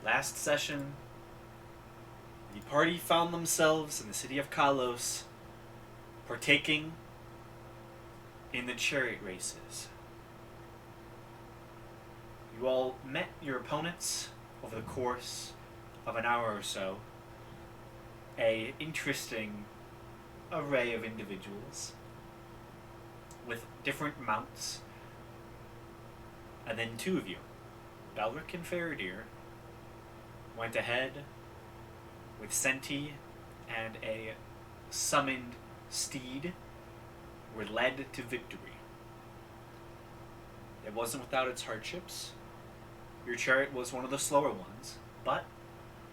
Last session, the party found themselves in the city of Kalos, partaking in the chariot races. You all met your opponents over the course of an hour or so. A interesting array of individuals with different mounts. And then two of you, Belric and Faradir, went ahead with Senti and a summoned steed, were led to victory. It wasn't without its hardships. Your chariot was one of the slower ones, but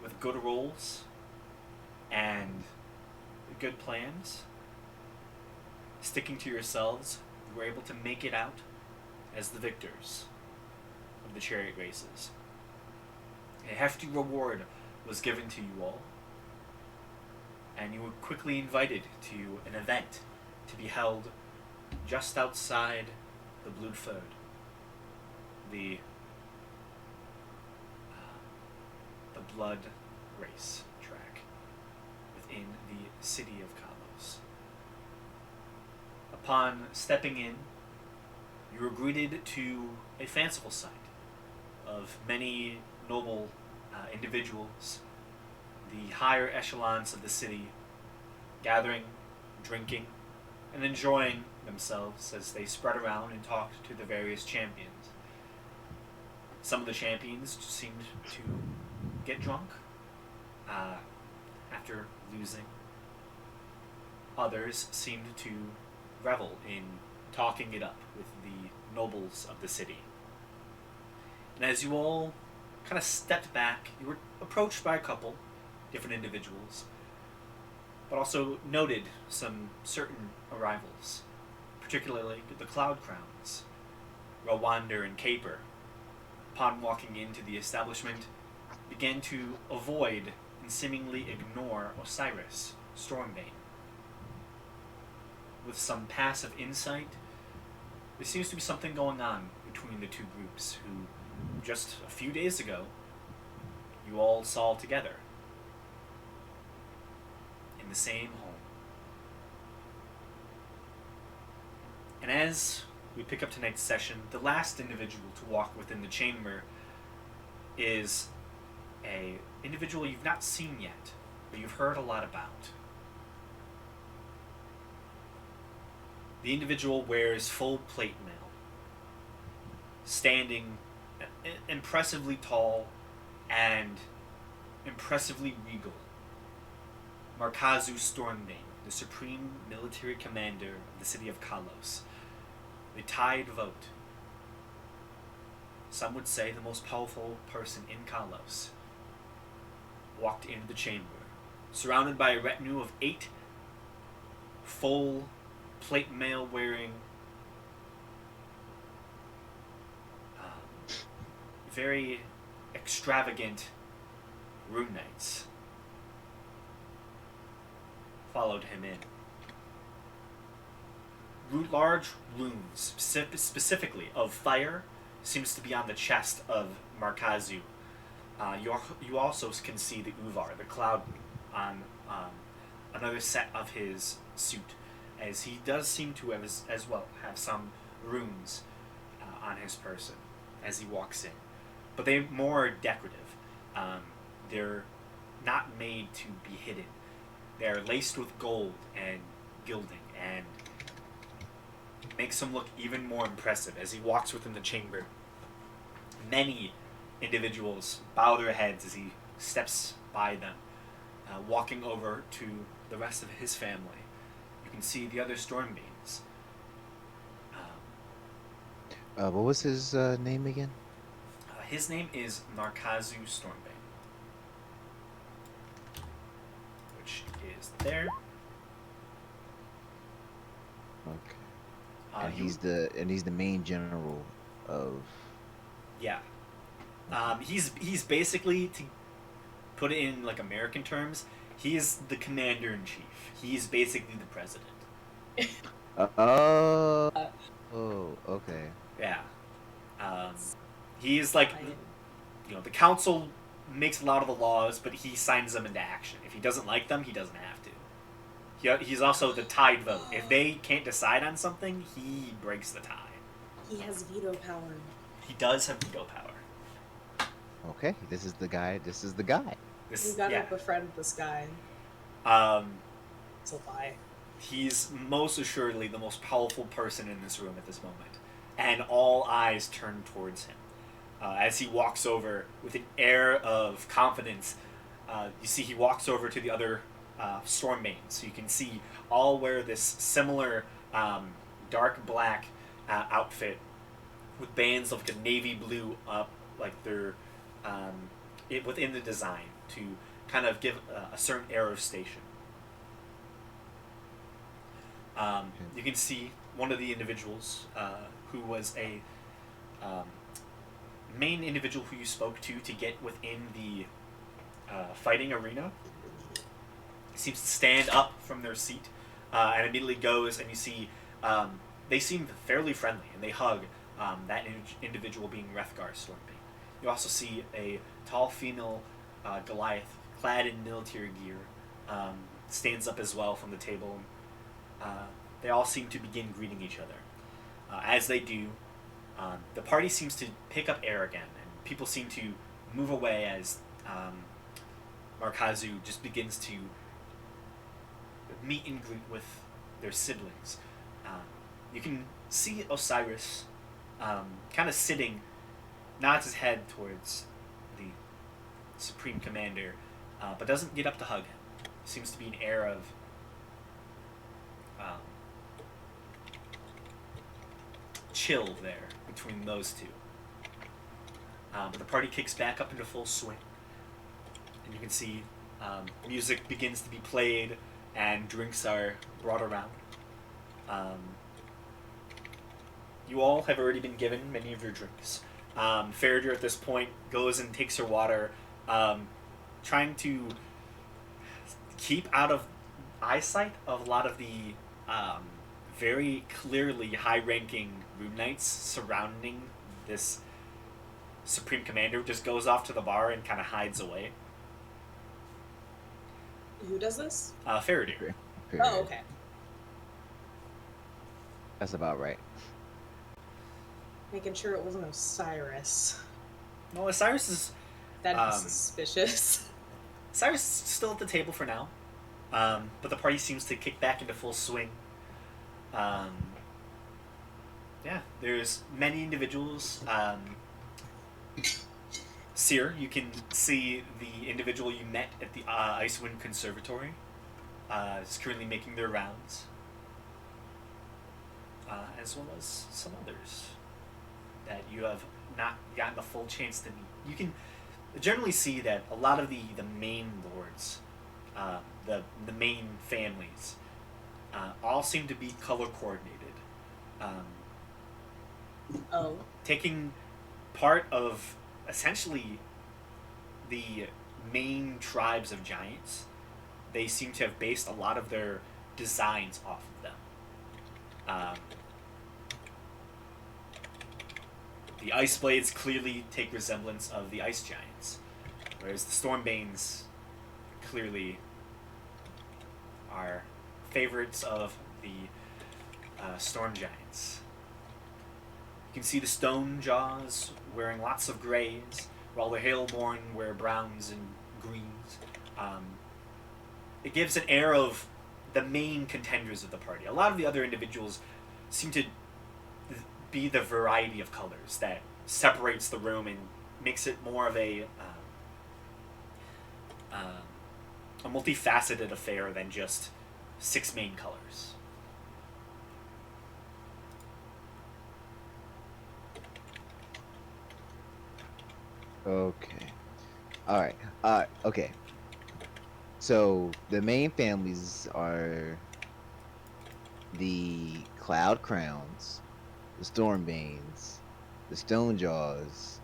with good rolls and good plans, sticking to yourselves, you were able to make it out as the victors of the chariot races. A hefty reward was given to you all, and you were quickly invited to an event to be held just outside the Bloodford, the blood race track within the city of Kalos. Upon stepping in, you were greeted to a fanciful sight of many noble individuals, the higher echelons of the city, gathering, drinking, and enjoying themselves as they spread around and talked to the various champions. Some of the champions seemed to get drunk after losing. Others seemed to revel in talking it up with the nobles of the city. And as you all kind of stepped back, you were approached by a couple different individuals, but also noted some certain arrivals, particularly the Cloud Crowns, Rwanda and Caper. Upon walking into the establishment, began to avoid and seemingly ignore Osiris, Stormbane. With some passive insight, there seems to be something going on between the two groups who, just a few days ago, you all saw together in the same home. And as we pick up tonight's session, the last individual to walk within the chamber is a individual you've not seen yet, but you've heard a lot about. The individual wears full plate mail, standing impressively tall and impressively regal. Markazu Stormbane, the supreme military commander of the city of Kalos, the Tide Vote. Some would say the most powerful person in Kalos, walked into the chamber, surrounded by a retinue of 8 full plate mail wearing, very extravagant rune knights. Followed him in. Large runes, specifically of fire, seems to be on the chest of Markazu. You also can see the Uvar, the cloud, on another set of his suit, as he does seem to have as well have some runes on his person as he walks in. But they're more decorative. They're not made to be hidden. They're laced with gold and gilding, and makes him look even more impressive as he walks within the chamber. Many individuals bow their heads as he steps by them, walking over to the rest of his family. You can see the other Stormbeams. What was his name again? His name is Markazu Stormbane, which is there. Okay. And he's the main general of. Yeah. He's basically, to put it in like American terms, he is the commander in chief. He's basically the president. Oh. Oh. Okay. Yeah. He's like, the council makes a lot of the laws, but he signs them into action. If he doesn't like them, he doesn't have to. He's also the tied vote. If they can't decide on something, he breaks the tie. He has veto power. He does have veto power. Okay, this is the guy. You gotta befriend this guy. It's a lie. He's most assuredly the most powerful person in this room at this moment, and all eyes turn towards him. As he walks over with an air of confidence, you see he walks over to the other Stormbanes. So you can see all wear this similar dark black outfit with bands of like a navy blue up, like they're within the design to kind of give a certain air of station. You can see one of the individuals who was a main individual who you spoke to get within the fighting arena seems to stand up from their seat and immediately goes, and you see they seem fairly friendly, and they hug that individual being Rethgar Stormbane. You also see a tall female Goliath clad in military gear stands up as well from the table. They all seem to begin greeting each other. As they do, the party seems to pick up air again, and people seem to move away as Markazu just begins to meet and greet with their siblings. You can see Osiris kind of sitting, nods his head towards the Supreme Commander, but doesn't get up to hug him. Seems to be an air of chill there between those two. But the party kicks back up into full swing, and you can see music begins to be played and drinks are brought around. You all have already been given many of your drinks. Faradir at this point goes and takes her water, trying to keep out of eyesight of a lot of the very clearly high-ranking Rune Knights surrounding this Supreme Commander. Just goes off to the bar and kind of hides away. Who does this? Faradir. Oh, okay. That's about right. Making sure it wasn't Osiris. No, Osiris is... That'd be suspicious. Osiris is still at the table for now. But the party seems to kick back into full swing. There's many individuals. Seer, you can see the individual you met at the Icewind Conservatory is currently making their rounds, as well as some others that you have not gotten a full chance to meet. You can generally see that a lot of the main lords, the main families, all seem to be color coordinated. Taking part of essentially the main tribes of giants. They seem to have based a lot of their designs off of them. The Ice Blades clearly take resemblance of the Ice Giants, whereas the Stormbanes clearly are favorites of the Storm Giants. You can see the Stone Jaws wearing lots of grays, while the Hailborn wear browns and greens. It gives an air of the main contenders of the party. A lot of the other individuals seem to be the variety of colors that separates the room and makes it more of a multifaceted affair than just 6 main colors. Okay. Alright. Okay. So, the main families are the Cloud Crowns, the Stormbanes, the Stonejaws,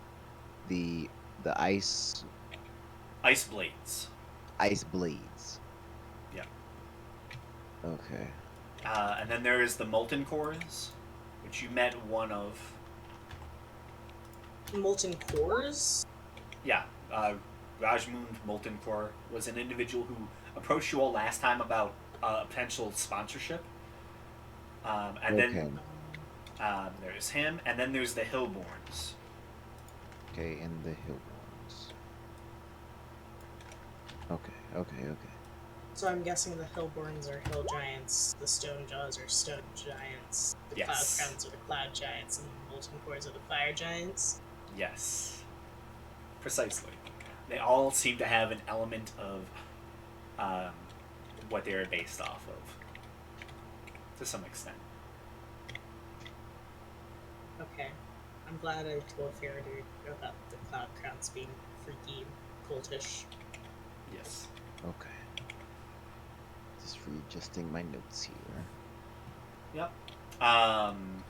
the Ice Blades. Ice Blades. Yeah. Okay. And then there is the Molten Cores, which you met one of. Molten Cores? Yeah. Rajmund Molten Core was an individual who approached you all last time about potential sponsorship. And Okay. then there's him, and then there's the Hillborns. Okay, and the Hillborns. Okay, okay, okay. So I'm guessing the Hillborns are hill giants, the stone jaws are stone giants, the cloud Yes. crowns are the cloud giants, and the molten cores are the fire giants. Yes. Precisely. They all seem to have an element of what they're based off of, to some extent. Okay. I'm glad I told Faraday about the cloud crowns being freaky, cultish. Yes. Okay. Just readjusting my notes here. Yep. And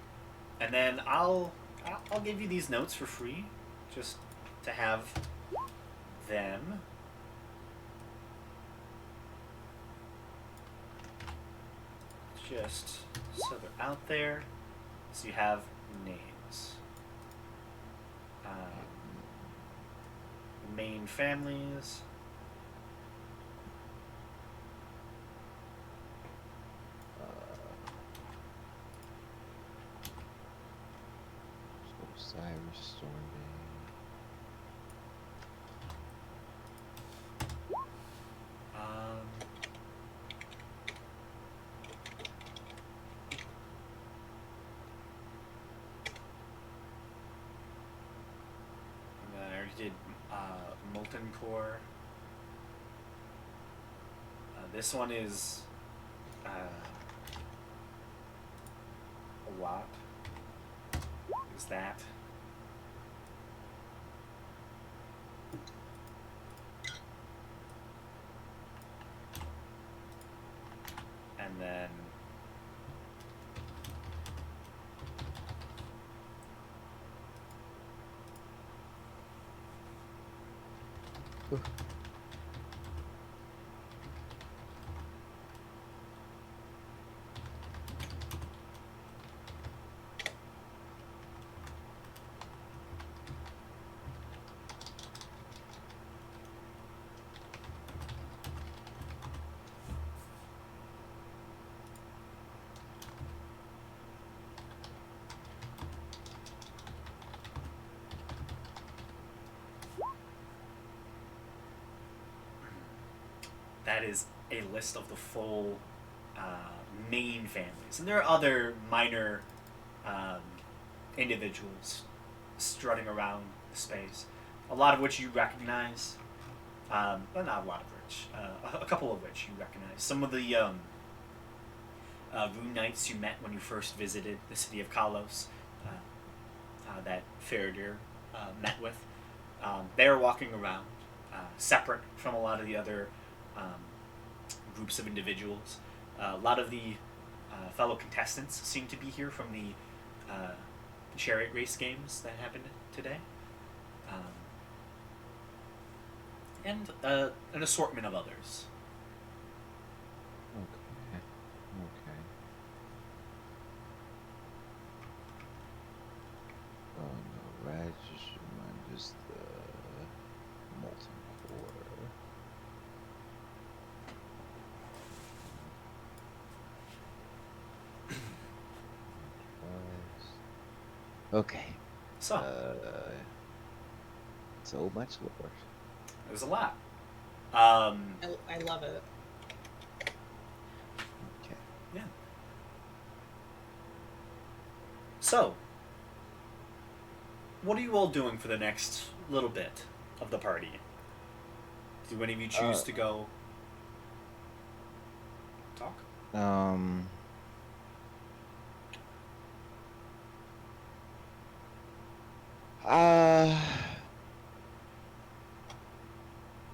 then I'll give you these notes for free, just to have them. Just so they're out there, so you have names. Main families. Cyrus Stormbane. And then I already did Molten Core. This one is a lot. Is that? And then that is a list of the full main families. And there are other minor individuals strutting around the space, a lot of which you recognize, but not a lot of which, a couple of which you recognize. Some of the Rune Knights you met when you first visited the city of Kalos, that Faradir met with, they're walking around, separate from a lot of the other groups of individuals. A lot of the fellow contestants seem to be here from the chariot race games that happened today. And an assortment of others. Okay. Okay. Oh no, right? Just remind us the molten core. Okay. So, So much lore. there's a lot. I love it. Okay. Yeah. So, what are you all doing for the next little bit of the party? Do any of you choose to go talk?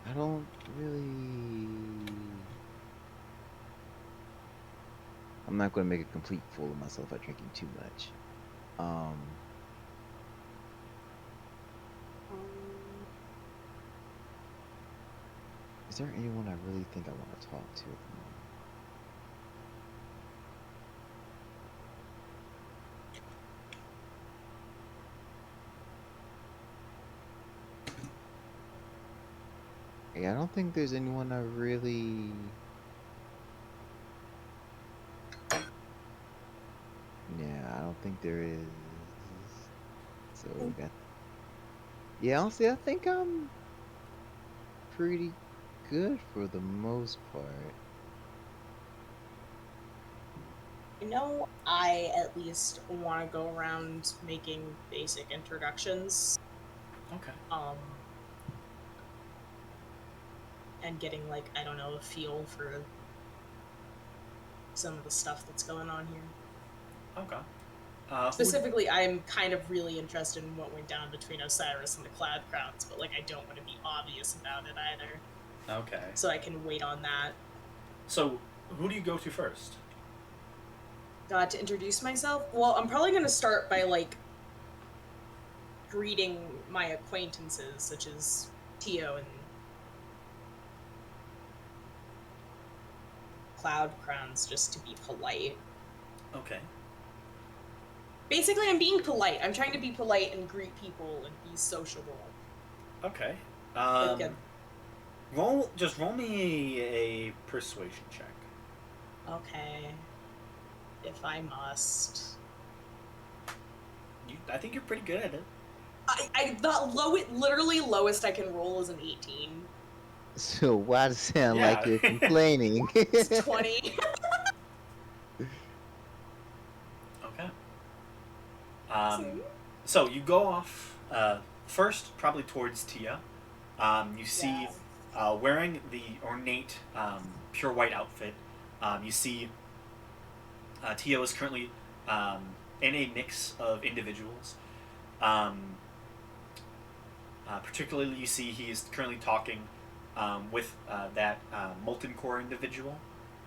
I don't really. I'm not going to make a complete fool of myself by drinking too much. Is there anyone I really think I want to talk to at the moment? Yeah, I don't think there's anyone I really. Yeah, I don't think there is. So we got. Yeah, honestly, I think I'm pretty good for the most part. I know I at least want to go around making basic introductions, Okay. um, and getting like I don't know a feel for some of the stuff that's going on here. Okay. Who would, Specifically, I'm kind of really interested in what went down between Osiris and the Cloud Crowns, but like I don't want to be obvious about it either, okay. so I can wait on that. So, who do you go to first? To introduce myself, well, I'm probably gonna start by like greeting my acquaintances, such as Tio and Cloud Crowns, just to be polite. Okay. Basically, I'm being polite. I'm trying to be polite and greet people and be sociable. Okay. Like a, Roll me a persuasion check. okay, if I must. I think you're pretty good at it. Literally lowest I can roll is an 18. So why does it sound Yeah. like you're complaining? It's 20. Okay. So you go off first, probably towards Tia. You see, wearing the ornate pure white outfit. You see, Tia is currently in a mix of individuals. Particularly, you see he is currently talking with that molten core individual,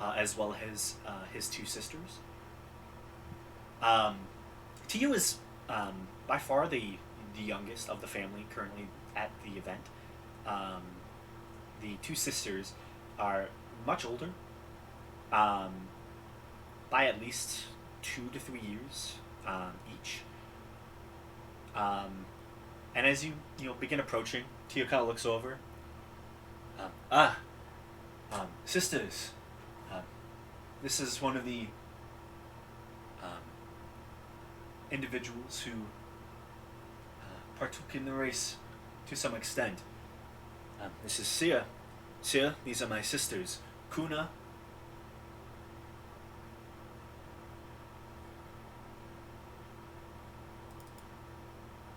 as well as his two sisters. Tia is by far the youngest of the family currently at the event. The two sisters are much older, by at least 2 to 3 years each. And as you begin approaching, Tia kind of looks over. Sisters, this is one of the um, individuals who partook in the race to some extent. This is Sia. Sia, these are my sisters, Kuna.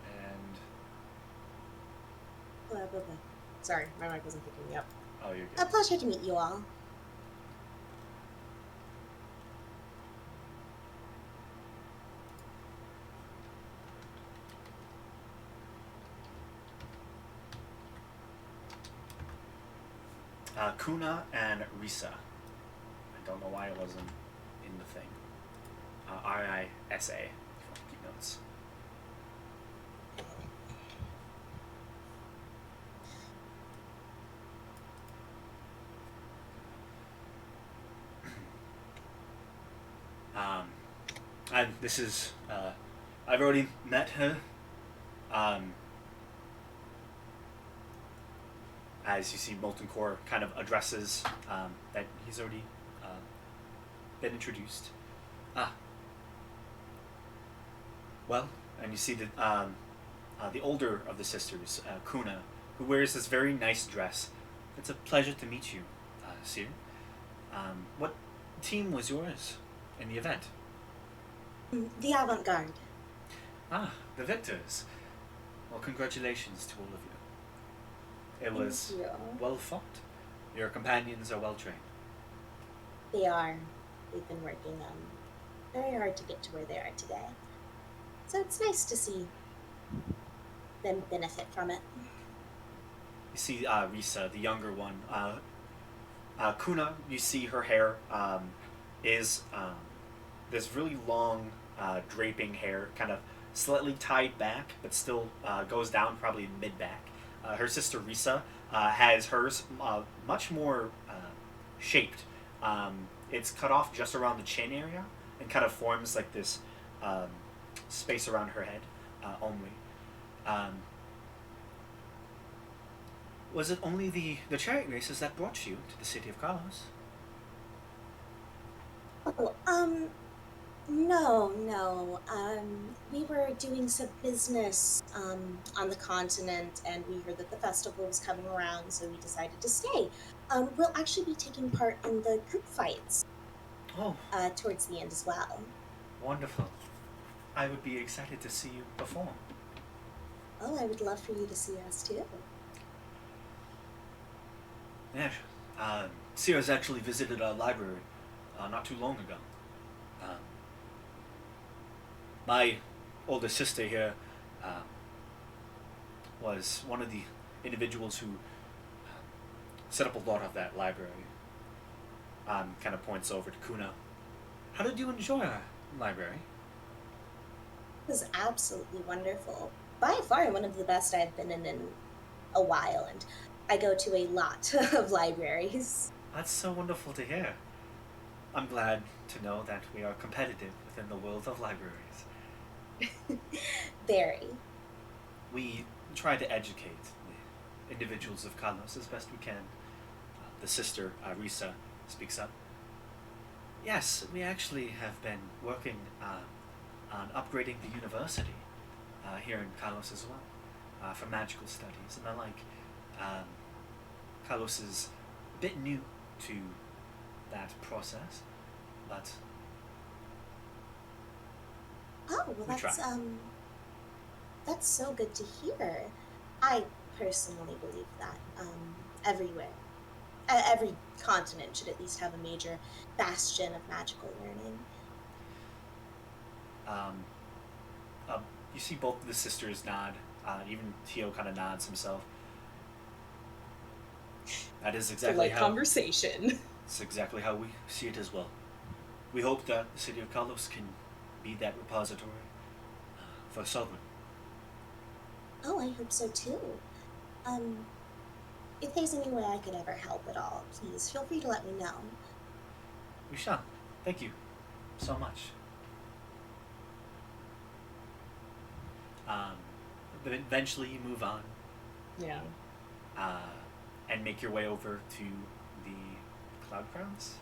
And Blah, blah, blah. Sorry, my mic wasn't picking me up. oh, you're A good. pleasure to meet you all. Kuna and Risa. I don't know why it wasn't in the thing. Risa. If you want to keep notes. And this is I've already met her. As you see, Molten Core kind of addresses that he's already been introduced. Ah. Well, and you see the older of the sisters, Kuna, who wears this very nice dress. It's a pleasure to meet you, Sir. What team was yours in the event? The avant-garde. Ah, the victors. Well, congratulations to all of you. It was Thank you. well fought. Your companions are well trained. They are. They've been working very hard to get to where they are today. So it's nice to see them benefit from it. You see Risa, the younger one. Kuna, you see her hair is this really long draping hair, kind of slightly tied back, but still goes down probably mid-back. Her sister Risa has hers much more shaped. It's cut off just around the chin area and kind of forms like this space around her head only. Was it only the chariot races that brought you to the city of Kalos? Oh, no, no. We were doing some business on the continent, and we heard that the festival was coming around, so we decided to stay. We'll actually be taking part in the group fights Oh, towards the end as well. wonderful. I would be excited to see you perform. Oh, I would love for you to see us too. Yeah. Sierra's actually visited our library not too long ago. Um, my older sister here um, was one of the individuals who set up a lot of that library. Kind of points over to Kuna. How did you enjoy our library? It was absolutely wonderful. By far, one of the best I've been in a while, and I go to a lot of libraries. That's so wonderful to hear. I'm glad to know that we are competitive within the world of libraries. Very. We try to educate the individuals of Kalos as best we can. The sister, Risa, speaks up. Yes, we actually have been working on upgrading the university here in Kalos as well for magical studies and the like. Um, Kalos is a bit new to that process, but Oh, well, we try. that's so good to hear. I personally believe that everywhere, every continent should at least have a major bastion of magical learning. Um, you see both of the sisters nod. Even Tio kind of nods himself. That is exactly Polite how. conversation. It's exactly how we see it as well. We hope that the city of Kalos can be that repository for Sovereign. Oh, I hope so too. Um, if there's any way I could ever help at all, please feel free to let me know. We shall. Thank you so much. Um, but eventually, you move on Yeah. uh, and make your way over to the Cloud Crowns.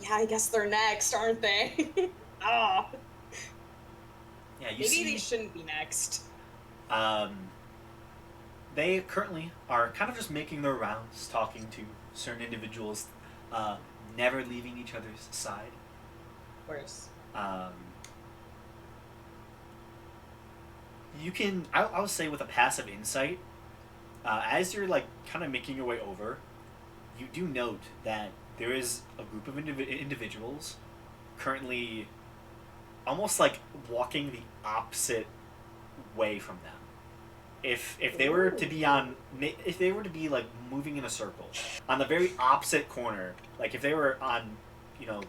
Yeah, I guess they're next, aren't they? Ah, Yeah, you maybe see. they shouldn't be next. Um, they currently are kind of just making their rounds, talking to certain individuals, uh, never leaving each other's side. Of course. Um, you can, I'll say, with a passive insight, as you're like kind of making your way over, you do note that there is a group of individuals currently almost like walking the opposite way from them. If they were to be on, if they were to be like moving in a circle on the very opposite corner, like if they were on, you know,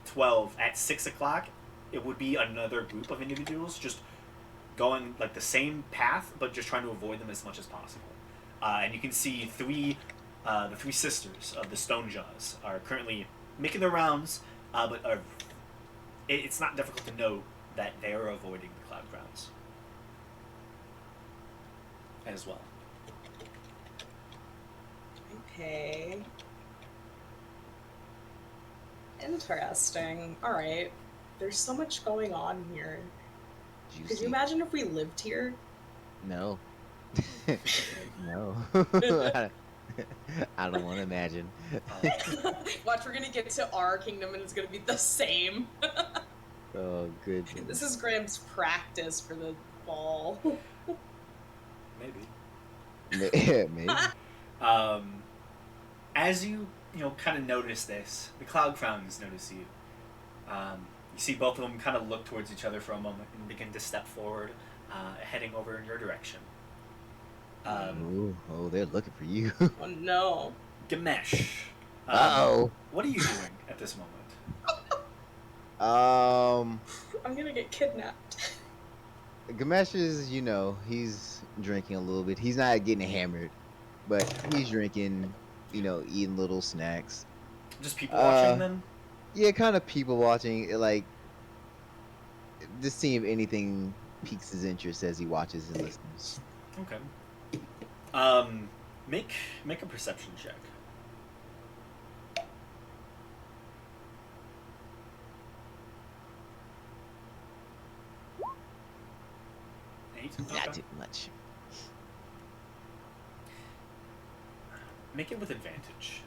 12 at 6 o'clock, it would be another group of individuals just going like the same path, but just trying to avoid them as much as possible. And you can see the three sisters of the Stone Jaws are currently making their rounds, but it's not difficult to know that they are avoiding the Cloud Crowns as well. Okay. Interesting. All right. There's so much going on here. Could Juicy. you imagine if we lived here? No. No. I don't want to imagine. Watch, we're gonna get to our kingdom and it's gonna be the same. Oh, goodness. This is Graham's practice for the ball. Maybe. Maybe. As you kind of notice this, the Cloud Crowns notice you. You see both of them kind of look towards each other for a moment and begin to step forward, heading over in your direction. Oh, they're looking for you. Oh no. Gamesh. Uh-oh. What are you doing at this moment? I'm gonna get kidnapped. Gamesh is, he's drinking a little bit. He's not getting hammered, but he's drinking, eating little snacks. Just people watching then? Yeah, kind of people watching, like, just seeing if anything piques his interest as he watches and listens. Okay. Make a perception check. Eight. Not Okay. too much. Make it with advantage.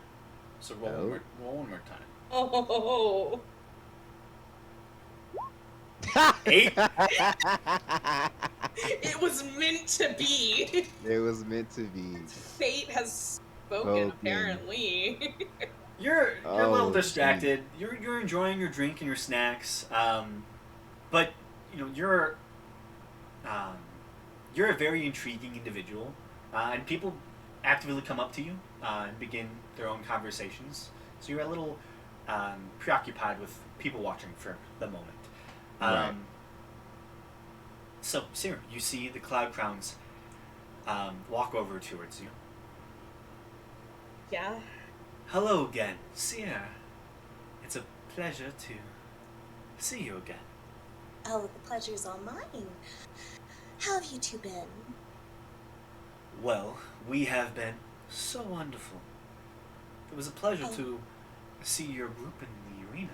So Oh. roll one more time. Oh. 8. It was meant to be. It was meant to be. Fate has spoken, Spoken. Apparently. You're a little Oh, distracted. You're enjoying your drink and your snacks. But you're a very intriguing individual, and people actively come up to you and begin their own conversations. So you're a little preoccupied with people watching for the moment. Right. So, Sarah, you see the Cloud Crowns walk over towards you. Yeah. Hello again, Sierra. It's a pleasure to see you again. Oh, the pleasure's all mine. How have you two been? Well, we have been so wonderful. It was a pleasure to see your group in the arena.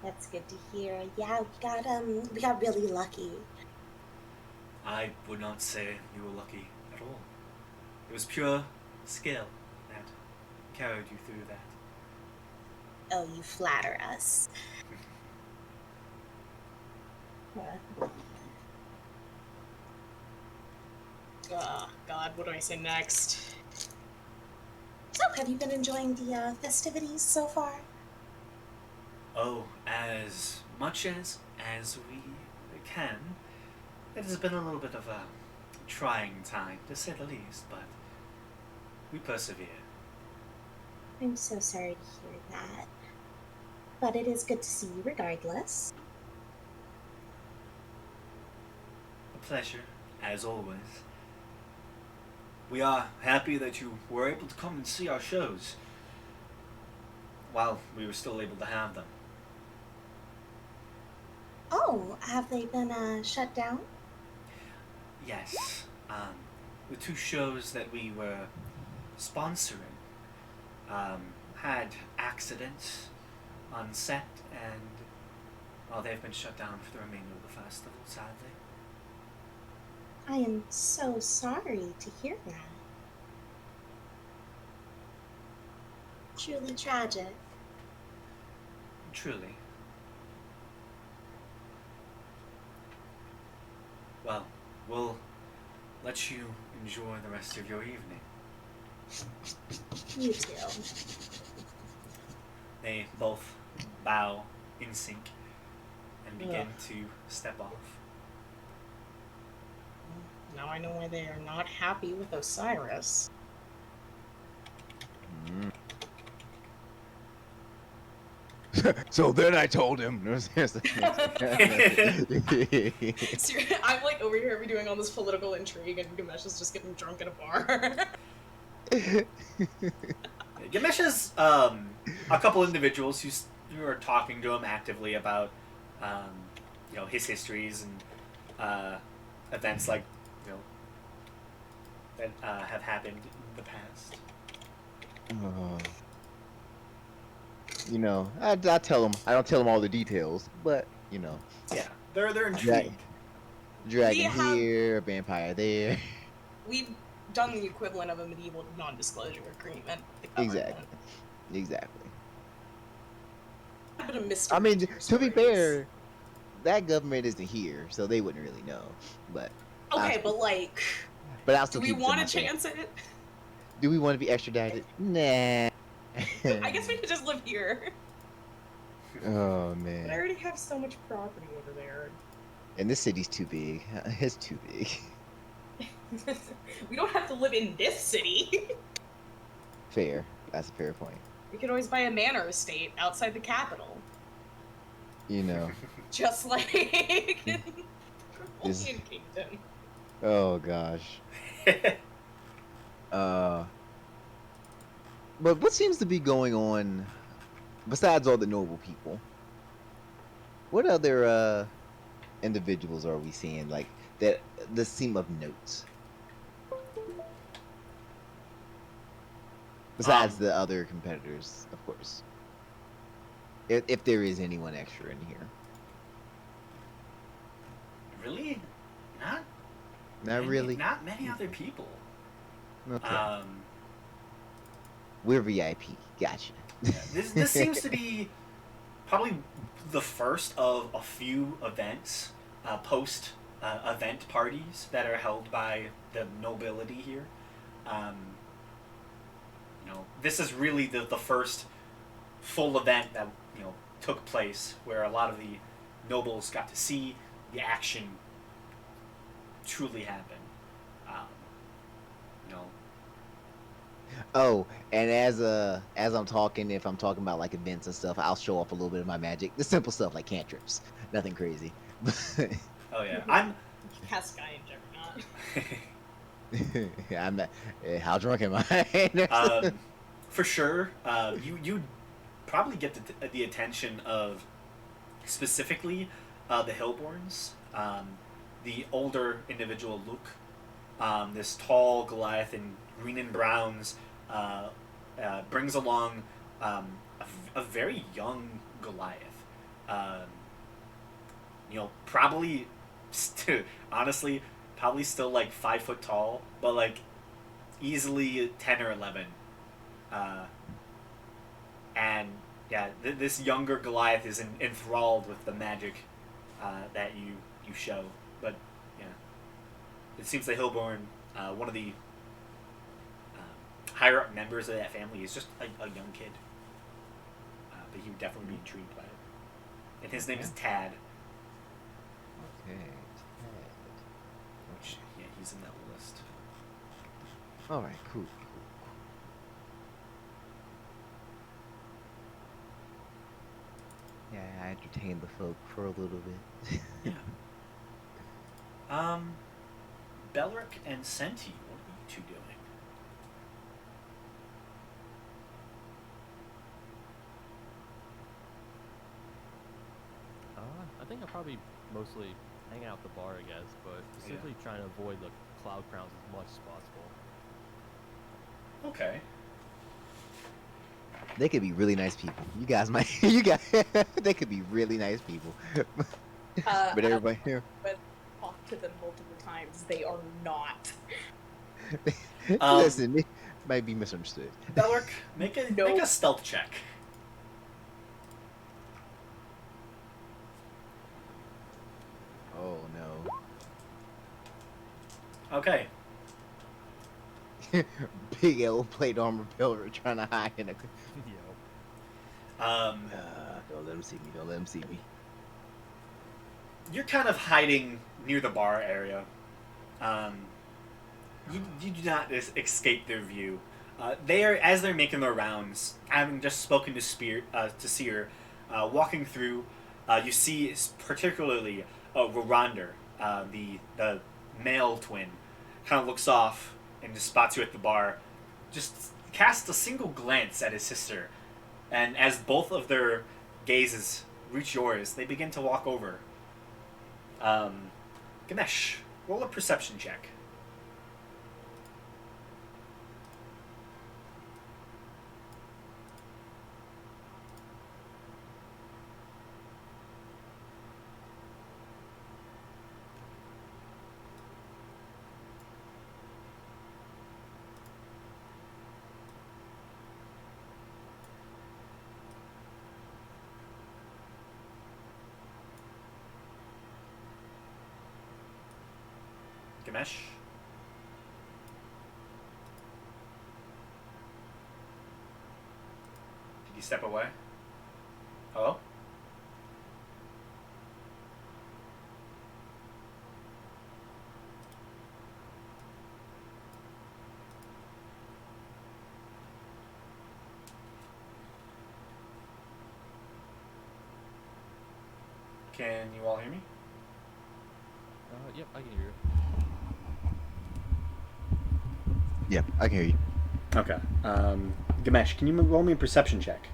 That's good to hear. Yeah, we got really lucky. I would not say you were lucky at all. It was pure skill that carried you through that. Oh, you flatter us. Oh, God, what do I say next? So, have you been enjoying the festivities so far? Oh, as much as we can. It has been a little bit of a trying time, to say the least, but we persevere. I'm so sorry to hear that. But it is good to see you regardless. A pleasure, as always. We are happy that you were able to come and see our shows while we were still able to have them. Oh, have they been shut down? Yes, the 2 shows that we were sponsoring had accidents on set, and well, they've been shut down for the remainder of the festival, sadly. I am so sorry to hear that. Truly tragic. Truly. Well, we'll let you enjoy the rest of your evening. You too. They both bow in sync and begin to step off. Now I know why they are not happy with Osiris. Mm. So then I told him. I'm like over here doing all this political intrigue, and Gamesh is just getting drunk at a bar. Gamesh has a couple individuals who are talking to him actively about his histories and events like that have happened in the past. I tell them. I don't tell them all the details, but Yeah, they're intrigued. Dragon here, a vampire there. We've done the equivalent of a medieval non-disclosure agreement. Exactly. A bit of mystery. I mean, to your to be stories. fair, that government isn't here, so they wouldn't really know. But But I'll do still we keep it to want to myself. chance it? Do we want to be extradited? Nah. I guess we could just live here. Oh But I man. already have so much property over there. And this city's too big. It's too big. We don't have to live in this city. Fair. That's a fair point. We could always buy a manor estate outside the capital. Just like This- Draconian Kingdom. Oh gosh. But what seems to be going on besides all the noble people? What other individuals are we seeing that seem of note? Besides the other competitors, of course. If there is anyone extra in here. Really? Not Not really. Not many other people. Okay. We're VIP. Gotcha. This seems to be probably the first of a few events, post event parties that are held by the nobility here. Um, this is really the first full event that took place where a lot of the nobles got to see the action truly happen. Um, you know, Oh, and as I'm talking, if I'm talking about like events and stuff, I'll show off a little bit of my magic. The simple stuff like cantrips, nothing crazy. oh yeah, I'm. Cast Sky and Juggernaut. I'm not. How drunk am I? For sure, you probably get the attention of specifically the Hillborns. The older individual Luke, this tall Goliath in green and browns, brings along a very young Goliath. Probably, honestly, probably still like 5 foot tall, but like easily 10 or 11. And yeah, this younger Goliath is enthralled with the magic that you show. But yeah, it seems the Hillborn, one of the higher up members of that family, is just a young kid. But he would definitely be intrigued by it. And his name is Tad. Okay. Which, yeah, he's in that list. All right. Cool. Yeah, I entertained the folk for a little bit. Yeah. Belric and Senti, what are you two doing? I think I'll probably mostly hang out at the bar, I guess, but simply trying to avoid the cloud crowns as much as possible. Okay. They could be really nice people. You guys might. They could be really nice people. But everybody here. But talked to them multiple times. They are not. Listen, it might be misunderstood. Belric, make a stealth check. Oh no. Okay. Big L plate armor pillar trying to hide in a. Don't let him see me. Don't let him see me. You're kind of hiding near the bar area. You do not escape their view. As they're making their rounds, having just spoken to Seer, walking through, you see particularly Rorander, the male twin, kind of looks off and just spots you at the bar, just casts a single glance at his sister, and as both of their gazes reach yours, they begin to walk over. Ganesh, roll a perception check. Ganesh? Did you step away? Hello? Can you all hear me? Yep, I can hear you. Yep, I can hear you. Okay. Ganesh, can you roll me a perception check?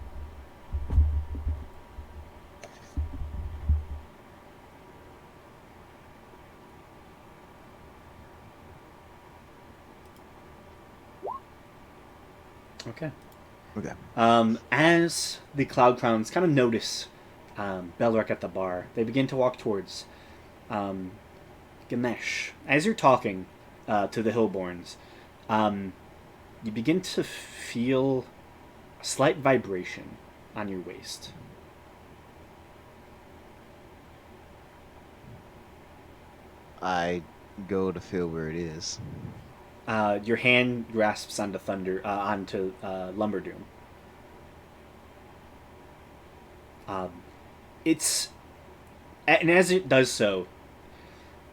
Okay. Okay. As the Cloud Crowns kind of notice Belric at the bar, they begin to walk towards Ganesh. As you're talking to the Hillborns, you begin to feel a slight vibration on your waist. I go to feel where it is. Your hand grasps onto Lumberdoom. It's and as it does so,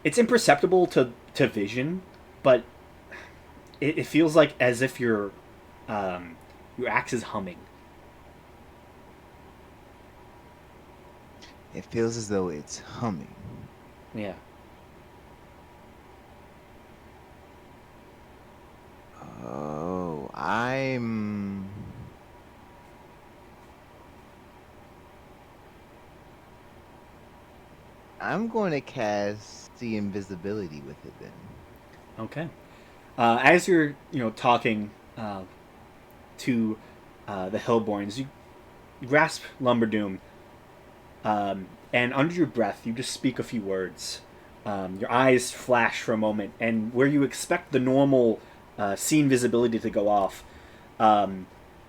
it's imperceptible to vision, but it feels like as if your axe is humming. It feels as though it's humming. Yeah. Oh, I'm going to cast the invisibility with it then. Okay. As you're talking to the Hillborns, you grasp Lumberdoom, and under your breath, you just speak a few words. Your eyes flash for a moment, and where you expect the normal scene visibility to go off,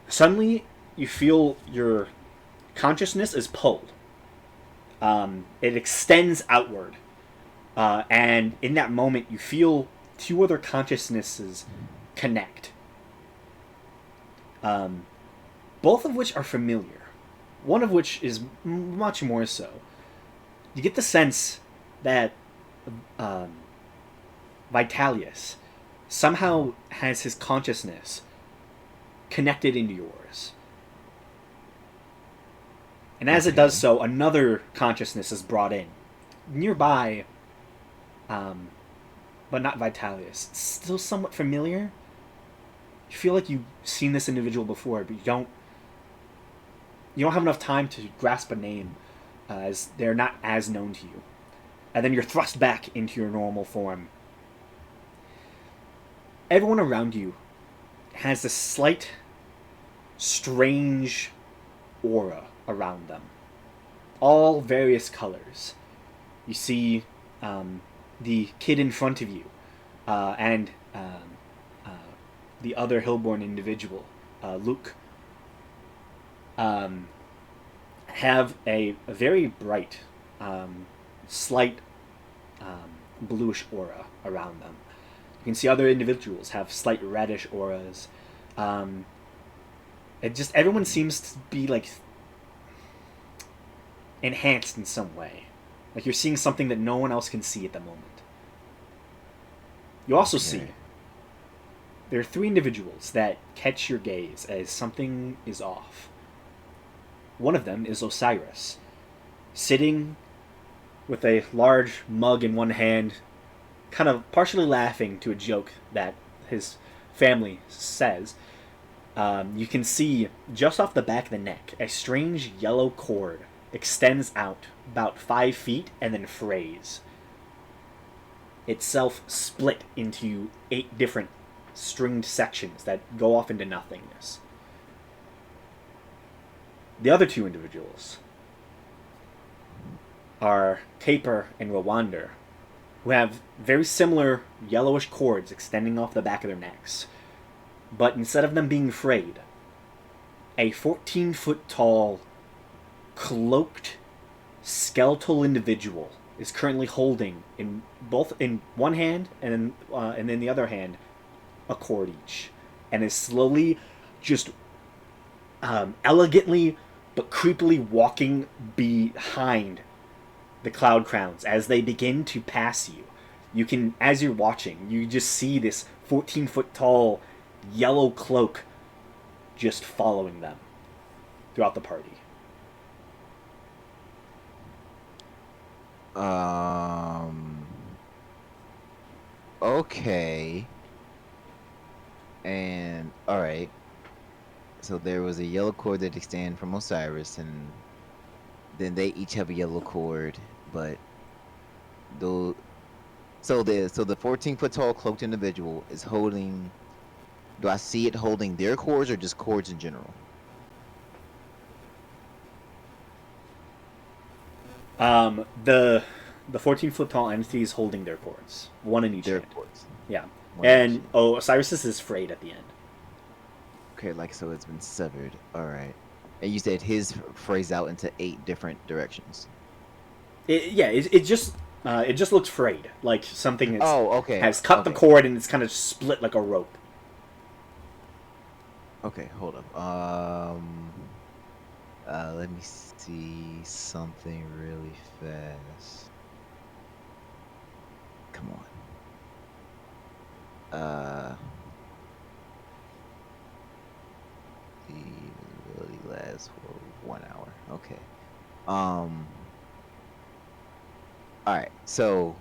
suddenly you feel your consciousness is pulled. It extends outward, and in that moment, you feel two other consciousnesses connect. Both of which are familiar. One of which is much more so. You get the sense that Vitalius somehow has his consciousness connected into yours. And as it does so, another consciousness is brought in. Nearby, but not Vitalius. It's still somewhat familiar. You feel like you've seen this individual before, but you don't have enough time to grasp a name, as they're not as known to you. And then you're thrust back into your normal form. Everyone around you has this slight, strange aura around them. All various colors. You see the kid in front of you, and the other Hillborn individual, Luke, have a very bright, slight bluish aura around them. You can see other individuals have slight reddish auras. Everyone seems to be like enhanced in some way. Like you're seeing something that no one else can see at the moment. You also see there are three individuals that catch your gaze as something is off. One of them is Osiris, sitting with a large mug in one hand, kind of partially laughing to a joke that his family says. You can see, just off the back of the neck, a strange yellow cord extends out about 5 feet and then frays. Itself split into 8 different stringed sections that go off into nothingness. The other 2 individuals are Caper and Rwander, who have very similar yellowish cords extending off the back of their necks. But instead of them being frayed, a 14-foot tall, cloaked, skeletal individual is currently holding in one hand and in the other hand a cord each, and is slowly, just elegantly but creepily walking behind the Cloud Crowns as they begin to pass you. You can, as you're watching, you just see this 14-foot tall yellow cloak just following them throughout the party. Okay. And alright. So there was a yellow cord that extended from Osiris, and then they each have a yellow cord, but the 14-foot tall cloaked individual is holding Do I see it holding their cords or just cords in general? The 14-foot tall entity is holding their cords, one in each Their hand. cords. Yeah, One in each and hand. Osiris's is frayed at the end. Okay, like so it's been severed. All right. And you said his phrased out into 8 different directions. It just looks frayed, like something that's Oh, okay. has cut the Okay. cord and it's kind of split like a rope. Okay, hold up. Let me see something really fast. Come on. The visibility lasts for 1 hour. Okay. All right. So,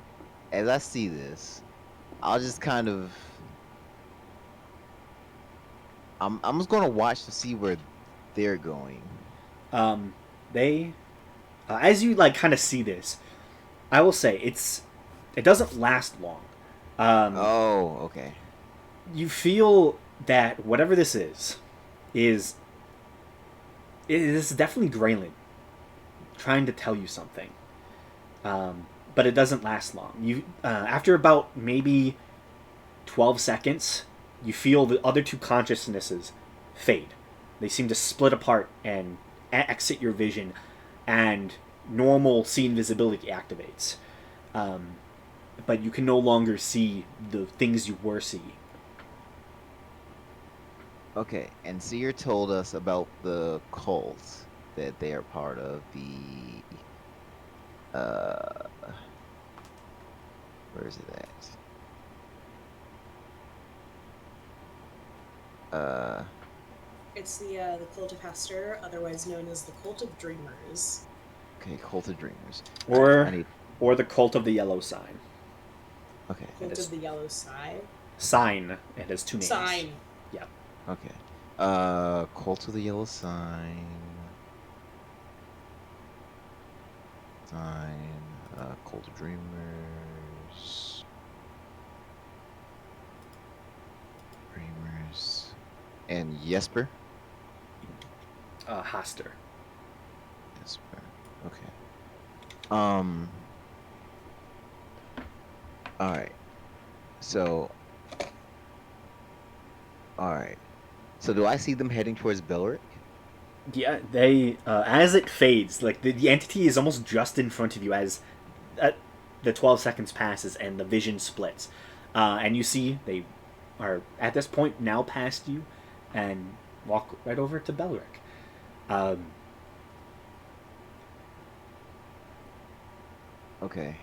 as I see this, I'll just kind of. I'm just gonna watch to see where they're going. They, as you like kind of see this, I will say it doesn't last long. Oh, okay. You feel that whatever this is it is definitely Graylin trying to tell you something. But it doesn't last long. You after about maybe 12 seconds, you feel the other two consciousnesses fade. They seem to split apart and exit your vision, and normal scene visibility activates. But you can no longer see the things you were seeing. Okay, and Seer told us about the cult that they are part of. Where is it at? It's the cult of Hester, otherwise known as the cult of dreamers. Okay, Cult of Dreamers. Or I need. or the cult of the yellow sign. Okay. Cult is- of the yellow sign. Sign. It has two names. Sign. Yeah. Okay. Cult of the Yellow Sign. Cult of Dreamers. Dreamers. And Jesper? Haster. Jesper. Okay. Alright. So. Alright. So do I see them heading towards Belric? Yeah, they as it fades, like the entity is almost just in front of you as the 12 seconds passes and the vision splits, and you see they are at this point now past you, and walk right over to Belric. Okay.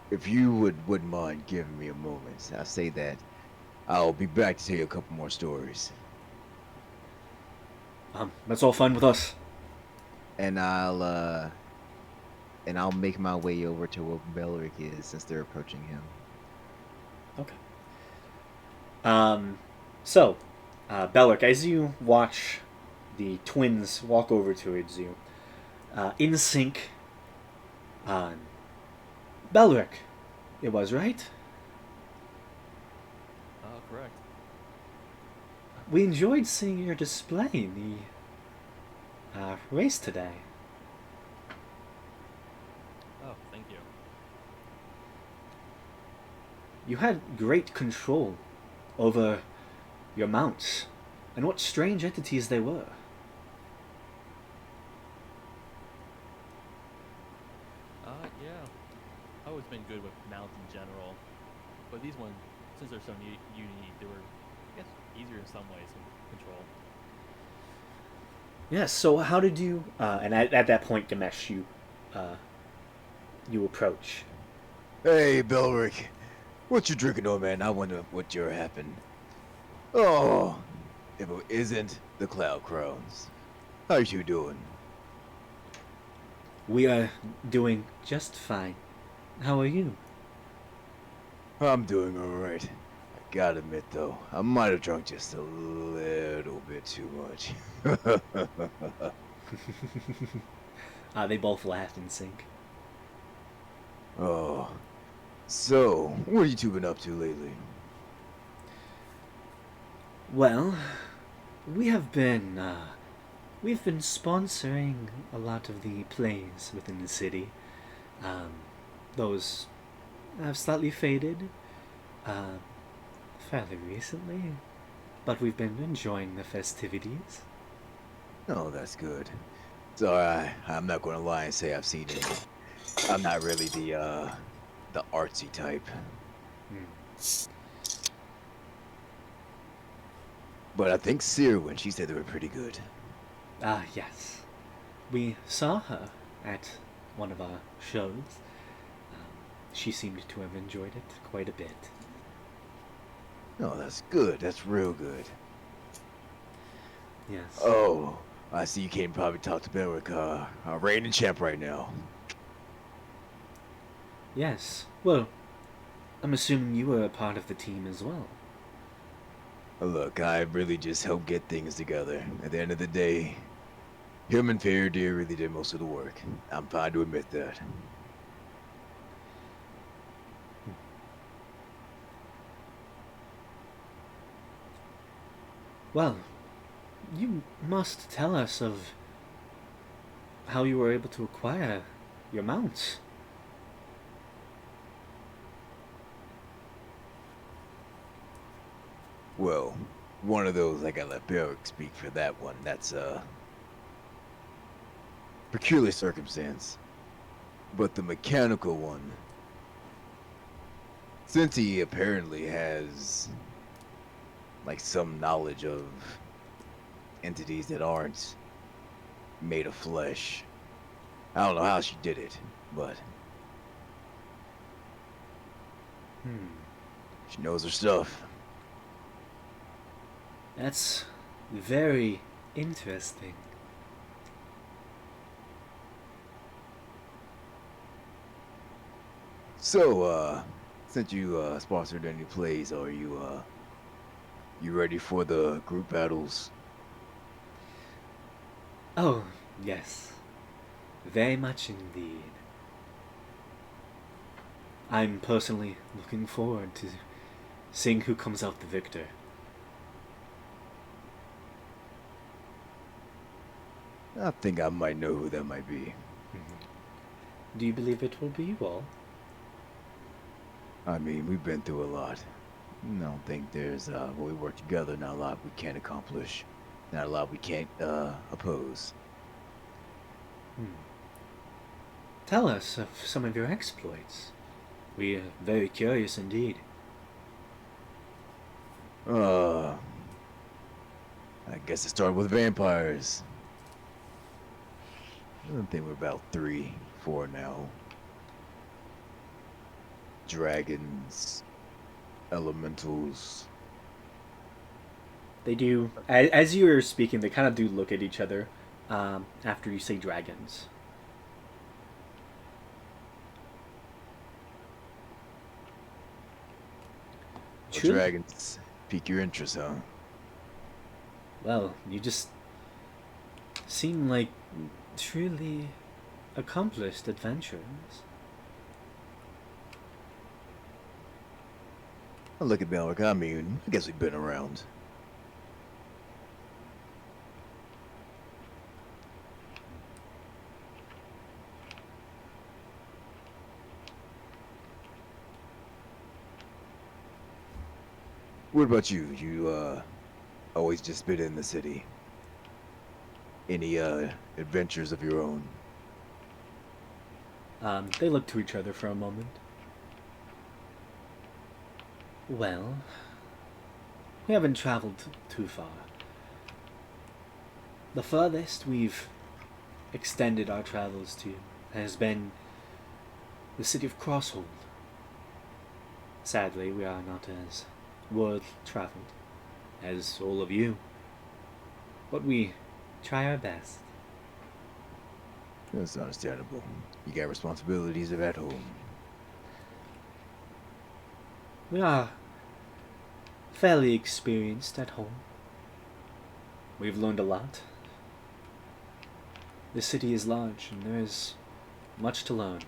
If you wouldn't mind giving me a moment, I'll say that I'll be back to tell you a couple more stories. That's all fine with us. And I'll make my way over to where Belric is since they're approaching him. Okay. So, Belric, as you watch the twins walk over towards you, in sync, Belric, it was, right? Correct. We enjoyed seeing your display in the race today. Oh, thank you. You had great control over your mounts, and what strange entities they were. Yeah. I've always been good with mounts in general, but these ones, since they're so unique, they were, I guess, easier in some ways to control. Yes, so how did you... and at that point, Gamesh, you approach. Hey, Belric. What you drinking on, man? I wonder what you're having. Oh, if it isn't the Cloud Crowns. How you doing? We are doing just fine. How are you? I'm doing alright. I gotta admit, though, I might have drunk just a little bit too much. They both laughed in sync. Oh, So, what have you two been up to lately? Well, we have been, we've been sponsoring a lot of the plays within the city. Um, those have slightly faded, uh, fairly recently, but we've been enjoying the festivities. Oh, that's good. So, I'm not gonna lie and say I've seen it. I'm not really the artsy type. Hmm. But I think Seer, when she said they were pretty good. Ah, yes. We saw her at one of our shows. She seemed to have enjoyed it quite a bit. Oh, that's good. That's real good. Yes. Oh, I see you came probably talk to Belric, our reigning champ right now. Yes. Well, I'm assuming you were a part of the team as well. Look, I really just help get things together. At the end of the day, him and Faraday really did most of the work. I'm fine to admit that. Well, you must tell us of how you were able to acquire your mounts. Well, one of those I gotta let Belric speak for that one. That's peculiar circumstance. But the mechanical one, since he apparently has like some knowledge of entities that aren't made of flesh. I don't know how she did it, but she knows her stuff. That's very interesting. So, since you sponsored any plays, are you ready for the group battles? Oh, yes. Very much indeed. I'm personally looking forward to seeing who comes out the victor. I think I might know who that might be. Do you believe it will be you all? I mean, we've been through a lot. I don't think there's when we work together, not a lot we can't accomplish. Not a lot we can't oppose. Tell us of some of your exploits. We are very curious indeed. I guess it started with vampires. I think we're about 3, 4 now. Dragons, elementals. They do, as you are speaking, they kind of do look at each other after you say dragons. Well, Truly? dragons pique your interest, huh? Well, you just seem like truly accomplished adventurers. Oh, look at Belric. I mean, I guess we've been around. What about you? You always just been in the city? Any adventures of your own? They look to each other for a moment. Well, we haven't traveled too far. The furthest we've extended our travels to has been the city of Crosshold. Sadly, we are not as world-traveled as all of you, but we try our best. That's understandable. You got responsibilities of at home. We are fairly experienced at home. We've learned a lot. The city is large and there is much to learn.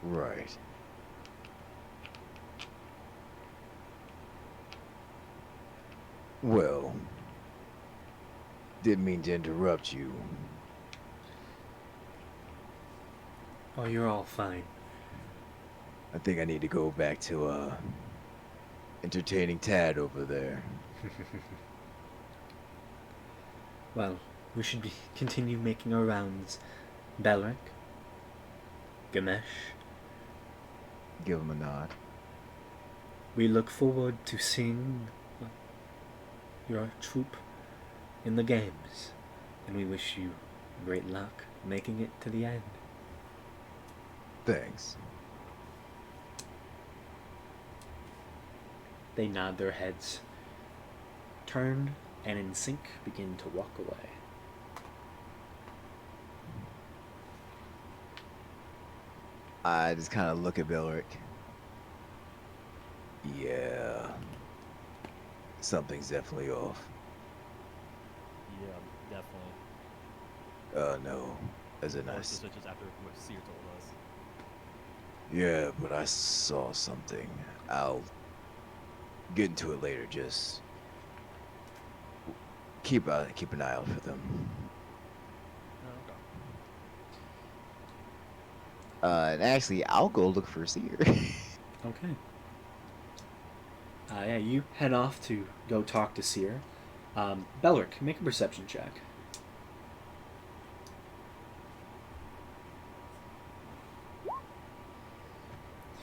Right. Well, didn't mean to interrupt you. Oh, you're all fine. I think I need to go back to, entertaining Tad over there. Well, we should continue making our rounds. Belric, Gamesh, Give him a nod. we look forward to seeing your troop in the games, and we wish you great luck making it to the end. Thanks. They nod their heads, turn, and in sync begin to walk away. I just kind of look at Belric. Yeah. Something's definitely off. Yeah, definitely. No. As in, Most such as after what Seer told us. yeah, but I saw something. I'll get into it later. Just keep an eye out for them. Oh, okay. And actually, I'll go look for Seer. Okay. Yeah, you head off to go talk to Seer. Belric, make a perception check.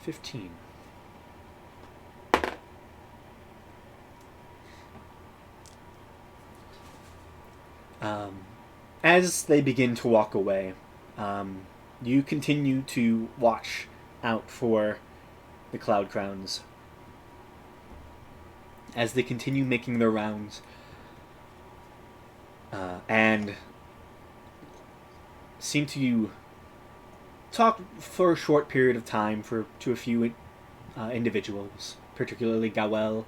15. As they begin to walk away, you continue to watch out for the Cloud Crowns as they continue making their rounds, and seem to talk for a short period of time to a few individuals, particularly Gawel,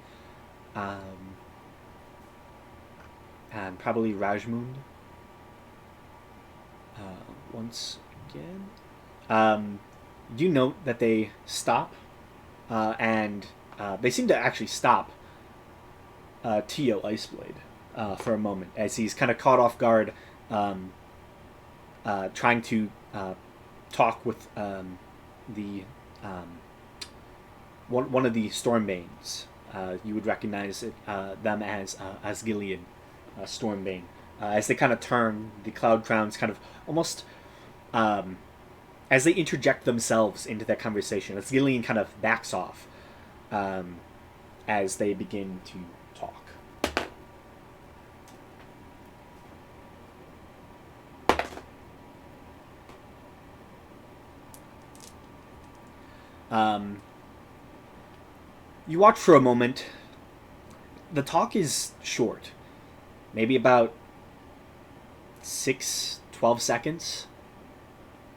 and probably Rajmund. Once again, you note that they stop, and they seem to actually stop Tio Iceblade for a moment as he's kind of caught off guard, trying to talk with the one of the Stormbanes. You would recognize them as Gilead, Stormbane. As they kind of turn, the Cloud Crowns kind of almost as they interject themselves into that conversation. As Gilead kind of backs off as they begin to talk. You watch for a moment. The talk is short. Maybe about 12 seconds.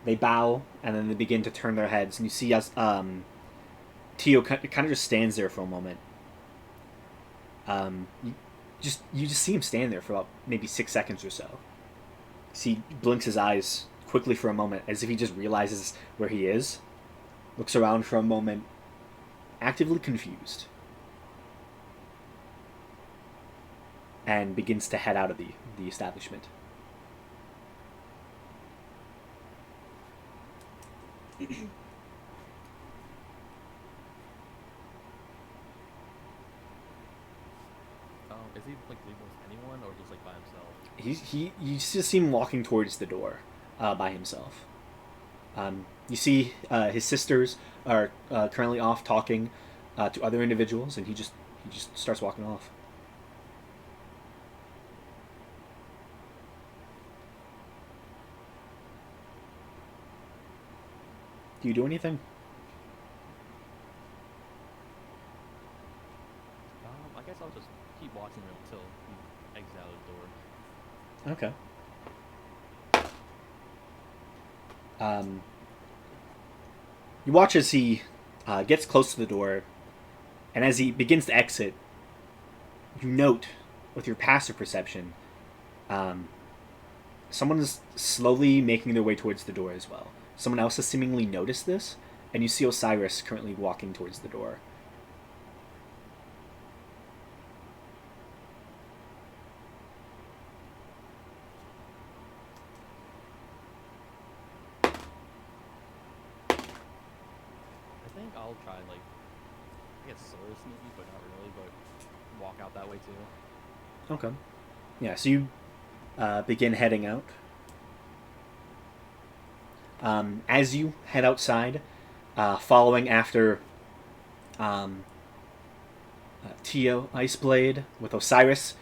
They bow, and then they begin to turn their heads, and you see us, Tio kind of just stands there for a moment. You just see him stand there for about maybe 6 seconds or so. See, he blinks his eyes quickly for a moment, as if he just realizes where he is. Looks around for a moment, actively confused, and begins to head out of the establishment. Is he like leaving with anyone or just like by himself? You just see him walking towards the door by himself. You see his sisters are currently off talking to other individuals, and he just starts walking off. Do you do anything? I guess I'll just keep watching him until he exits out of the door. Okay. You watch as he gets close to the door, and as he begins to exit, you note with your passive perception, someone is slowly making their way towards the door as well. Someone else has seemingly noticed this and you see Osiris currently walking towards the door. I think I'll try and like, I guess sort of sneaky, but not really, but walk out that way too. Okay. Yeah, so you begin heading out. As you head outside, following after Tio Iceblade with Osiris.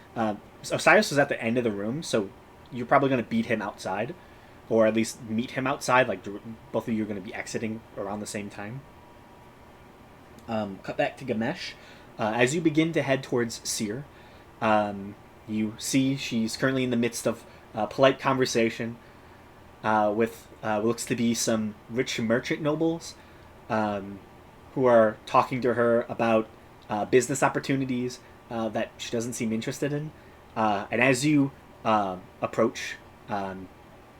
Osiris is at the end of the room, so you're probably going to beat him outside, or at least meet him outside. Like both of you are going to be exiting around the same time. Cut back to Gamesh. As you begin to head towards Seer, you see she's currently in the midst of polite conversation with what looks to be some rich merchant nobles who are talking to her about business opportunities that she doesn't seem interested in. And as you approach,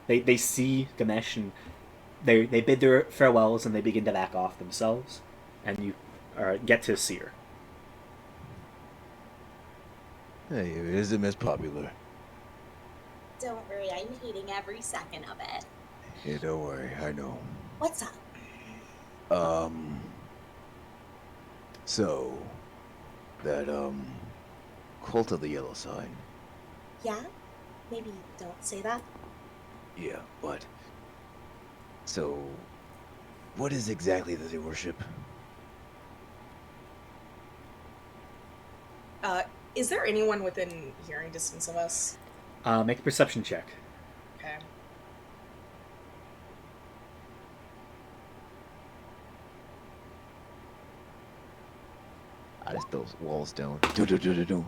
they see Gamesh and they bid their farewells and they begin to back off themselves. And you get to Seer. Hey, it isn't as popular. Don't worry, I'm hating every second of it. Yeah, don't worry, I know. What's up? So, that, Cult of the Yellow Sign. Yeah? Maybe don't say that. Yeah, but... So, what is exactly that they worship? Is there anyone within hearing distance of us? Make a perception check. Okay. I just those walls down. Do.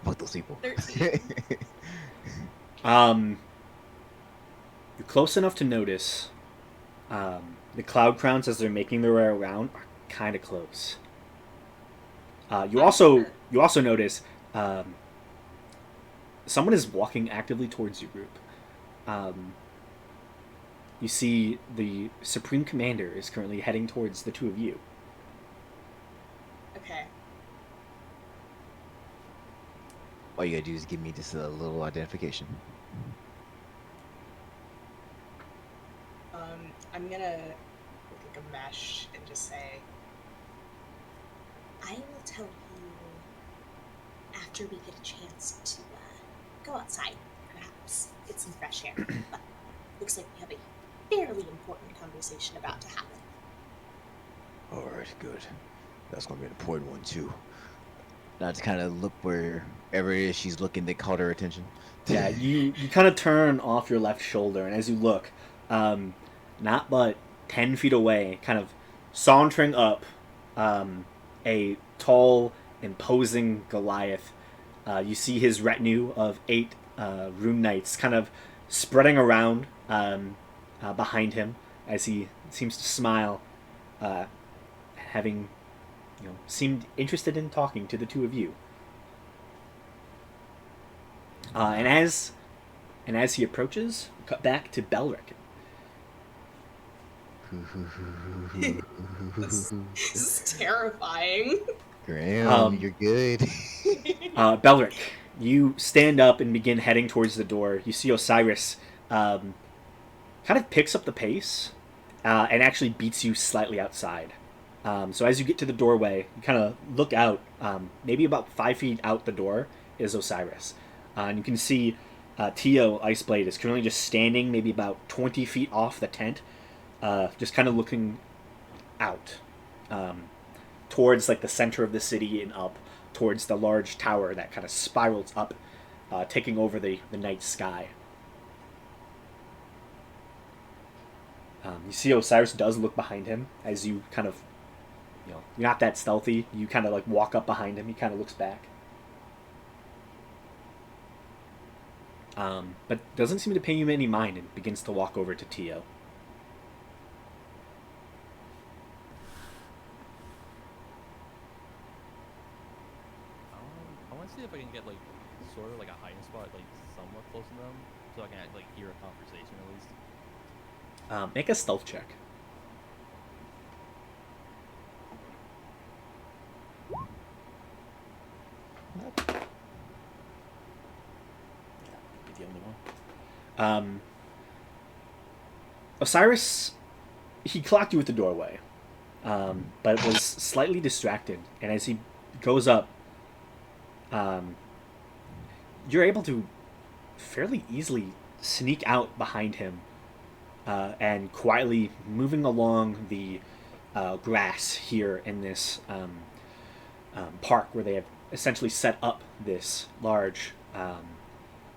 Fuck those people. 13. You're close enough to notice the cloud crowns as they're making their way around are kind of close. You also notice someone is walking actively towards your group. You see the Supreme Commander is currently heading towards the two of you. Okay. All you gotta do is give me just a little identification. I'm gonna look at Gamesh and just say, I will tell you after we get a chance to go outside, perhaps. Get some fresh air. But looks like we have a fairly important conversation about to happen. Alright, good. That's gonna be an important one, too. Not to kind of look wherever it is she's looking that caught her attention. Yeah, you kind of turn off your left shoulder, and as you look, not but 10 feet away, kind of sauntering up, a tall, imposing Goliath. You see his retinue of 8 rune knights kind of spreading around behind him as he seems to smile, having seemed interested in talking to the two of you. And as he approaches, cut back to Belric. this is terrifying. Graham, you're good. Belric, you stand up and begin heading towards the door. You see Osiris kind of picks up the pace and actually beats you slightly outside. So as you get to the doorway, you kind of look out. Maybe about 5 feet out the door is Osiris. And you can see Tio Iceblade is currently just standing maybe about 20 feet off the tent, just kind of looking out towards like the center of the city and up towards the large tower that kind of spirals up, taking over the night sky. You see Osiris does look behind him as you kind of, you're not that stealthy. You kind of like walk up behind him. He kind of looks back. But doesn't seem to pay you any mind and begins to walk over to Tio. I want to see if I can get like sort of like a hiding spot, like somewhat close to them, so I can like hear a conversation at least. Make a stealth check. Osiris, he clocked you at the doorway, but was slightly distracted. And as he goes up, you're able to fairly easily sneak out behind him and quietly moving along the grass here in this park where they have essentially set up this large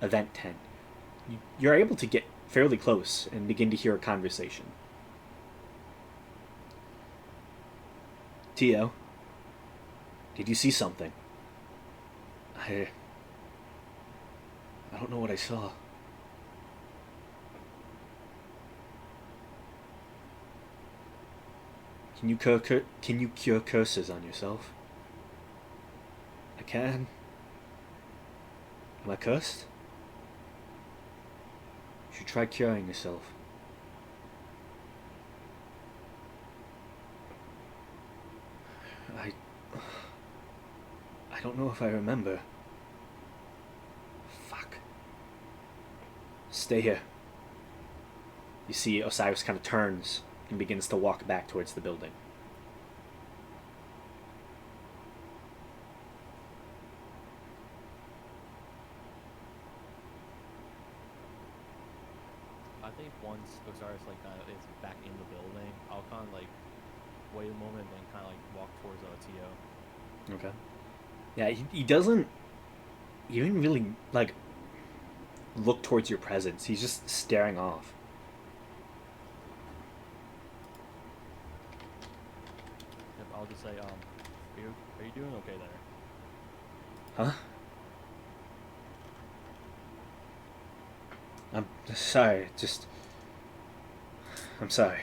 event tent. You're able to get fairly close and begin to hear a conversation. Tio, did you see something? I don't know what I saw. Can you cure curses on yourself? I can. Am I cursed? You should try curing yourself. I don't know if I remember. Fuck. Stay here. You see Osiris kind of turns and begins to walk back towards the building. I think once Osiris like kind of is back in the building, I'll kind of like wait a moment and then kind of like walk towards Tio. Okay. Yeah, he doesn't even really like look towards your presence. He's just staring off. Yep, I'll just say, are you doing okay there? Huh? I'm sorry. I'm sorry.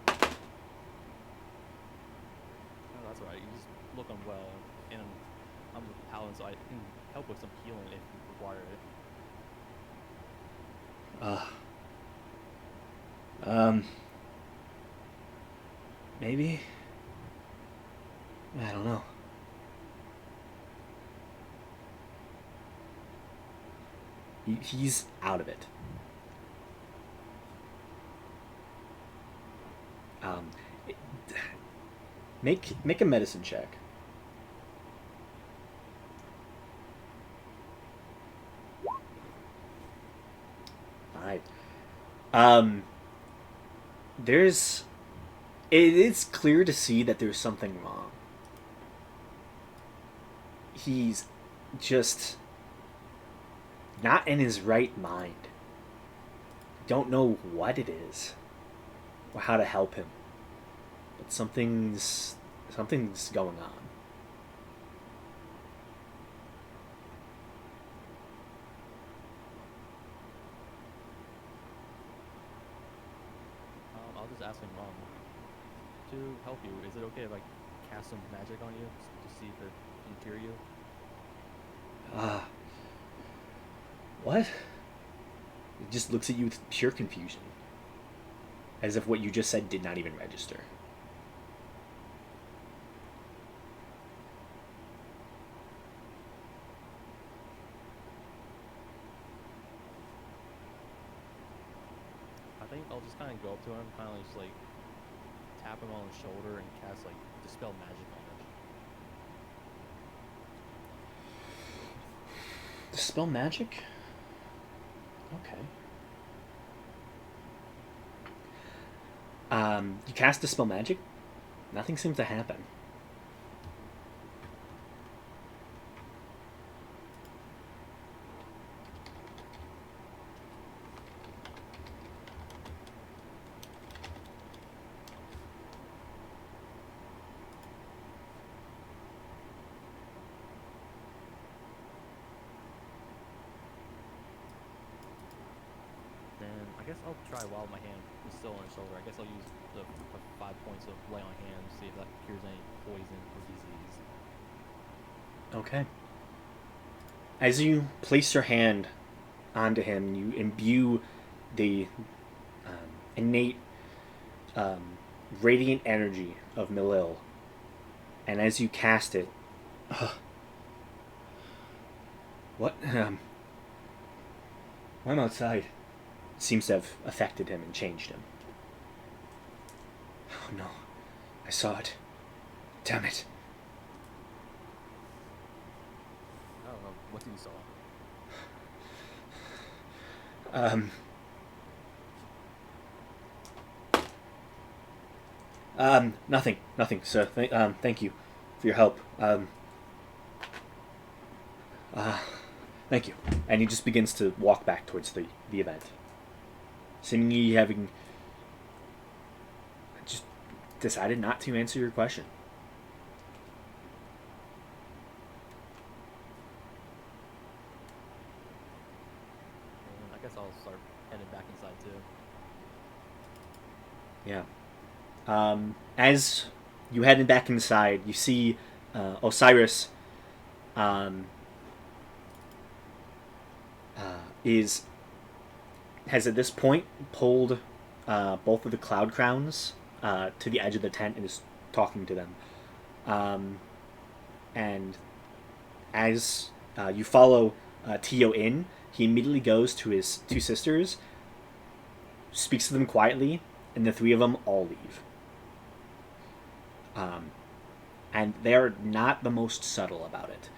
No, that's alright. You just look unwell, and I'm a paladin, so I can help with some healing if you require it. Maybe. I don't know. He's out of it. Make a medicine check. Alright. It is clear to see that there's something wrong. He's just not in his right mind. Don't know what it is or how to help him. But something's going on. I'll just ask him, to help you, is it okay if I cast some magic on you to see if it can cure you? What? He just looks at you with pure confusion. As if what you just said did not even register. I think I'll just kind of go up to him, kind of just like tap him on the shoulder and cast like dispel magic on it. Dispel magic? Okay. You cast Dispel Magic? Nothing seems to happen. Then I guess I'll try while my hand is still on his shoulder. I guess I'll use the 5 points of lay on hand to see if that cures any poison or disease. Okay. As you place your hand onto him, you imbue the innate radiant energy of Milil. And as you cast it... what? I'm outside. seems to have affected him and changed him. Oh no, I saw it. Damn it. I don't know what you saw. Nothing, sir. Thank you for your help. Thank you. And he just begins to walk back towards the event. Seemingly having just decided not to answer your question. And I guess I'll start heading back inside too. Yeah. As you headed back inside, you see Osiris has at this point pulled both of the cloud crowns to the edge of the tent and is talking to them. And as you follow Tio in, he immediately goes to his two sisters, speaks to them quietly, and the three of them all leave. And they're not the most subtle about it.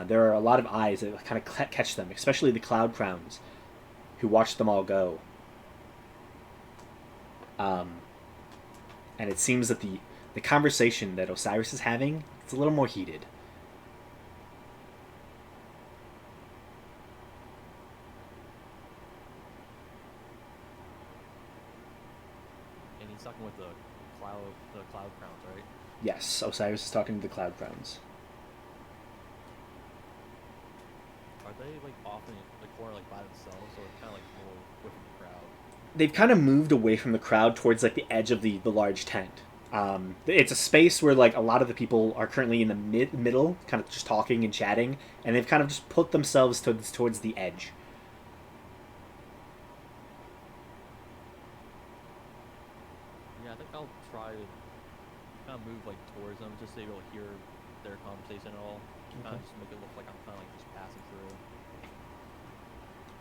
There are a lot of eyes that kind of catch them, especially the cloud crowns, who watch them all go. And it seems that the conversation that Osiris is having is a little more heated. And he's talking with the cloud crowns, right? Yes, Osiris is talking to the cloud crowns. Are they like often more like by themselves, or kind of like more within the crowd? They've kind of moved away from the crowd towards like the edge of the large tent. It's a space where like a lot of the people are currently in the middle, kind of just talking and chatting, and they've kind of just put themselves towards the edge. Yeah, I think I'll try to kind of move like towards them, just so you'll hear their conversation at all. Kind of just make it look like I'm kind of like just passing through.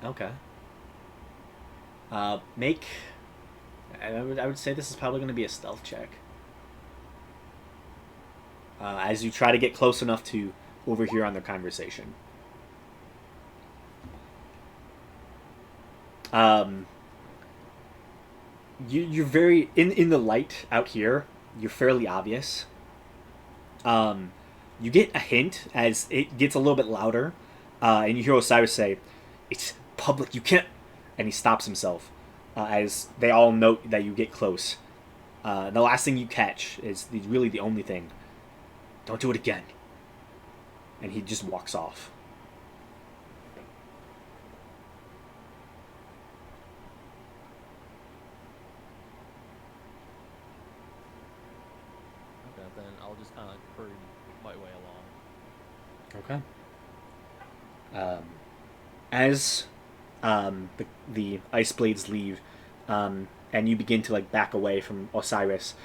Okay. Make. I would say this is probably going to be a stealth check. As you try to get close enough to overhear on their conversation. You're very in the light out here. You're fairly obvious. You get a hint as it gets a little bit louder, and you hear Osiris say, "It's public. You can't." And he stops himself as they all note that you get close. The last thing you catch is really the only thing. Don't do it again. And he just walks off. Okay, then I'll just kind of hurry my way along. Okay. As the ice blades leave, and you begin to like back away from Osiris,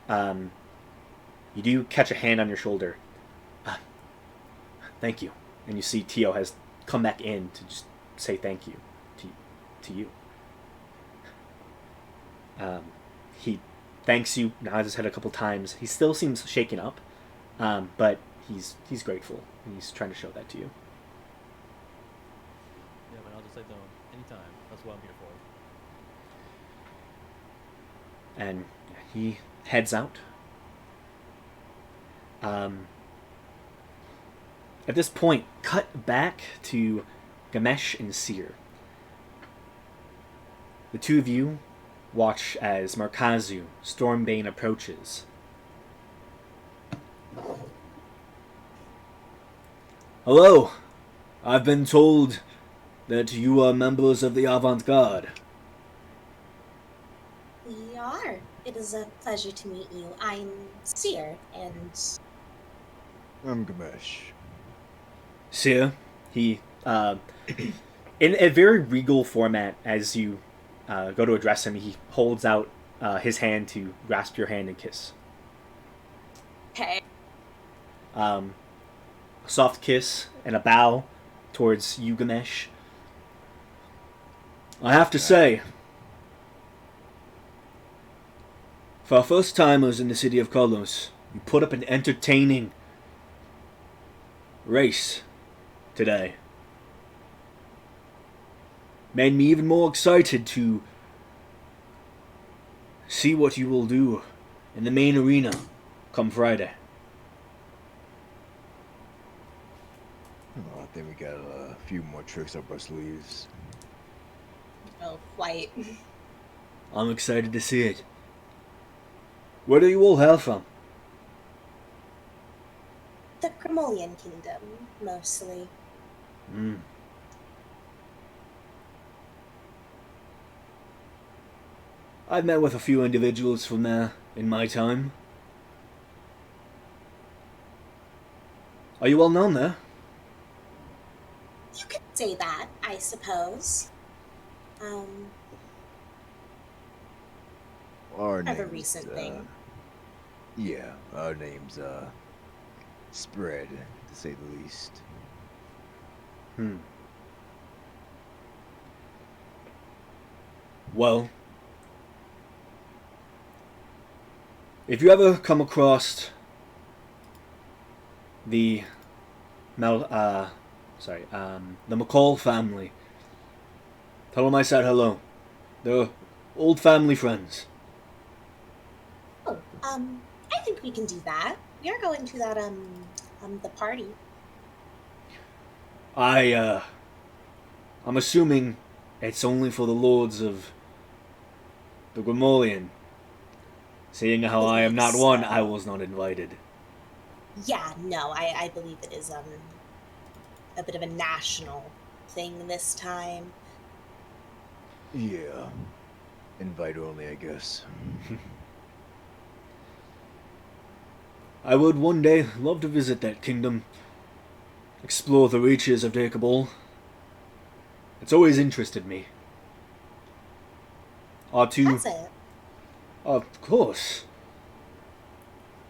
you do catch a hand on your shoulder. Thank you. And you see Tio has come back in to just say thank you to you. He thanks you, nods his head a couple times. He still seems shaken up, but he's grateful, and he's trying to show that to you. Yeah, but I'll just say to him, anytime. That's what I'm here for. And he heads out. At this point, cut back to Gamesh and Seer. The two of you watch as Markazu, Stormbane, approaches. Hello! I've been told that you are members of the Avant-Garde. We are. It is a pleasure to meet you. I'm Seer, and I'm Gamesh. Seer, he, in a very regal format, as you go to address him, he holds out his hand to grasp your hand and kiss. Hey. A soft kiss and a bow towards you, Gamesh. I have to say, For our first timers in the city of Kalos, you put up an entertaining race today. Made me even more excited to see what you will do in the main arena come Friday. Oh, I think we got a few more tricks up our sleeves. Oh, quite. I'm excited to see it. Where do you all hail from? The Grimolian Kingdom, mostly. Hmm. I've met with a few individuals from there in my time. Are you well known there? You could say that, I suppose. Our Kind of a name's, recent thing. Yeah, our name's spread, to say the least. Well, if you ever come across the the McCall family, tell them I said hello. They're old family friends. Oh, I think we can do that. We are going to that, the party. I'm assuming it's only for the lords of the Grimolian. Seeing how I am not Believe one, so. I was not invited. Yeah, no, I believe it is, a bit of a national thing this time. Yeah. Invite only, I guess. I would one day love to visit that kingdom, explore the reaches of Dacobol. It's always interested me. Our two, That's it. of course,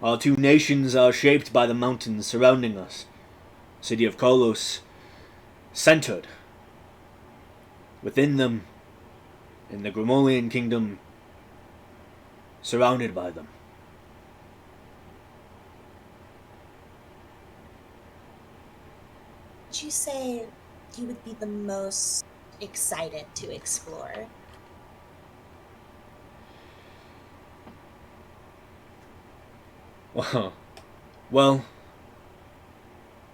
our two nations are shaped by the mountains surrounding us. City of Kalos, centered within them, in the Grimolian kingdom, surrounded by them. Would you say you would be the most excited to explore? Well,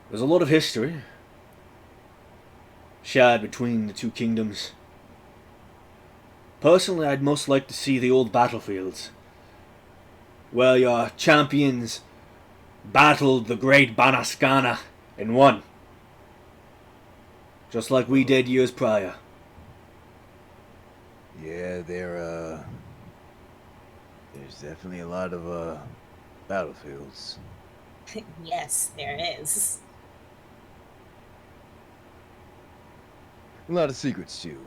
there's a lot of history shared between the two kingdoms. Personally, I'd most like to see the old battlefields, where your champions battled the great Banaskana and won, just like we did years prior. Yeah, there's definitely a lot of battlefields. Yes, there is. A lot of secrets too.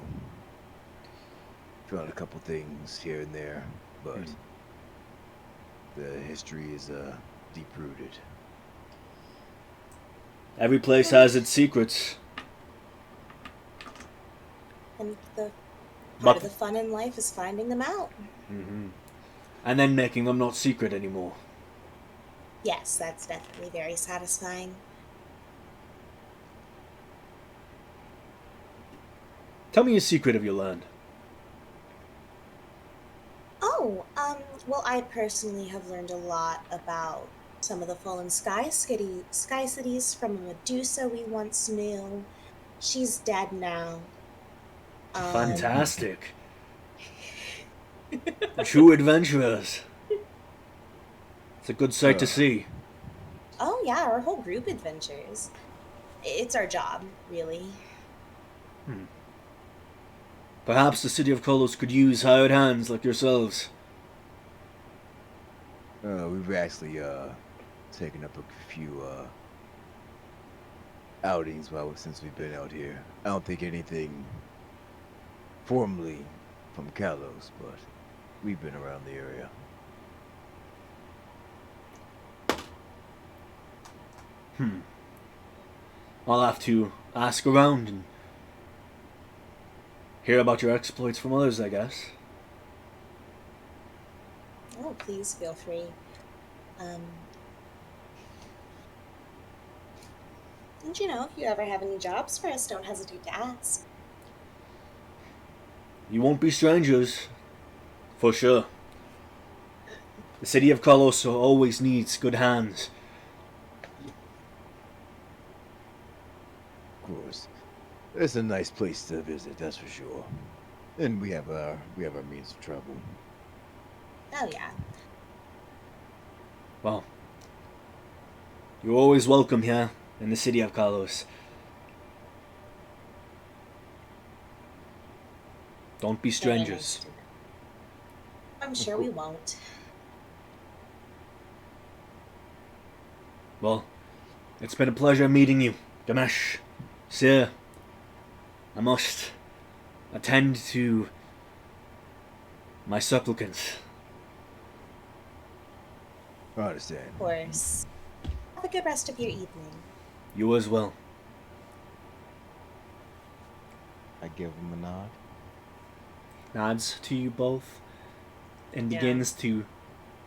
Found a couple things here and there, but the history is deep rooted. Every place has its secrets. And the But- part of the fun in life is finding them out. And then making them not secret anymore. Yes, that's definitely very satisfying. Tell me a secret of your land. Oh, well, I personally have learned a lot about some of the fallen sky cities from a Medusa we once knew. She's dead now. Fantastic. True adventurers. It's a good sight to see. Oh yeah, our whole group adventures. It's our job, really. Perhaps the city of Kalos could use hired hands like yourselves. We've actually taken up a few outings since we've been out here. I don't think anything formally from Kalos, but we've been around the area. I'll have to ask around and hear about your exploits from others, I guess. Oh, please feel free. Um, and if you ever have any jobs for us, don't hesitate to ask. You won't be strangers, for sure. The city of Kalos always needs good hands. Of course. It's a nice place to visit, that's for sure. And we have our means of travel. Oh yeah. Well, you're always welcome here in the city of Kalos. Don't be strangers. I'm sure we won't. Well, it's been a pleasure meeting you, Gamesh. Sir, I must attend to my supplicants. I understand. Of course. Have a good rest of your evening. You as well. I give him a nod. Nods to you both and Yeah. begins to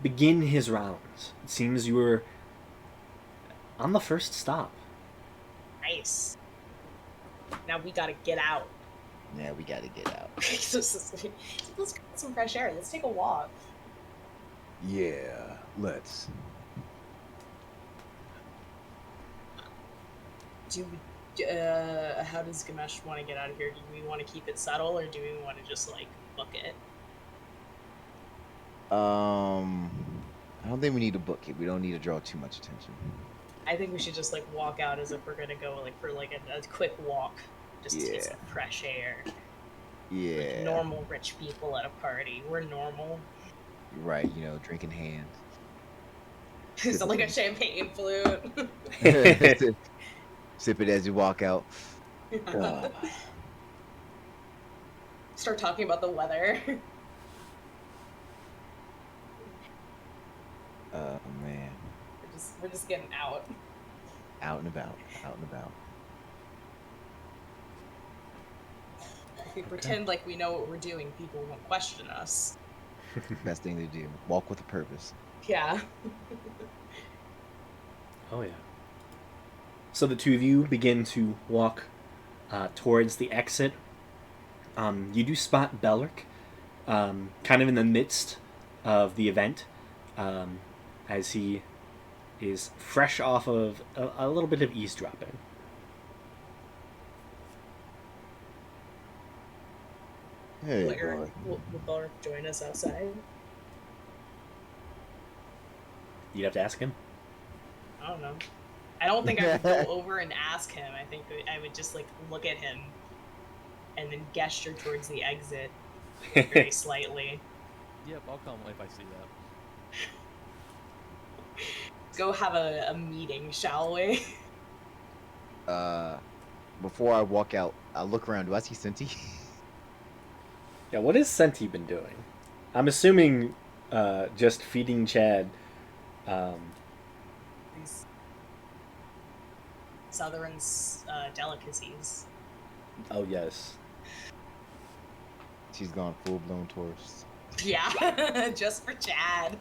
begin his rounds. It seems you were on the first stop. Nice. Now we gotta get out. Yeah, we gotta get out. Let's get some fresh air. Let's take a walk. Yeah, let's. How does Gamesh want to get out of here? Do we want to keep it subtle, or do we want to just like book it? I don't think we need to book it. We don't need to draw too much attention. I think we should just like walk out as if we're gonna go like for like a quick walk, just to get Yeah. some fresh air. Yeah. Like normal rich people at a party. We're normal. Right, drinking hand. Is it like a champagne flute? Sip it as you walk out. Ah, Start talking about the weather. oh man. We're just getting out. Out and about. Out and about. If we pretend like we know what we're doing, people won't question us. Best thing to do. Walk with a purpose. Yeah. Oh, yeah. So the two of you begin to walk towards the exit. You do spot Belric kind of in the midst of the event as he is fresh off of a little bit of eavesdropping. Hey, Will boy. Belric join us outside? You'd have to ask him. I don't know. I don't think I would go over and ask him. I think I would just like look at him and then gesture towards the exit very slightly. Yep, I'll come if I see that. Go have a meeting, shall we? Before I walk out, I look around. Do I see Senti? Yeah, what has Senti been doing? I'm assuming just feeding Chad. These southern delicacies. Oh, yes. She's gone full-blown tourist. Yeah, just for Chad.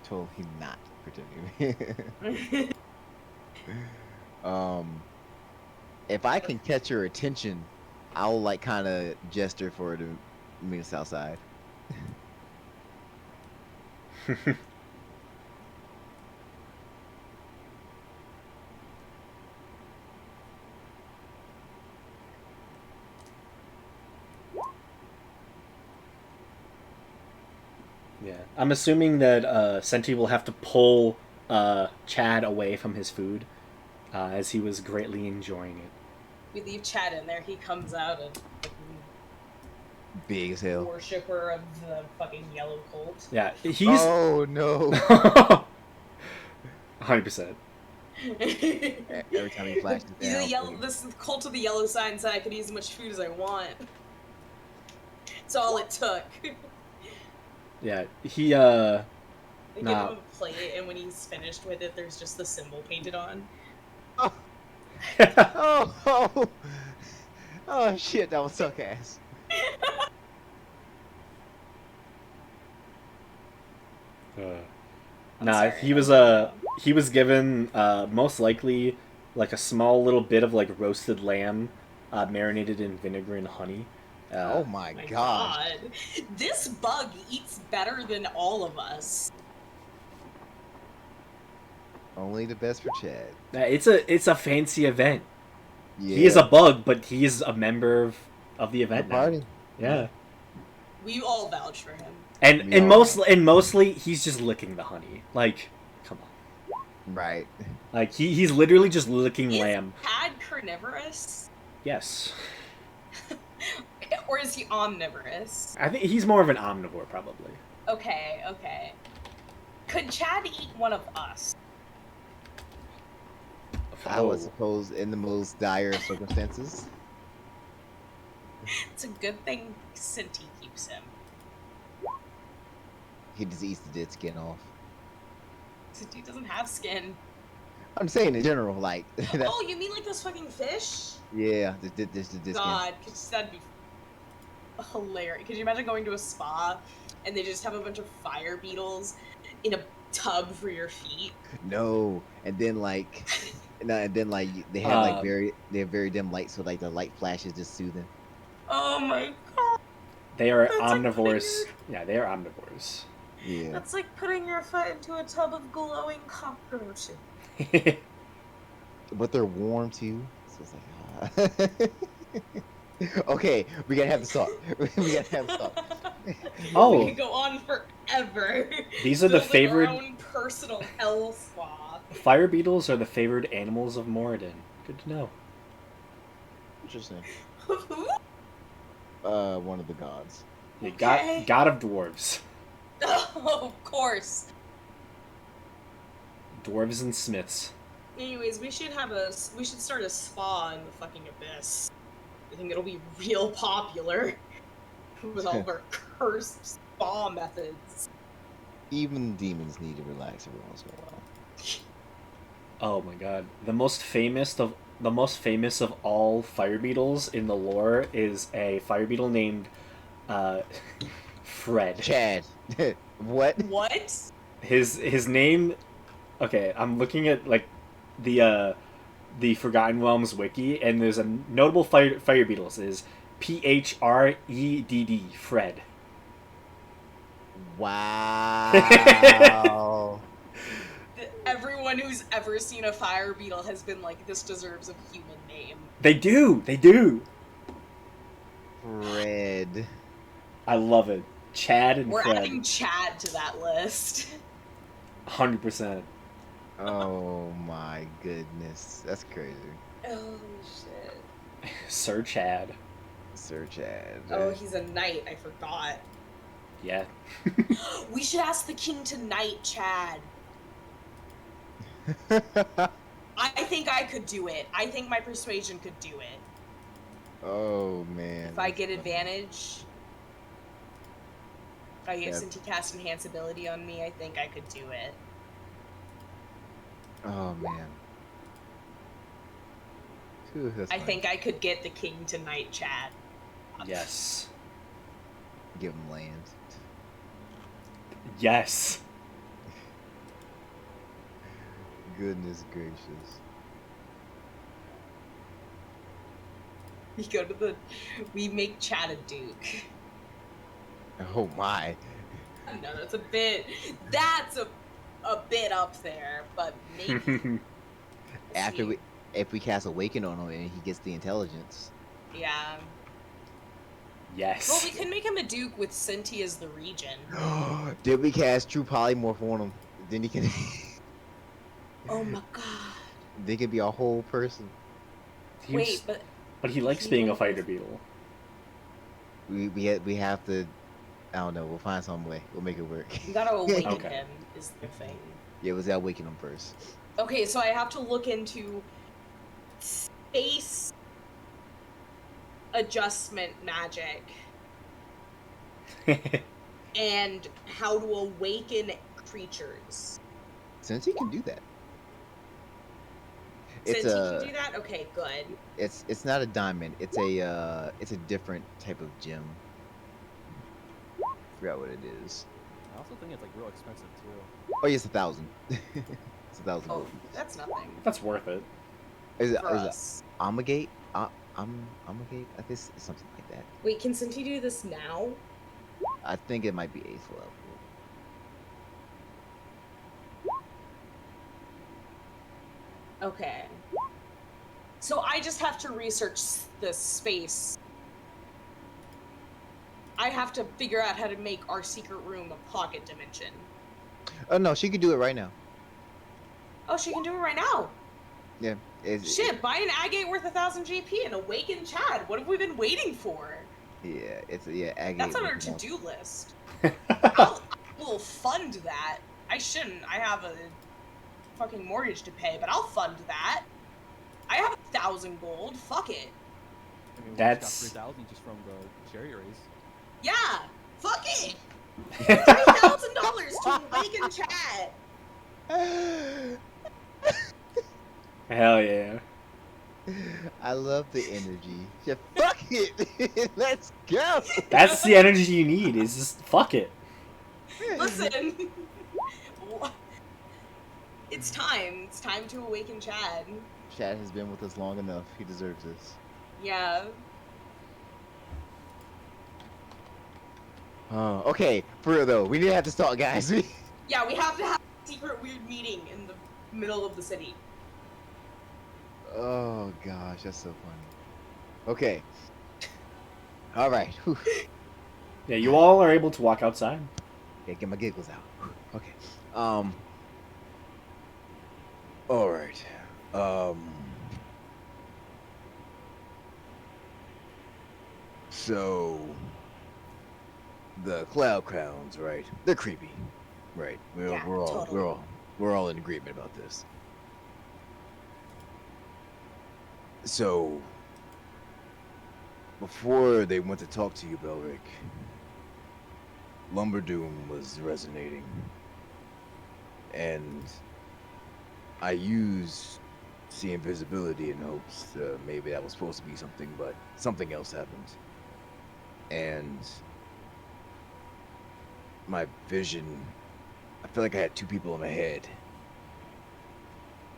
Told him not pretending. If I can catch her attention, I'll like kind of gesture for her to meet us outside. Yeah, I'm assuming that Senti will have to pull Chad away from his food as he was greatly enjoying it. We leave Chad in there. He comes out and Big as hell. worshiper of the fucking yellow cult. Yeah, he's Oh no! 100%. Every time he flashes He's down. the yellow. This is the cult of the yellow sign said I could eat as much food as I want. That's all it took. Yeah, he They give Nah. him a plate, and when he's finished with it, there's just the symbol painted on. Oh, oh shit, that was suck ass. I'm Nah, sorry, he I was really he was given most likely like a small little bit of like roasted lamb, marinated in vinegar and honey. Oh my my gosh. god. This bug eats better than all of us. Only the best for Chad. It's a fancy event. Yeah. He is a bug, but he is a member of the the event now. party. Yeah. We all vouch for him. And We all- mostly he's just licking the honey. Like, come on. Right. Like he's literally just licking Is lamb. Chad carnivorous? Yes. Or is he omnivorous? I think he's more of an omnivore probably. Okay, okay. Could Chad eat one of us? I would suppose in the most dire of circumstances. It's a good thing Sinti keeps him. He just eats the dead skin off. Sinti doesn't have skin. I'm saying in general, like that, Oh, you mean like those fucking fish? yeah, the dead skin. God, that'd be hilarious. Could you imagine going to a spa and they just have a bunch of fire beetles in a tub for your feet? No, and then like, no, and then like they have like they have very dim light, so like the light flashes just soothing. Oh my god. They are That's like omnivores. Yeah, they are omnivores. Yeah, That's like putting your foot into a tub of glowing cockroaches. but they're warm too. So it's like, okay, we gotta have the salt. we gotta have the salt. Oh. We could go on forever. These are the Building favored- our own personal hell spa. Fire beetles are the favored animals of Moradin. Good to know. Interesting. Who? One of the gods. Yeah, Okay. god of dwarves. Oh, of course. Dwarves and smiths. Anyways, we should start a spa in the fucking abyss. I think it'll be real popular with all of our cursed spa methods. Even demons need to relax every once in a while. Oh my god. The most famous of all fire beetles in the lore is a fire beetle named Fred. Chad. What? What? His name. Okay, I'm looking at like the Forgotten Realms wiki, and there's a notable fire beetles is Phredd. Fred. Wow. Everyone who's ever seen a fire beetle has been like, this deserves a human name. They do. Fred. I love it. Chad and We're Fred. adding Chad to that list. 100%. Oh my goodness. That's crazy. Oh shit. Sir Chad. Sir Chad. Oh, he's a knight, I forgot. Yeah. We should ask the king to knight Chad. I think I could do it. I think my persuasion could do it. Oh man. If I that's get funny. advantage, if I get Yeah. Sinti cast enhance ability on me, I think I could do it. Oh man. Phew, that's I funny. think I could get the king to knight Chad. Yes. Give him land. Yes. Goodness gracious. We make Chad a duke. Oh my. No, that's a bit up there, but maybe. If we cast Awaken on him and he gets the intelligence. Yeah. Yes. Well, we can make him a duke with Sinti as the regent. Did we cast True Polymorph on him? Then he can Oh my god. they could be a whole person. Wait, But he likes he being a likes- fighter beetle. We have to I don't know, we'll find some way. We'll make it work. you gotta awaken Okay. him is the thing. Yeah, let's awaken him first. Okay, so I have to look into space adjustment magic and how to awaken creatures. Since he can do that. It's Since he can a do that, okay, good. it's not a diamond. It's a different type of gem. Forgot what it is. I also think it's like real expensive too. Oh, yes, 1,000. It's 1,000 Oh, gold. that's nothing That's worth it. Is it for is it us. Amagate? Amagate? I think it's something like that. Wait, can Cinti do this now? I think it might be 8th level. Okay. So I just have to research the space. I have to figure out how to make our secret room a pocket dimension. Oh no, she could do it right now. Oh, she can do it right now. Yeah. Shit, buy an agate worth 1,000 GP and awaken Chad. What have we been waiting for? Yeah, Agate. That's on our was the most- to-do list. I will fund that. I shouldn't. I have a fucking mortgage to pay, but I'll fund that. I have 1,000 gold. Fuck it. I mean, we That's- just got 3,000 just from the chariot race. Yeah, fuck it. $3,000 to awaken Chad. Hell yeah. I love the energy. Yeah, fuck it. Let's go. That's the energy you need. Is just fuck it. Listen. It's time. It's time to awaken Chad. Chad has been with us long enough. He deserves this. Yeah. Okay, for real though, we need to have to start, guys. Yeah, we have to have a secret weird meeting in the middle of the city. Oh gosh, that's so funny. Okay. All right. Whew. Yeah, you all are able to walk outside. Okay, get my giggles out. Okay. All right. So the cloud crowns, right? They're creepy, right? Yeah, totally. We're all in agreement about this. So before they went to talk to you, Belric, Lumberdoom was resonating, and I used see invisibility in hopes maybe that was supposed to be something, but something else happened. And my vision, I feel like I had two people in my head.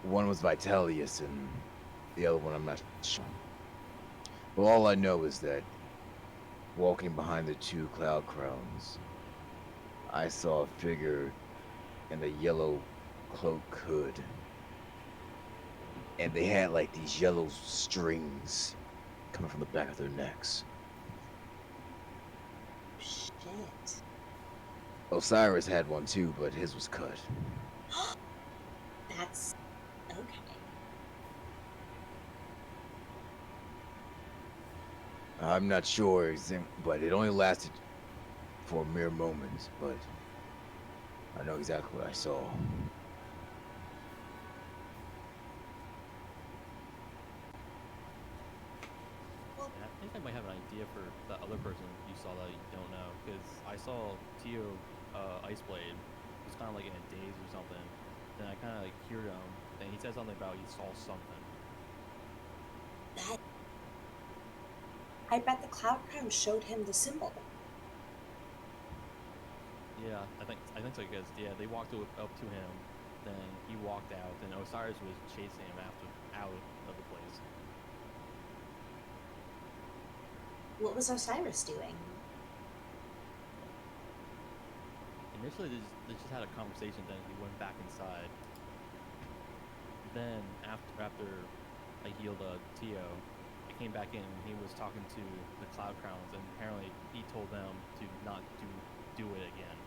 One was Vitalius and the other one I'm not sure. But all I know is that walking behind the two cloud crowns, I saw a figure in a yellow cloak hood. And they had like these yellow strings coming from the back of their necks. Shit. Osiris had one too, but his was cut. That's okay. I'm not sure, but it only lasted for a mere moment, but I know exactly what I saw. And I think I might have an idea for the other person you saw that you don't know, because I saw Tio Iceblade, who's kind of like in a daze or something. Then I kind of like heard him, and he said something about he saw something. That. I bet the Cloud Crown showed him the symbol. Yeah, I think so. Because yeah, they walked up to him, then he walked out, and Osiris was chasing him out of the place. What was Osiris doing? Initially, they just had a conversation. Then he went back inside. Then after I healed Tio, I came back in. And he was talking to the Cloud Crowns, and apparently he told them to not do it again.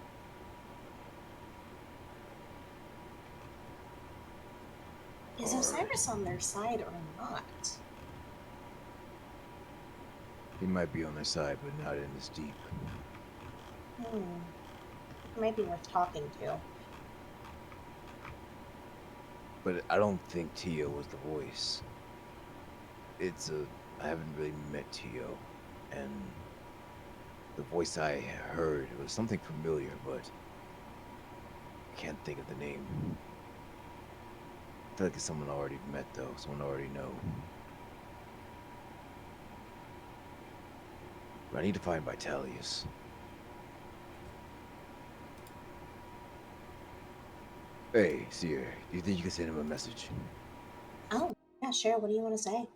Is Osiris on their side or not? He might be on their side, but not in this deep. It might be worth talking to. But I don't think Tio was the voice. I haven't really met Tio, and the voice I heard was something familiar, but I can't think of the name. feel like it's someone I already met, though. Someone I already know. But I need to find Vitalius. Hey, Seer, do you think you can send him a message? Oh, yeah, sure. What do you want to say?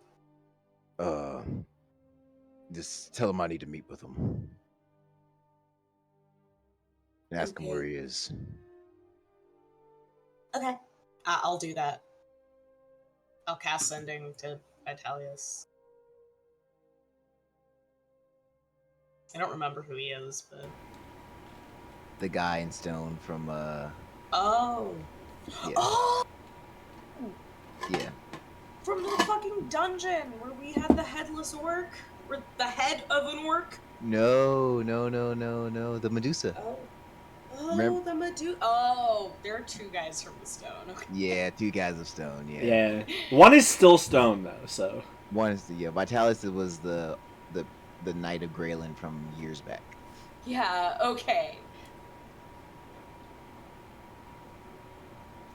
Uh, just tell him I need to meet with him. And ask him where he is. Okay. I'll do that. I'll cast sending to Vitalius. I don't remember who he is, but The guy in stone from, oh, yeah. oh, Yeah. from the fucking dungeon where we had the headless orc, or the head of an orc. No. The Medusa. Oh, Remember- the Medusa. Oh, there are two guys from the stone. Okay. Yeah, 2 guys of stone, yeah. Yeah. One is still stone though, so. One is Vitalis was the Knight of Graylin from years back. Yeah. Okay.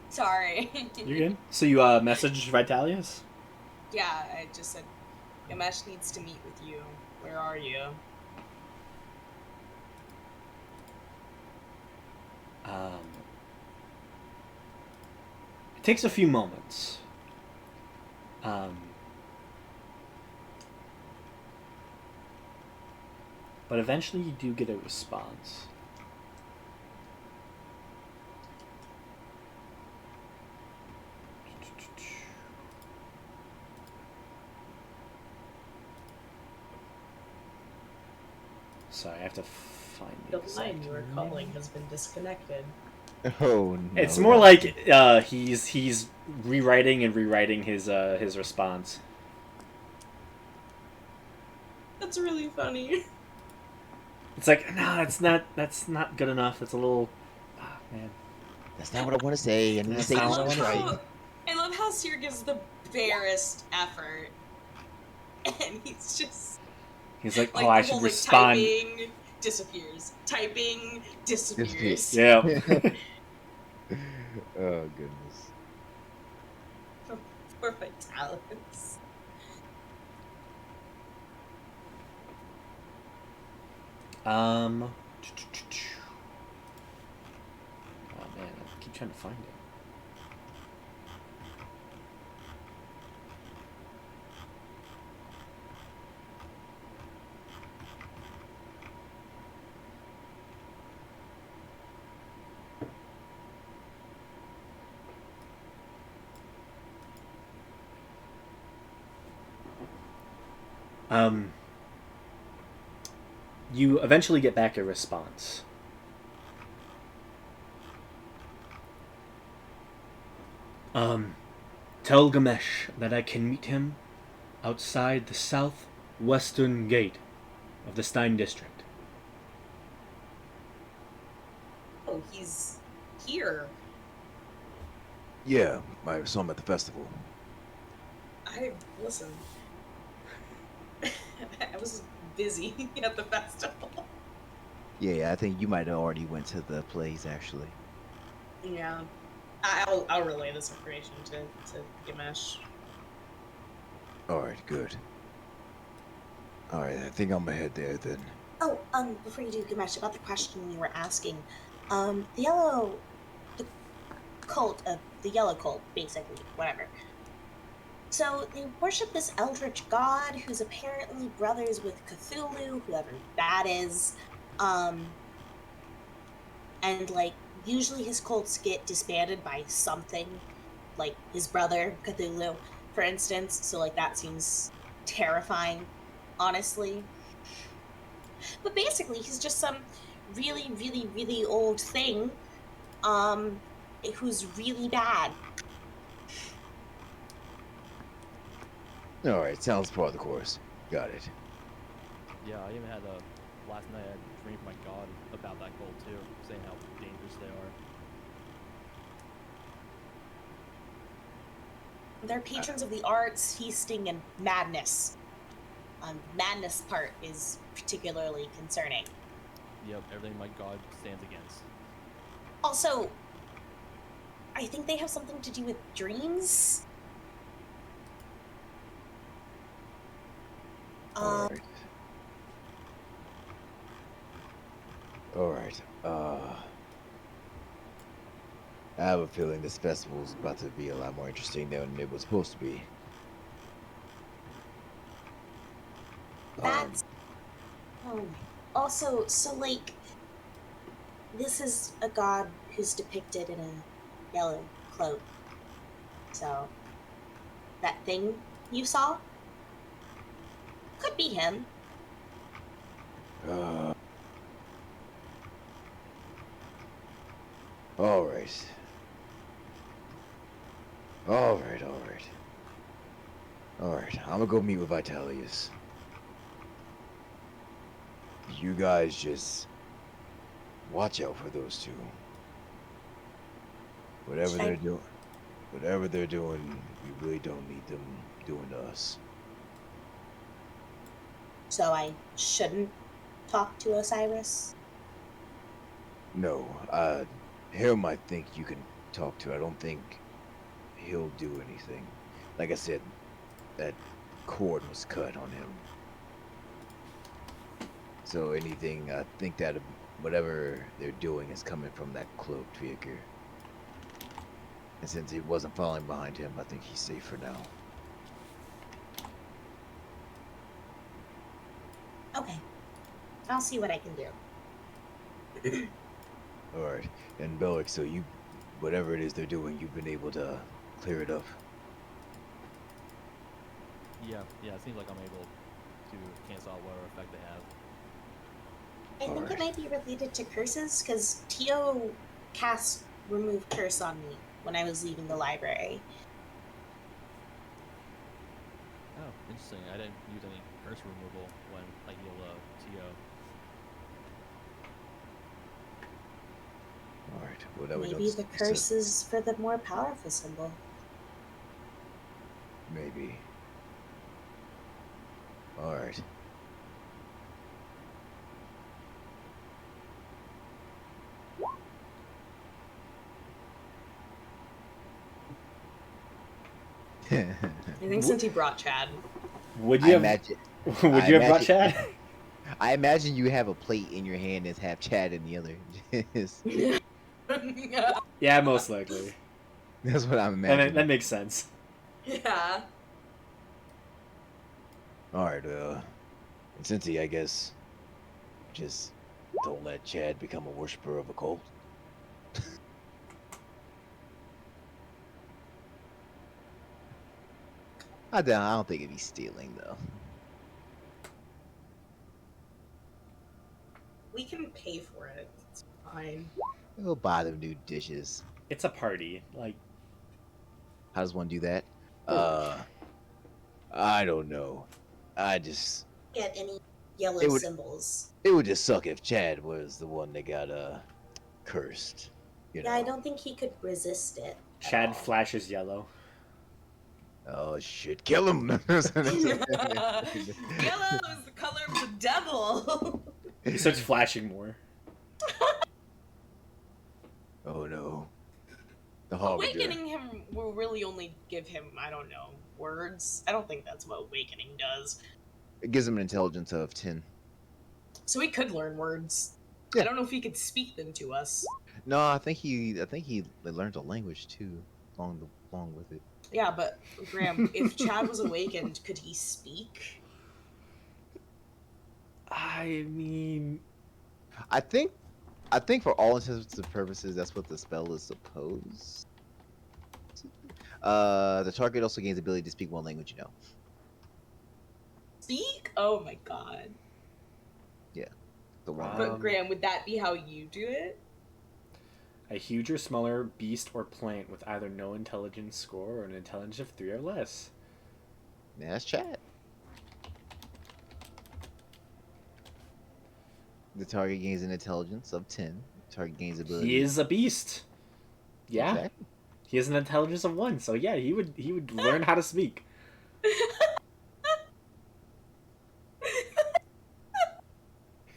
Sorry. You're good. So you messaged Vitalius? Yeah, I just said, Gamesh needs to meet with you. Where are you? It takes a few moments. But eventually you do get a response. Sorry, I have to find The exact line you were name. calling has been disconnected. Oh no. It's more like he's rewriting and rewriting his response. That's really funny. It's like, no, that's not good enough. That's a little, man. That's not what I want to say. I need to That's say not this what I just wanna right. I love how Seer gives the barest effort. And he's just He's like, like oh, I the should whole, like, respond. typing disappears. Typing disappears. Yeah. Oh goodness. Poor Vitalis. Oh man, I keep trying to find it. You eventually get back a response. Tell Gamesh that I can meet him outside the southwestern gate of the Stein district. Oh, he's here. Yeah, I saw him at the festival. Listen. I was busy at the festival. Yeah, I think you might have already went to the place actually. Yeah. I'll relay this information to Gamesh. Alright, good. Alright, I think I'm gonna head there then. Oh, before you do, Gamesh, about the question you were asking, the yellow cult, basically, whatever. So they worship this eldritch god who's apparently brothers with Cthulhu, whoever that is. And like usually his cults get disbanded by something, like his brother Cthulhu, for instance. So like that seems terrifying, honestly. But basically, he's just some really, really, really old thing, who's really bad. Alright, sounds part of the course. Got it. Yeah, I even had last night I had a dream from my god about that gold too, saying how dangerous they are. They're patrons of the arts, feasting, and madness. Madness part is particularly concerning. Yep, everything my god stands against. Also, I think they have something to do with dreams. All right. All right. I have a feeling this festival is about to be a lot more interesting than it was supposed to be. That's also, so like, this is a god who's depicted in a yellow cloak. So that thing you saw could be him. All right. All right. All right. All right. I'm gonna go meet with Vitalius. You guys just watch out for those two. Whatever they're doing, we really don't need them doing to us. So I shouldn't talk to Osiris. No, him I think you can talk to. I don't think he'll do anything. Like I said, that cord was cut on him. So anything, I think that whatever they're doing is coming from that cloaked figure. And since he wasn't following behind him, I think he's safe for now. Okay. I'll see what I can do. Alright. And Bellic, so you, whatever it is they're doing, you've been able to clear it up. Yeah, it seems like I'm able to cancel out whatever effect they have. I think it might be related to curses, because Tio cast Remove Curse on me when I was leaving the library. Oh, interesting. I didn't use any curse removal when I healed Tio. Alright, well that we Maybe the curse is for the more powerful symbol. Maybe. Alright. I think since he brought Chad. Would you have brought Chad? I imagine you have a plate in your hand and have Chad in the other. Yeah, most likely. That's what I'm imagining. That makes sense. Yeah. Alright, and Cincy, I guess, just don't let Chad become a worshiper of a cult. I don't think it'd be stealing, though. We can pay for it. It's fine. We'll buy them new dishes. It's a party. Like, How does one do that? I don't know. I just... Get any yellow symbols. It would just suck if Chad was the one that got, cursed. You know? Yeah, I don't think he could resist it. Chad flashes yellow. Oh, shit. Kill him! Yellow is the color of the devil. He starts flashing more. Oh, no. The Harbinger. Awakening him will really only give him, I don't know, words. I don't think that's what awakening does. It gives him an intelligence of 10. So he could learn words. Yeah. I don't know if he could speak them to us. No, I think he learns a language too, along with it. Yeah, but Graham, if Chad was awakened, could he speak? I mean, I think for all intents and purposes, that's what the spell is supposed. The target also gains the ability to speak one language you know. Speak? Oh my god. Yeah, the one. But Graham, would that be how you do it? a huge or smaller beast or plant with either no intelligence score or an intelligence of 3 or less. Yeah, that's Chad. The target gains an intelligence of 10. The target gains ability. He is a beast. Yeah. Exactly. He has an intelligence of 1, so yeah, he would learn how to speak. Oh,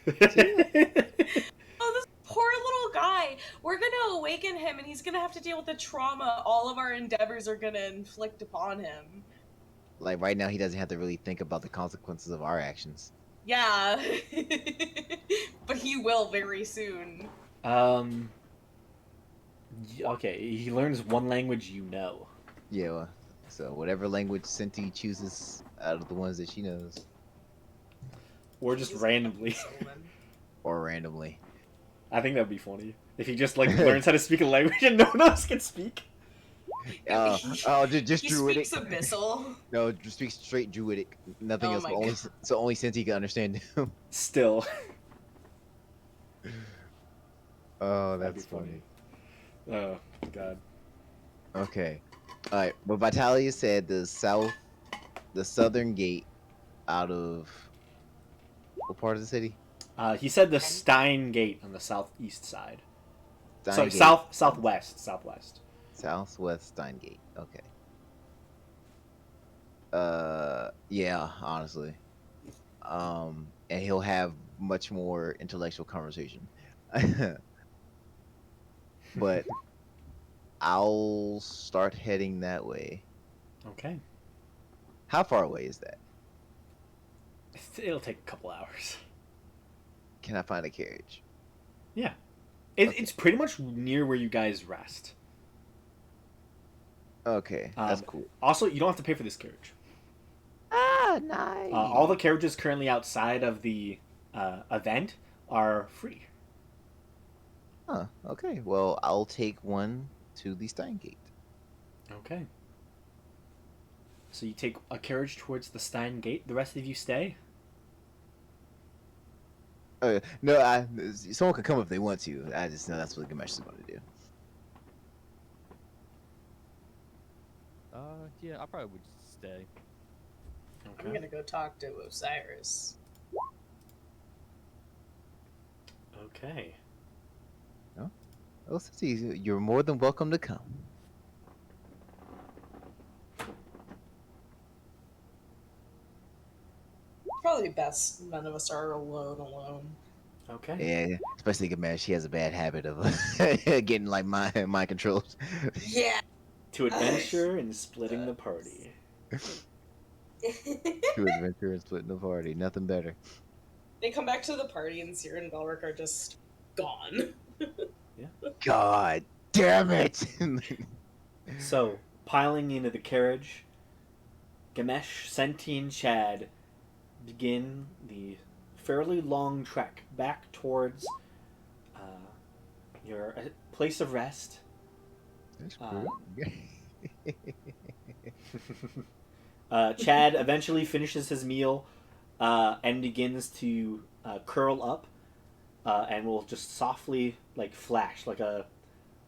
this poor little guy. We're gonna awaken him, and he's gonna have to deal with the trauma all of our endeavors are gonna inflict upon him. Like right now, he doesn't have to really think about the consequences of our actions. Yeah. But he will very soon. Okay, he learns one language you know. Yeah. Well, so whatever language Cinti chooses out of the ones that she knows, Or just randomly. or randomly. I think that'd be funny. If he just, like, learns how to speak a language and no one else can speak. Just He Druidic. speaks Abyssal. No, just speak straight Druidic. Nothing Oh else. my Only God. so only Cinti can understand him. Still. Oh, That'd be that's funny. Oh, God. Okay. All right. But Vitalia said the southern gate out of what part of the city? He said the Stein Gate on the southeast side. Stein Gate. Southwest. Southwest Stein Gate. Okay. Yeah, honestly. And he'll have much more intellectual conversation. But I'll start heading that way. Okay. How far away is that? It'll take a couple hours. Can I find a carriage? Yeah. Okay. It's pretty much near where you guys rest. Okay, that's cool. Also, you don't have to pay for this carriage. Ah, nice. All the carriages currently outside of the event are free. Huh. Okay. Well, I'll take one to the Stein Gate. Okay. So you take a carriage towards the Stein Gate. The rest of you stay? No, someone can come if they want to. I just know that's what Gamesh is going to do. Yeah, I probably would stay. I'm gonna go talk to Osiris. Okay. Oh, Cinti, you're more than welcome to come. Probably best none of us are alone. Okay. Yeah, especially Gamesh. He has a bad habit of getting like mind controlled. Yeah. To adventure and splitting the party. To adventure and splitting the party. Nothing better. They come back to the party and Seer and Belric are just gone. God damn it! So, piling into the carriage, Gamesh, Senti, and Chad begin the fairly long trek back towards your place of rest. That's cool. Chad eventually finishes his meal and begins to curl up and will just softly like flash like a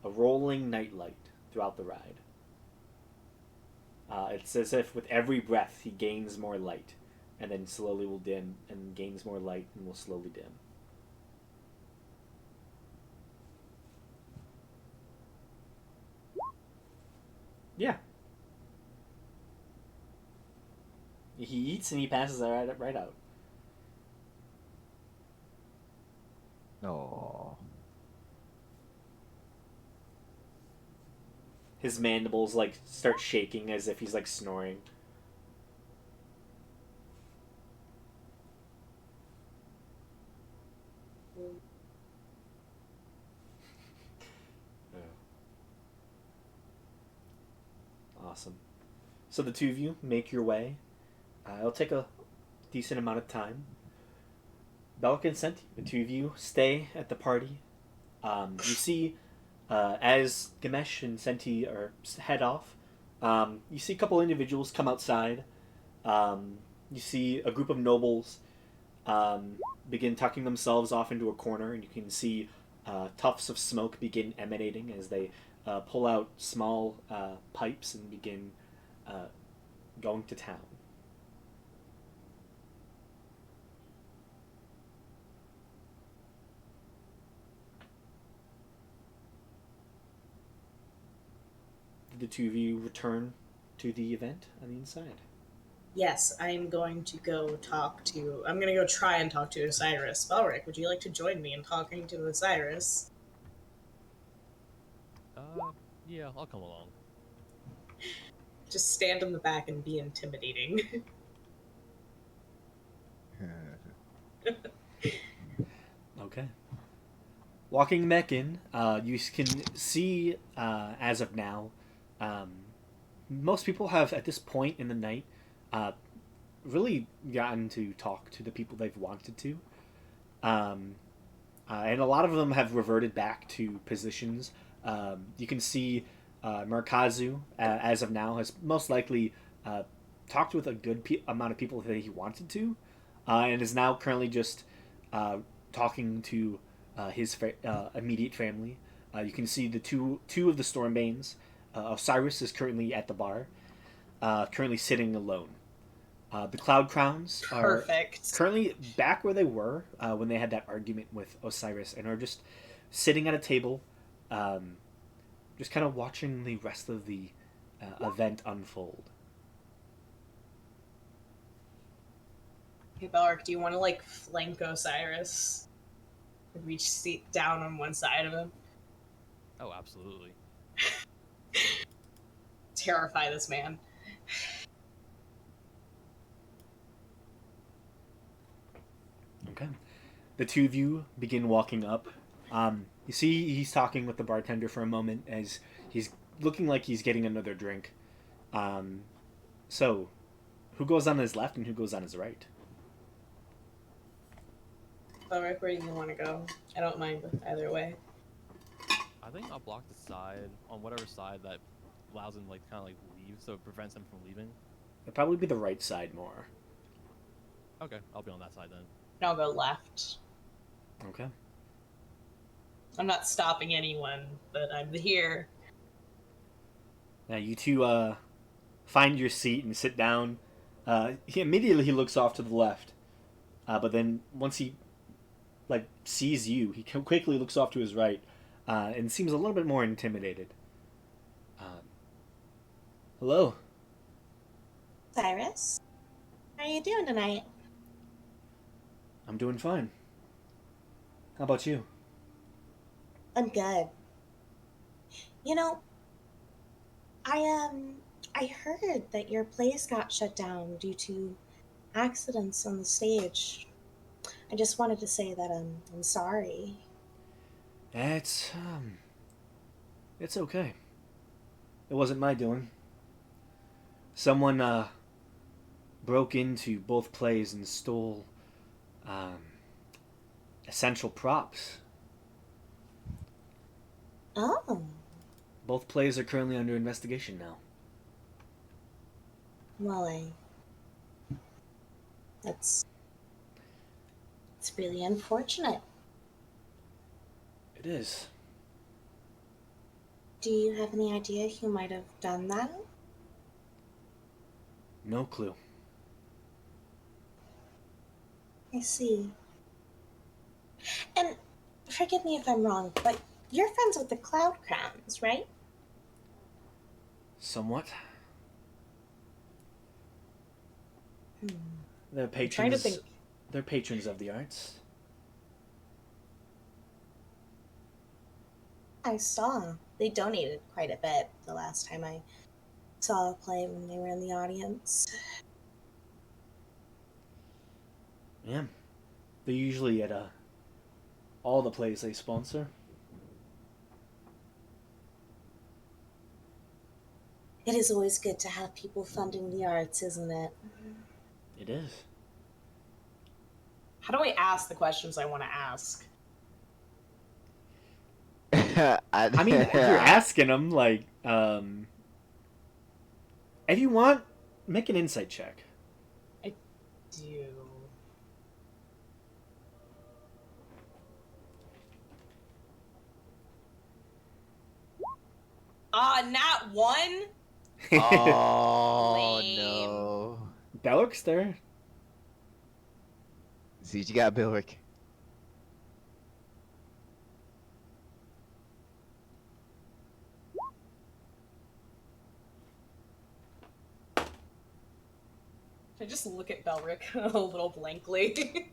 rolling nightlight throughout the ride. It's as if with every breath he gains more light and then slowly will dim and gains more light and will slowly dim. Yeah. He eats and he passes right out. Oh. His mandibles like start shaking as if he's like snoring. Awesome. So the two of you make your way. It'll take a decent amount of time. Belk and Senti, the two of you stay at the party. You see, as Gamesh and Senti head off, you see a couple individuals come outside. You see a group of nobles begin tucking themselves off into a corner, and you can see tufts of smoke begin emanating as they pull out small pipes and begin going to town. Did the two of you return to the event on the inside? Yes, I'm going to go try and talk to Osiris. Belric, would you like to join me in talking to Osiris? Yeah, I'll come along. Just stand in the back and be intimidating. Okay. Walking back in, you can see, as of now, um, most people have, at this point in the night, uh, really gotten to talk to the people they've wanted to. Um, and a lot of them have reverted back to positions. You can see Markazu, as of now, has most likely talked with a good amount of people that he wanted to, and is now currently just talking to his immediate family. You can see the two of the Stormbanes. Osiris is currently at the bar, currently sitting alone. The Cloud Crowns are Perfect. currently back where they were when they had that argument with Osiris, and are just sitting at a table, just kind of watching the rest of the event unfold. Hey, Belric, do you want to, like, flank Osiris? Reach seat down on one side of him? Oh, absolutely. Terrify this man. Okay. The two of you begin walking up. You see he's talking with the bartender for a moment as he's looking like he's getting another drink. So, who goes on his left and who goes on his right? Belric, where do you want to go? I don't mind either way. I think I'll block the side on whatever side that allows him like kind of like leave, so it prevents him from leaving. It'll probably be the right side more. Okay, I'll be on that side then. And I'll go left. Okay. I'm not stopping anyone, but I'm here. Now you two find your seat and sit down. He looks off to the left, but then once he sees you, he quickly looks off to his right, and seems a little bit more intimidated. Hello. Cyrus, how are you doing tonight? I'm doing fine. How about you? I'm good. You know, I heard that your place got shut down due to accidents on the stage. I just wanted to say that I'm sorry. It's okay. It wasn't my doing. Someone broke into both plays and stole essential props. Oh, Both plays are currently under investigation now. well, that's it's really unfortunate. It is. Do you have any idea who might have done that? No clue. I see. And forgive me if I'm wrong, but you're friends with the Cloud Crowns, right? Somewhat. They're I'm trying to patrons. think. They're patrons of the arts. I saw. They donated quite a bit the last time I saw a play when they were in the audience. Yeah. They're usually at all the plays they sponsor. It is always good to have people funding the arts, isn't it? It is. How do I ask the questions I want to ask? I mean, if you're asking them, if you want, make an insight check. I do. Not one? Oh Lame. no. Belrick's there. See what you got, Bilrick. I just look at Belric a little blankly.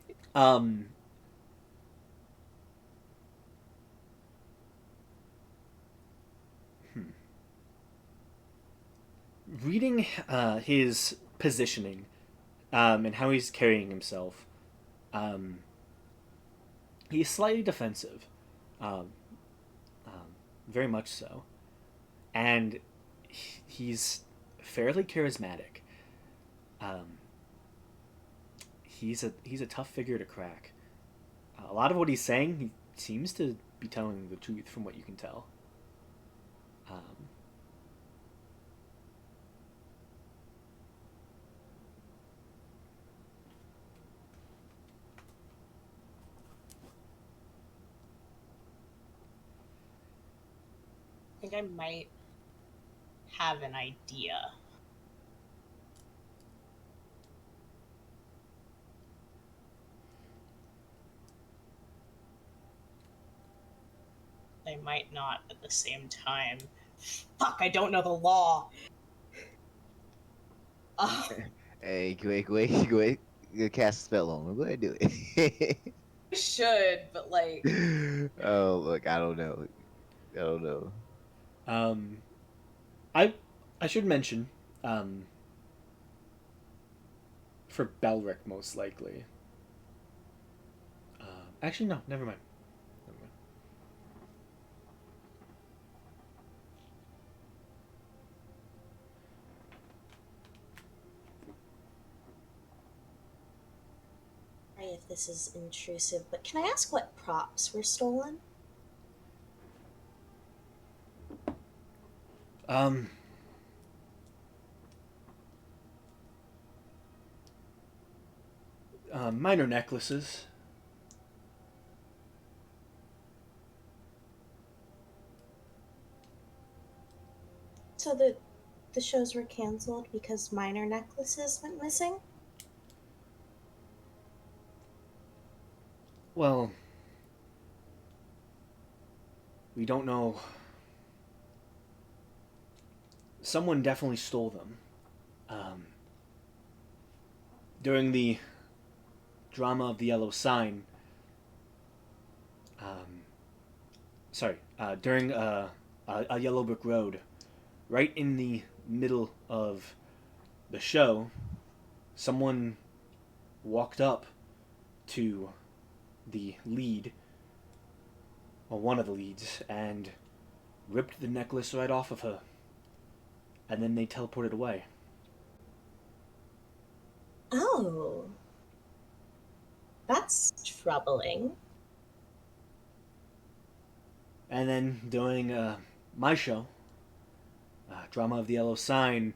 reading his positioning and how he's carrying himself, um, he's slightly defensive, um, very much so, and he's fairly charismatic. Um, he's a tough figure to crack. A lot of what he's saying, he seems to be telling the truth, from what you can tell. Um, I think I might have an idea. I might not at the same time. Fuck, I don't know the law. Hey, go ahead. You cast a spell on him. Go ahead and do it. I should, but like, Oh, look, I don't know. I don't know. um, I I should mention, um, for Belric most likely. Actually, no, never mind. Never mind. Sorry if this is intrusive, but can I ask what props were stolen? Um, minor necklaces. So the shows were canceled because minor necklaces went missing? Well, we don't know. Someone definitely stole them. Um, during the drama of the yellow sign. Um, sorry, during a yellow brick road, right in the middle of the show, someone walked up to the lead, or one of the leads, and ripped the necklace right off of her. And then they teleported away. Oh. That's troubling. And then during my show, Drama of the Yellow Sign,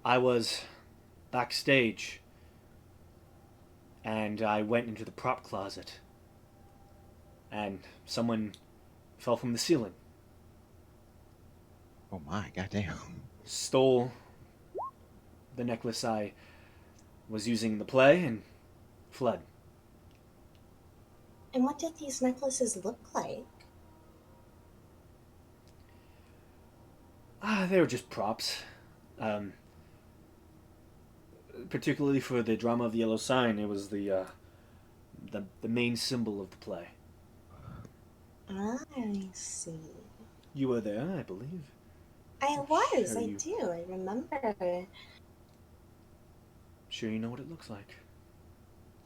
I was backstage and I went into the prop closet and someone fell from the ceiling, Oh my, goddamn. stole the necklace I was using in the play, and fled. And what did these necklaces look like? They were just props. Um, Particularly for the Drama of the Yellow Sign, it was the main symbol of the play. I see. You were there, I believe. I I'm was, sure I you- do, I remember. Sure, you know what it looks like.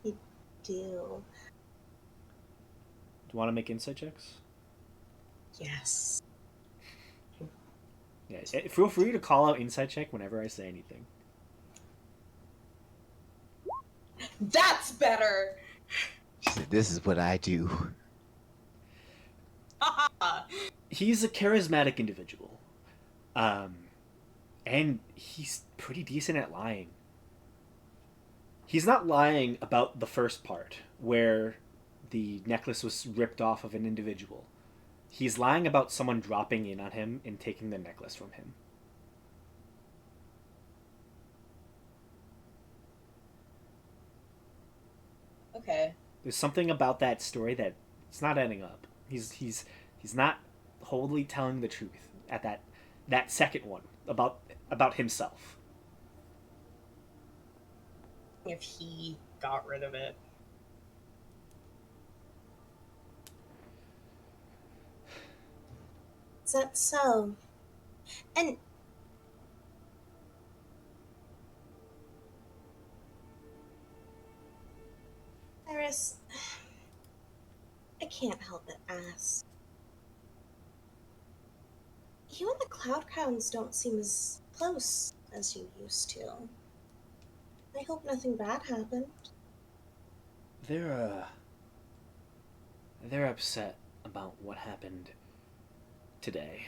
I do. Do you want to make insight checks? Yes. Yeah, feel free to call out insight check whenever I say anything. that's better. She said, "This is what I do." He's a charismatic individual, and he's pretty decent at lying. He's not lying about the first part where the necklace was ripped off of an individual. He's lying about someone dropping in on him and taking the necklace from him. Okay. There's something about that story that it's not adding up. He's not wholly telling the truth at that second one about himself. If he got rid of it. Is that so? And Iris, I can't help but ask. You and the Cloud Crowns don't seem as close as you used to. I hope nothing bad happened. They're upset about what happened today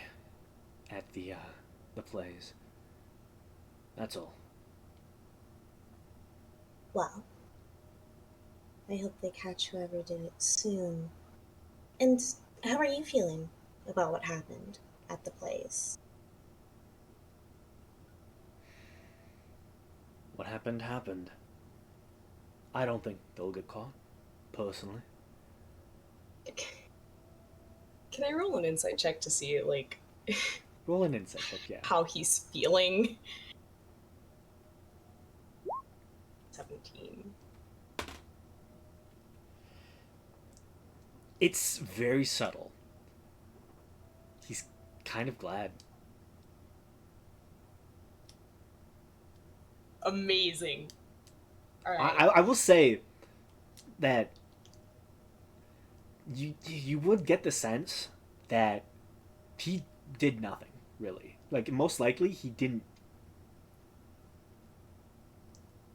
at the plays. That's all. Well, I hope they catch whoever did it soon. And how are you feeling about what happened at the plays? What happened happened. I don't think they'll get caught, personally. Can I roll an insight check to see like Roll an insight check, yeah. how he's feeling? 17. It's very subtle. He's kind of glad. Amazing. All right. I will say that you would get the sense that he did nothing, really. Like, most likely he didn't.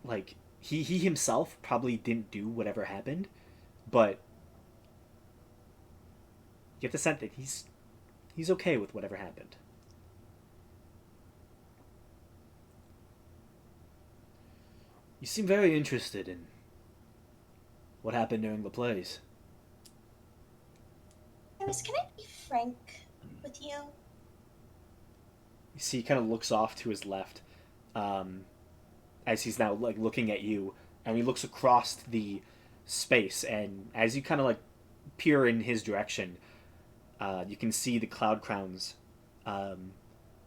Like, he himself probably didn't do whatever happened, but you get the sense that he's okay with whatever happened. You seem very interested in what happened during the plays. Iris, can I be frank with you? You see, he kind of looks off to his left, as he's now like looking at you, and he looks across the space, and as you kind of like peer in his direction, you can see the cloud crowns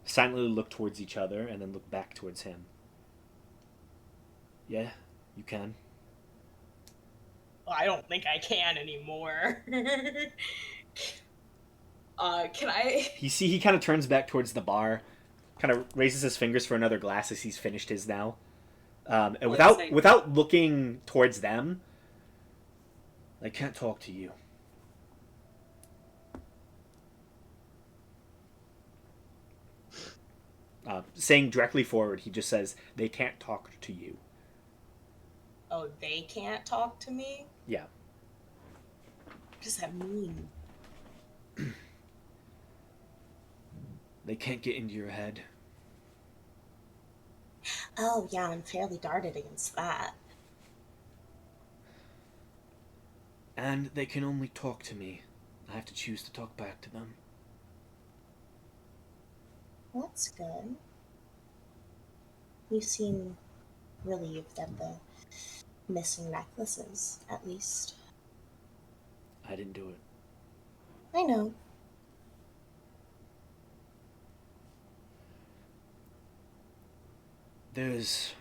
silently look towards each other and then look back towards him. Yeah, you can. Well, I don't think I can anymore. Can I? He kind of turns back towards the bar, kind of raises his fingers for another glass as he's finished his now, and without looking towards them. I can't talk to you. Saying directly forward, he just says, "They can't talk to you." Oh, they can't talk to me? Yeah. What does that mean? They can't get into your head. Oh, yeah, I'm fairly guarded against that. And they can only talk to me. I have to choose to talk back to them. That's good. You seem relieved at the missing necklaces, at least. I didn't do it. I know. There's...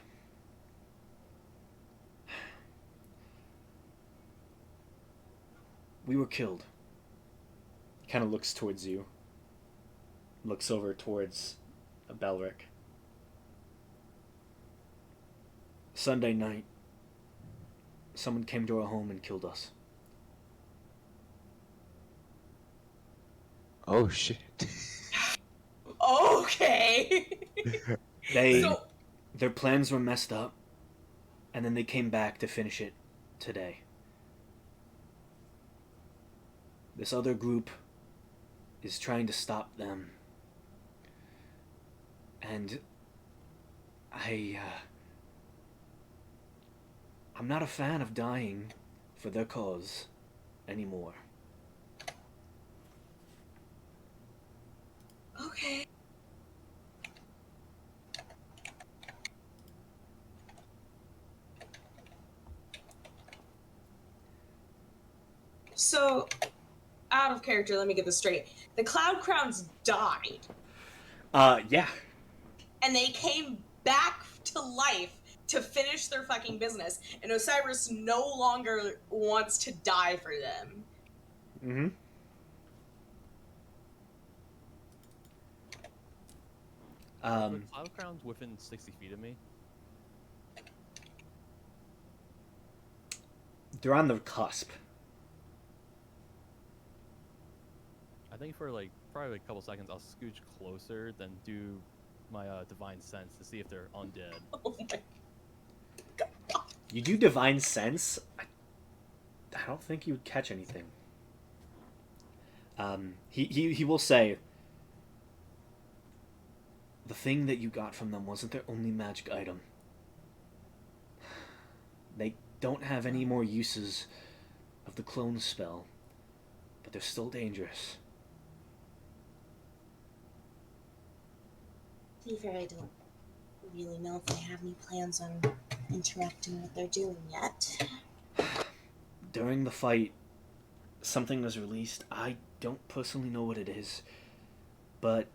We were killed. He kind of looks towards you. Looks over towards Belric. Sunday night, someone came to our home and killed us. Oh shit. Okay. Their plans were messed up, and then they came back to finish it today. This other group is trying to stop them. And I'm not a fan of dying for their cause anymore. Okay. So, out of character, let me get this straight. The Cloud Crowns died, Yeah. and they came back to life to finish their fucking business, and Osiris no longer wants to die for them. Mm-hmm. Are the Cloud Crowns within 60 feet of me? they're on the cusp. I think for like probably like a couple seconds, I'll scooch closer, then do my divine sense to see if they're undead. Oh my You do divine sense. I don't think you would catch anything. He will say, the thing that you got from them wasn't their only magic item. They don't have any more uses of the clone spell, but they're still dangerous. To be fair, I don't really know if they have any plans on interrupting what they're doing yet. During the fight, something was released. I don't personally know what it is, but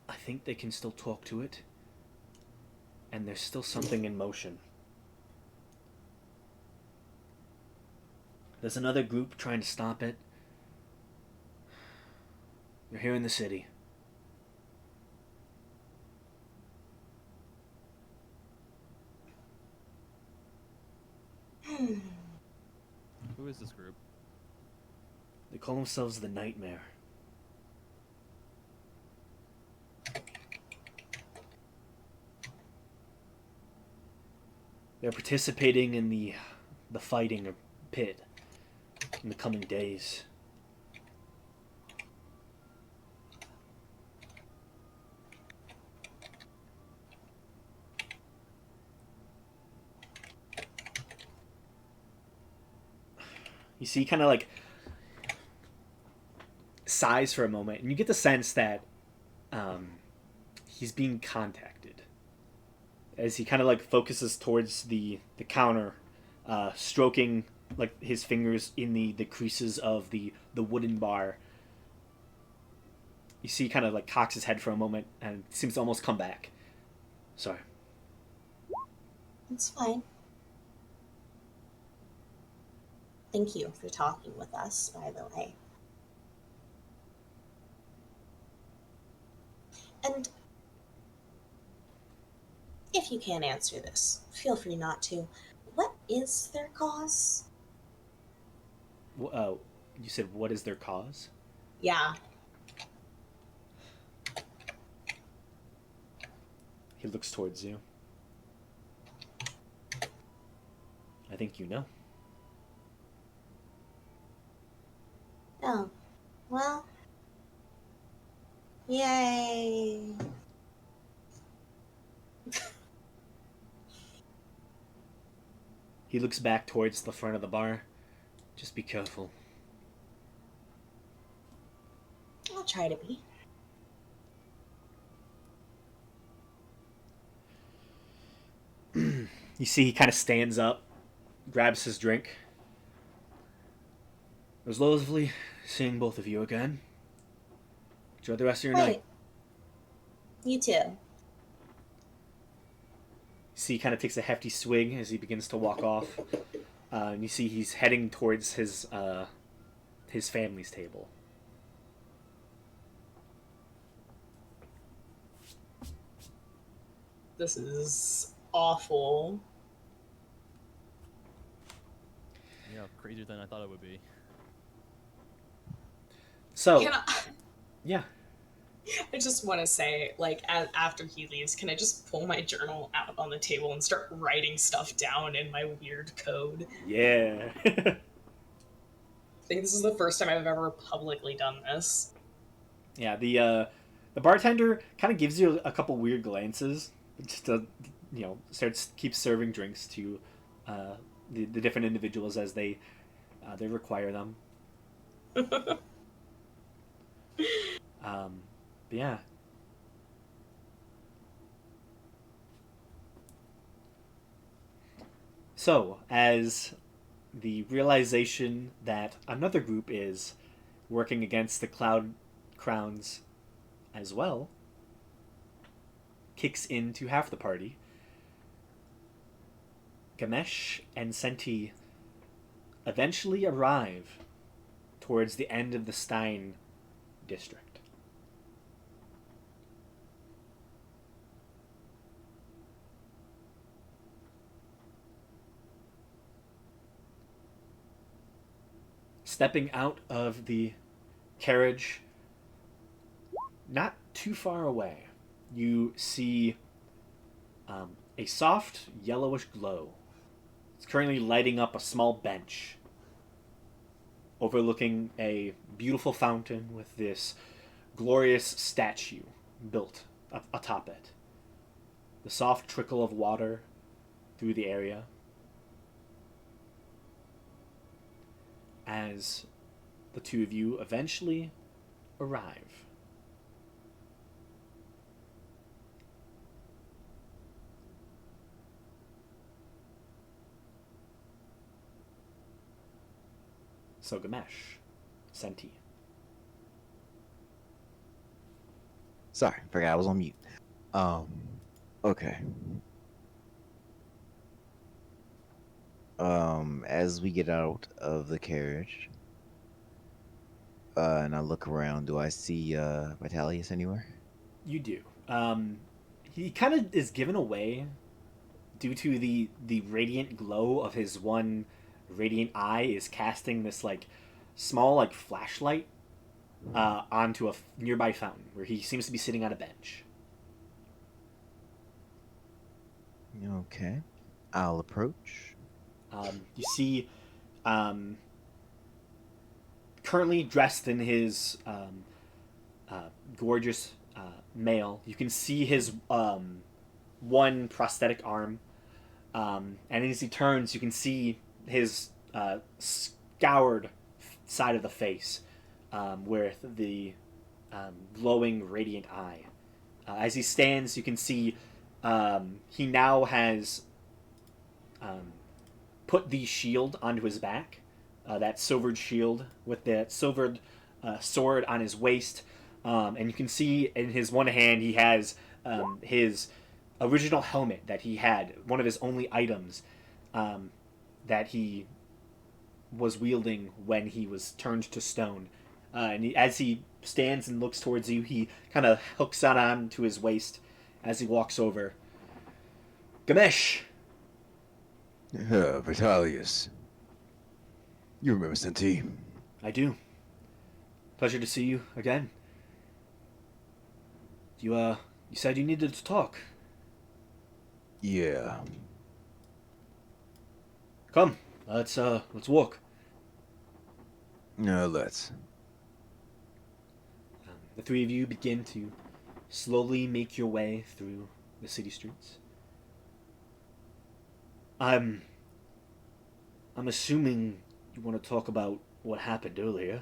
I think they can still talk to it, and there's still something in motion. There's another group trying to stop it. They're here in the city. Who is this group? They call themselves the Nightmare. They're participating in the fighting pit in the coming days. You see, kind of like sighs for a moment, and you get the sense that he's being contacted as he kind of like focuses towards the counter, stroking like his fingers in the creases of the wooden bar. You see, kind of like cocks his head for a moment and seems to almost come back. Sorry. It's fine. Thank you for talking with us, by the way. And if you can't answer this, feel free not to. What is their cause? You said, what is their cause? Yeah. He looks towards you. I think you know. Oh. Well. Yay. He looks back towards the front of the bar. Just be careful. I'll try to be. You see he kind of stands up, grabs his drink. It was lovely seeing both of you again. Enjoy the rest of your night. You too. See, he kind of takes a hefty swig as he begins to walk off. And you see he's heading towards his family's table. This is awful. Yeah, crazier than I thought it would be. So, Can yeah. I just want to say, like, after he leaves, can I just pull my journal out on the table and start writing stuff down in my weird code? Yeah. I think this is the first time I've ever publicly done this. Yeah, the bartender kind of gives you a couple weird glances, just to, keeps serving drinks to the different individuals as they require them. But yeah. So, as the realization that another group is working against the Cloud Crowns as well kicks into half the party, Gamesh and Senti eventually arrive towards the end of the Stein district. Stepping out of the carriage, not too far away, you see a soft yellowish glow. It's currently lighting up a small bench overlooking a beautiful fountain with this glorious statue built atop it. The soft trickle of water through the area as the two of you eventually arrive. So Gamesh, Senti. Sorry, forgot I was on mute. Okay. As we get out of the carriage, and I look around, do I see Vitalius anywhere? You do. He kind of is given away due to the radiant glow of his one radiant eye is casting this like small like flashlight onto a nearby fountain where he seems to be sitting on a bench. Okay. I'll approach. You see, currently dressed in his gorgeous mail, you can see his one prosthetic arm, and as he turns, you can see his scoured side of the face with the glowing radiant eye. As he stands, you can see he now has put the shield onto his back, that silvered shield with that silvered sword on his waist, and you can see in his one hand he has his original helmet that he had, one of his only items that he was wielding when he was turned to stone. As he stands and looks towards you, he kind of hooks that on to his waist as he walks over. Gamesh! Vitalius. You remember Senti? I do. Pleasure to see you again. You said you needed to talk. Yeah. Come, let's walk. No, let's. The three of you begin to slowly make your way through the city streets. I'm assuming you want to talk about what happened earlier.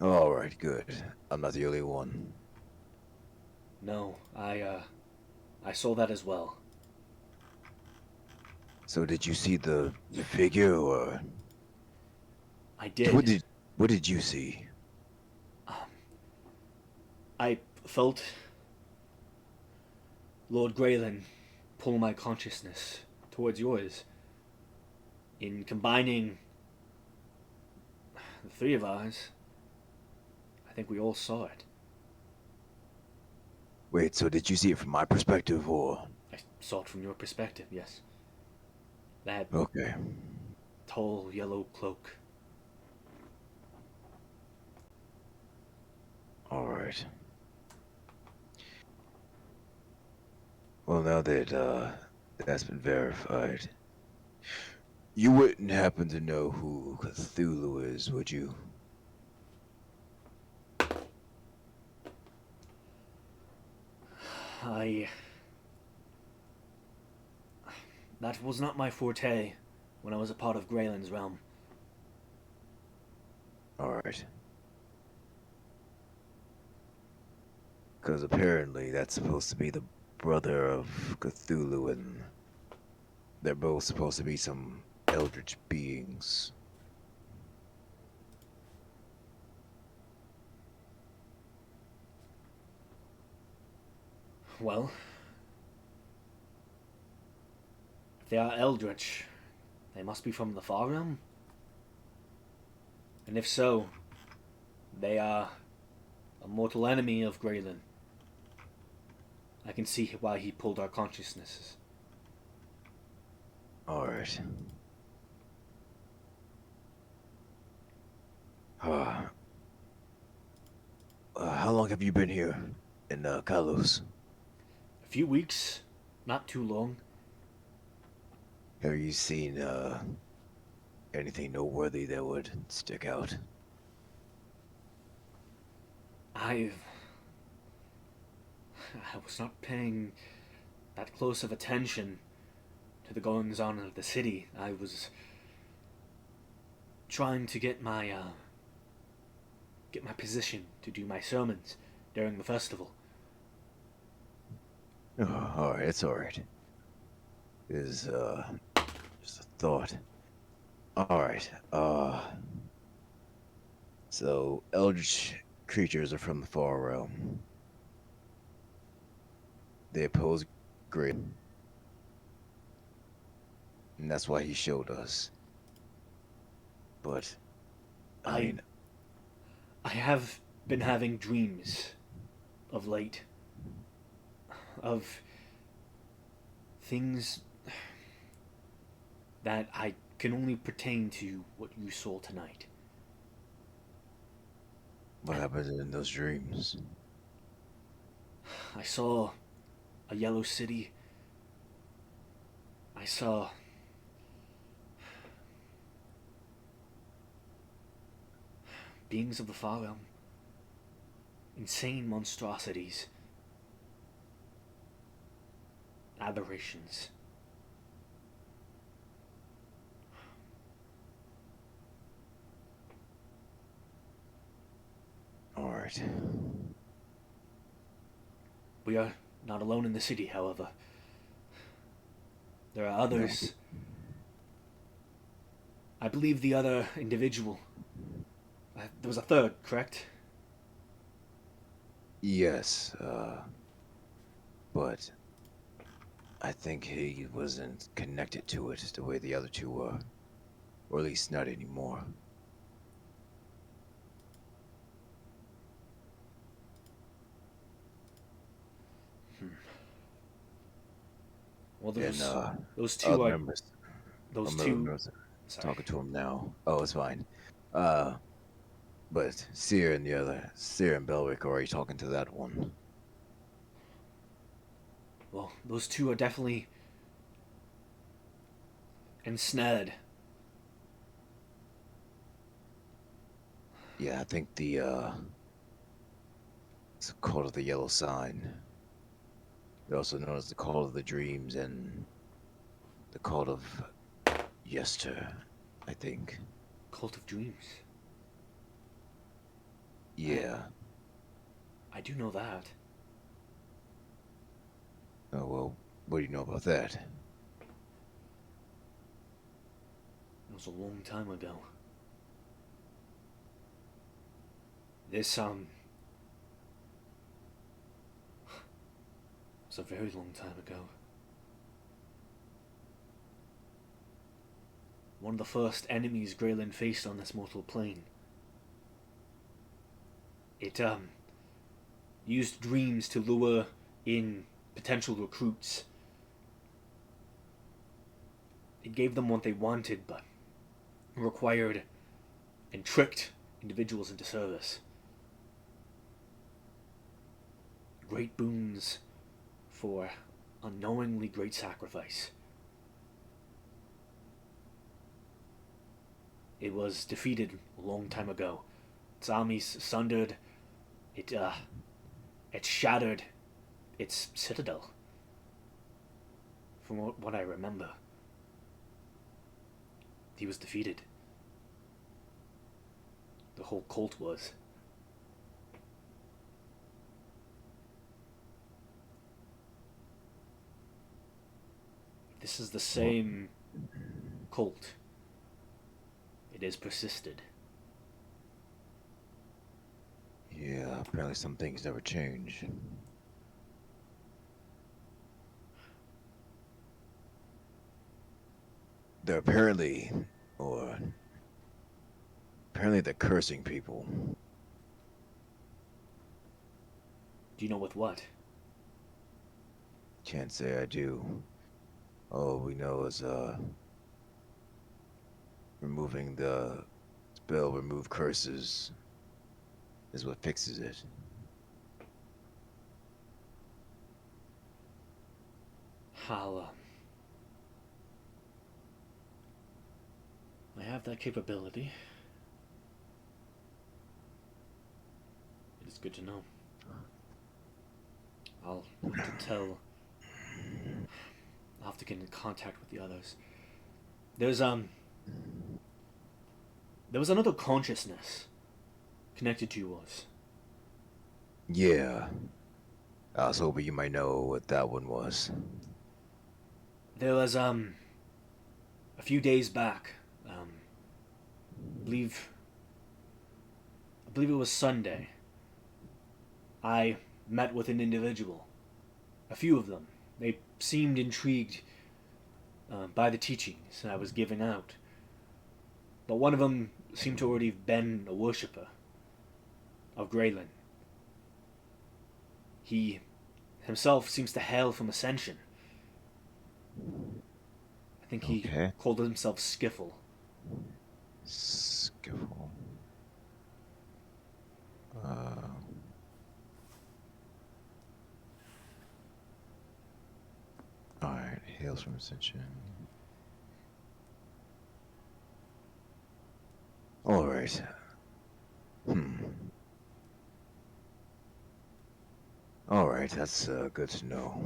Alright, good. I'm not the only one. No, I saw that as well. So did you see the figure, or I did. what did you see? I felt Lord Graylin pull my consciousness towards yours. In combining the three of us, I think we all saw it. Wait, so did you see it from my perspective, or? I saw it from your perspective, yes. That Okay. tall yellow cloak. Alright. Well, now that that's been verified, you wouldn't happen to know who Cthulhu is, would you? That was not my forte when I was a part of Graylin's realm. Alright. Because apparently that's supposed to be the brother of Cthulhu, and they're both supposed to be some eldritch beings. Well, if they are eldritch, they must be from the far realm. And if so, they are a mortal enemy of Graylin. I can see why he pulled our consciousnesses. Alright. long have you been here in Kalos? A few weeks, not too long. Have you seen anything noteworthy that would stick out? I was not paying that close of attention to the goings on of the city. I was trying to get my position to do my sermons during the festival. Oh, all right, it's all right. Is just a thought. All right. So eldritch creatures are from the far realm. They oppose great, and that's why he showed us. But I mean, I have been having dreams of late of things that I can only pertain to what you saw tonight. what happens in those dreams? I saw a yellow city. I saw beings of the far realm, insane monstrosities, aberrations. All right. We are not alone in the city, however. There are others. I believe the other individual. There was a third, correct? Yes, but I think he wasn't connected to it the way the other two were, or at least not anymore. Well, And those two other are members, those other two. members Sorry. talking to him now. Oh, it's fine. Uh, but Seer and the other, Seer and Belwick, are you talking to that one? Well, those two are definitely ensnared. Yeah, I think it's called the Yellow Sign. They're also known as the Call of the Dreams and the Call of Yester, I think. Cult of Dreams. Yeah. I do know that. Oh, well, what do you know about that? It was a long time ago. This, was a very long time ago. One of the first enemies Graylin faced on this mortal plane. It, used dreams to lure in potential recruits. It gave them what they wanted, but required and tricked individuals into service. Great boons for unknowingly great sacrifice. It was defeated a long time ago. Its armies sundered. It shattered its citadel. From what I remember, he was defeated. The whole cult was. This is the same cult. It has persisted. Yeah, apparently some things never change. They're apparently they're cursing people. Do you know with what? Can't say I do. All we know is removing the spell remove curses is what fixes it. I'll, I have that capability. It is good to know. I'll have to tell. I'll have to get in contact with the others. There's there was another consciousness connected to yours. Yeah. I was hoping you might know what that one was. There was a few days back, I believe it was Sunday. I met with an individual. A few of them. They seemed intrigued by the teachings I was giving out. But one of them seemed to already have been a worshipper of Graylin. He himself seems to hail from Ascension. I think he Okay. called himself Skiffle. Skiffle. Alright, hails from Ascension. Alright. Alright, that's good to know.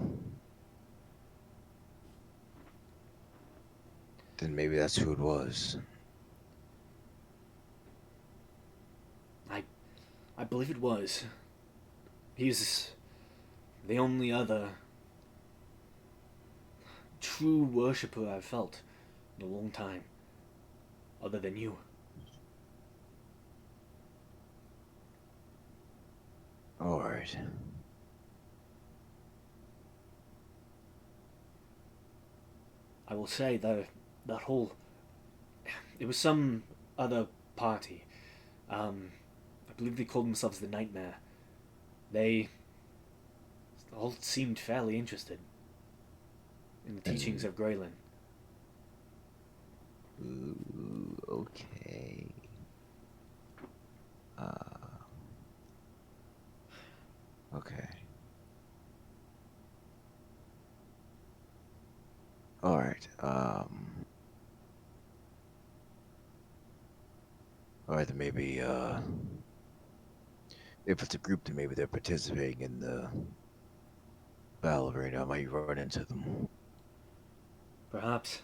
Then maybe that's who it was. I believe it was. He's the only other true worshipper I've felt in a long time, other than you. Alright. I will say that whole... It was some other party. I believe they called themselves the Nightmare. They all seemed fairly interested in the teachings of Graylin. Ooh, okay. Okay. Alright, alright, then maybe, if it's a group, then maybe they're participating in the battle arena. I might run into them. Perhaps.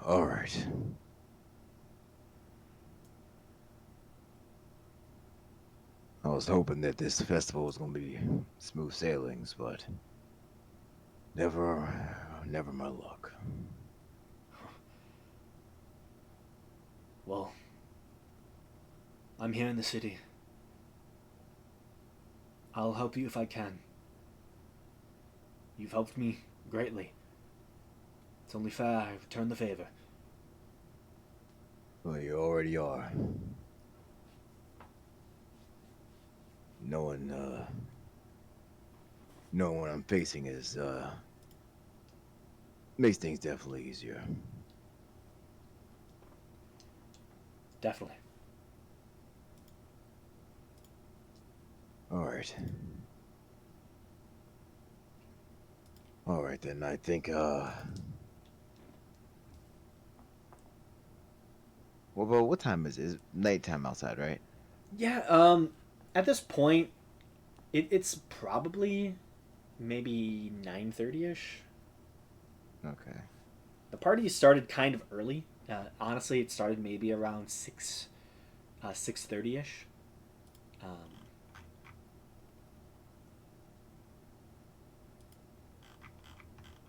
Alright. I was hoping that this festival was gonna be smooth sailings, but never my luck. Well, I'm here in the city. I'll help you if I can. You've helped me greatly. It's only fair I return the favor. Well, you already are. Knowing what I'm facing is, makes things definitely easier. Definitely. Alright. Alright then, I think, well, what time is it? It's nighttime outside, right? Yeah, at this point, it's probably maybe 9:30ish. Okay. The party started kind of early. Honestly, it started maybe around 6:30ish.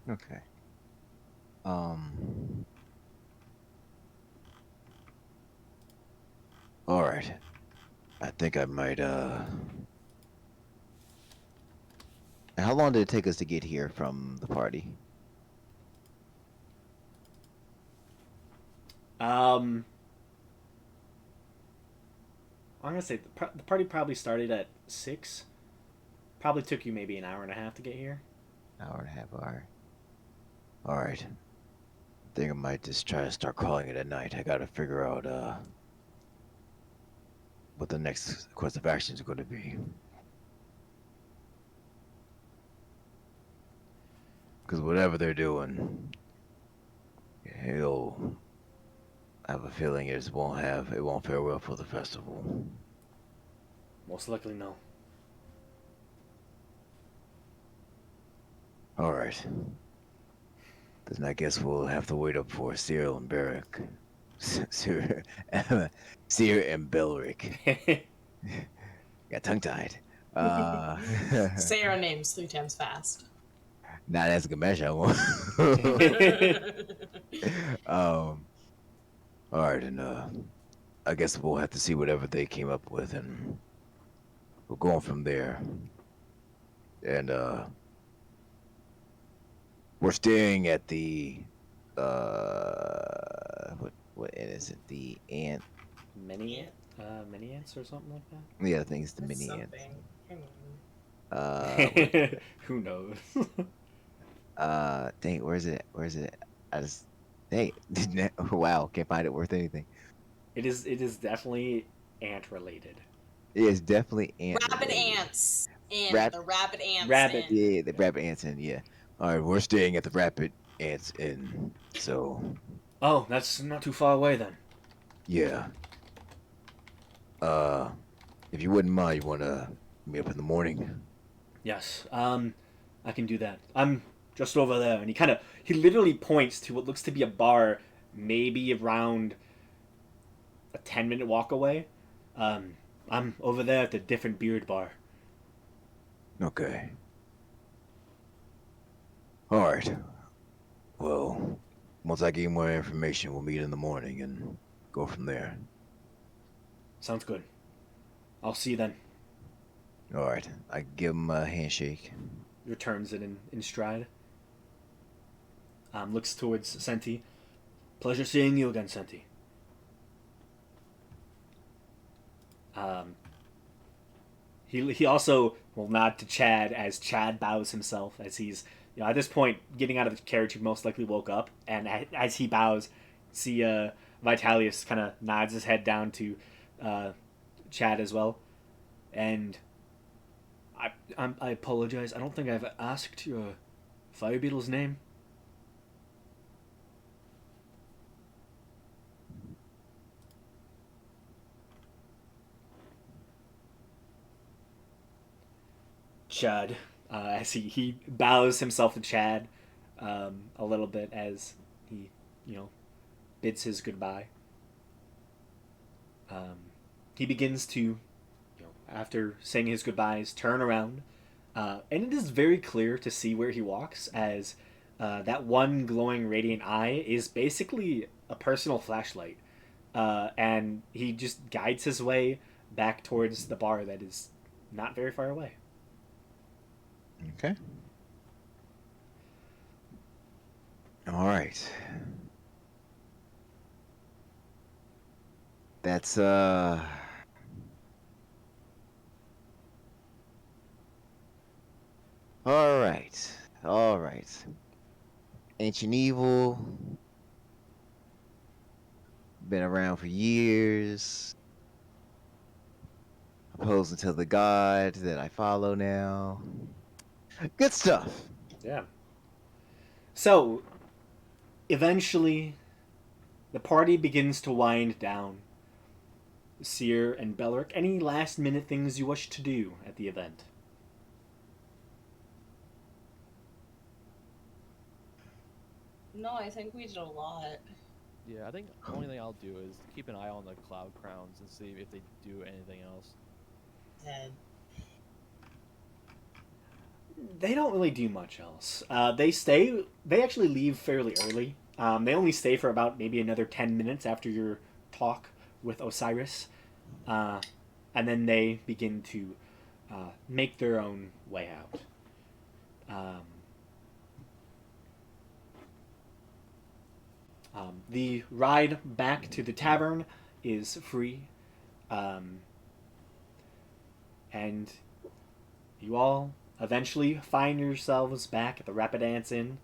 Okay. Alright. I think I might, How long did it take us to get here from the party? I'm gonna say the party probably started at 6. Probably took you maybe an hour and a half to get here. Hour and a half, alright. Alright. I think I might just try to start calling it at night. I gotta figure out, what the next course of action is going to be. Because whatever they're doing, he'll I have a feeling it won't fare well for the festival. Most likely no. All right. Then I guess we'll have to wait up for Cyril and Barrick. Cyril, Cyril and Belric. Got tongue tied. Say our names 3 times fast. Nah, that's a good match. I want. All right, and I guess we'll have to see whatever they came up with, and we'll go on from there. And we're staying at the what inn is it? The ant. Mini ants or something like that. Yeah, I think it's the That's mini ant. something. Hang on. Who knows? Dang, where's it? I just, dang, wow, can't find it worth anything. It is definitely ant related. Yeah, it's definitely ant. Rabbit related. ants. In Rab- the rabbit ants. Rabbit, in. Yeah, the rabbit ants in. Yeah. All right, we're staying at the rabbit ants inn. So, Oh, that's not too far away then. yeah. If you wouldn't mind, you wanna meet up in the morning? Yes. I can do that. I'm just over there, and he literally points to what looks to be a bar, maybe around a 10-minute walk away. I'm over there at the different beard bar. Okay. All right. Well, once I get more information, we'll meet in the morning and go from there. Sounds good. I'll see you then. All right. I give him a handshake. Returns it in stride. Looks towards Senti. Pleasure seeing you again, Senti. He also will nod to Chad as Chad bows himself as he's at this point getting out of the carriage. He most likely woke up, and as he bows, see Vitalius kind of nods his head down to Chad as well, and I apologize. I don't think I've asked your fire beetle's name. Chad, as he bows himself to Chad a little bit as he, bids his goodbye. He begins to, after saying his goodbyes, turn around. And it is very clear to see where he walks as that one glowing radiant eye is basically a personal flashlight. And he just guides his way back towards the bar that is not very far away. Okay. All right. That's all right. All right. Ancient Evil. Been around for years. Opposing to the god that I follow now. Good stuff. Yeah. So, eventually, the party begins to wind down. Seer and Belric, any last minute things you wish to do at the event? No, I think we did a lot. Yeah, I think the only thing I'll do is keep an eye on the cloud crowns and see if they do anything else. And They don't really do much else. They actually leave fairly early. They only stay for about maybe another 10 minutes after your talk with Osiris. And then they begin to make their own way out. The ride back to the tavern is free. And you all eventually find yourselves back at the Rapidash Inn.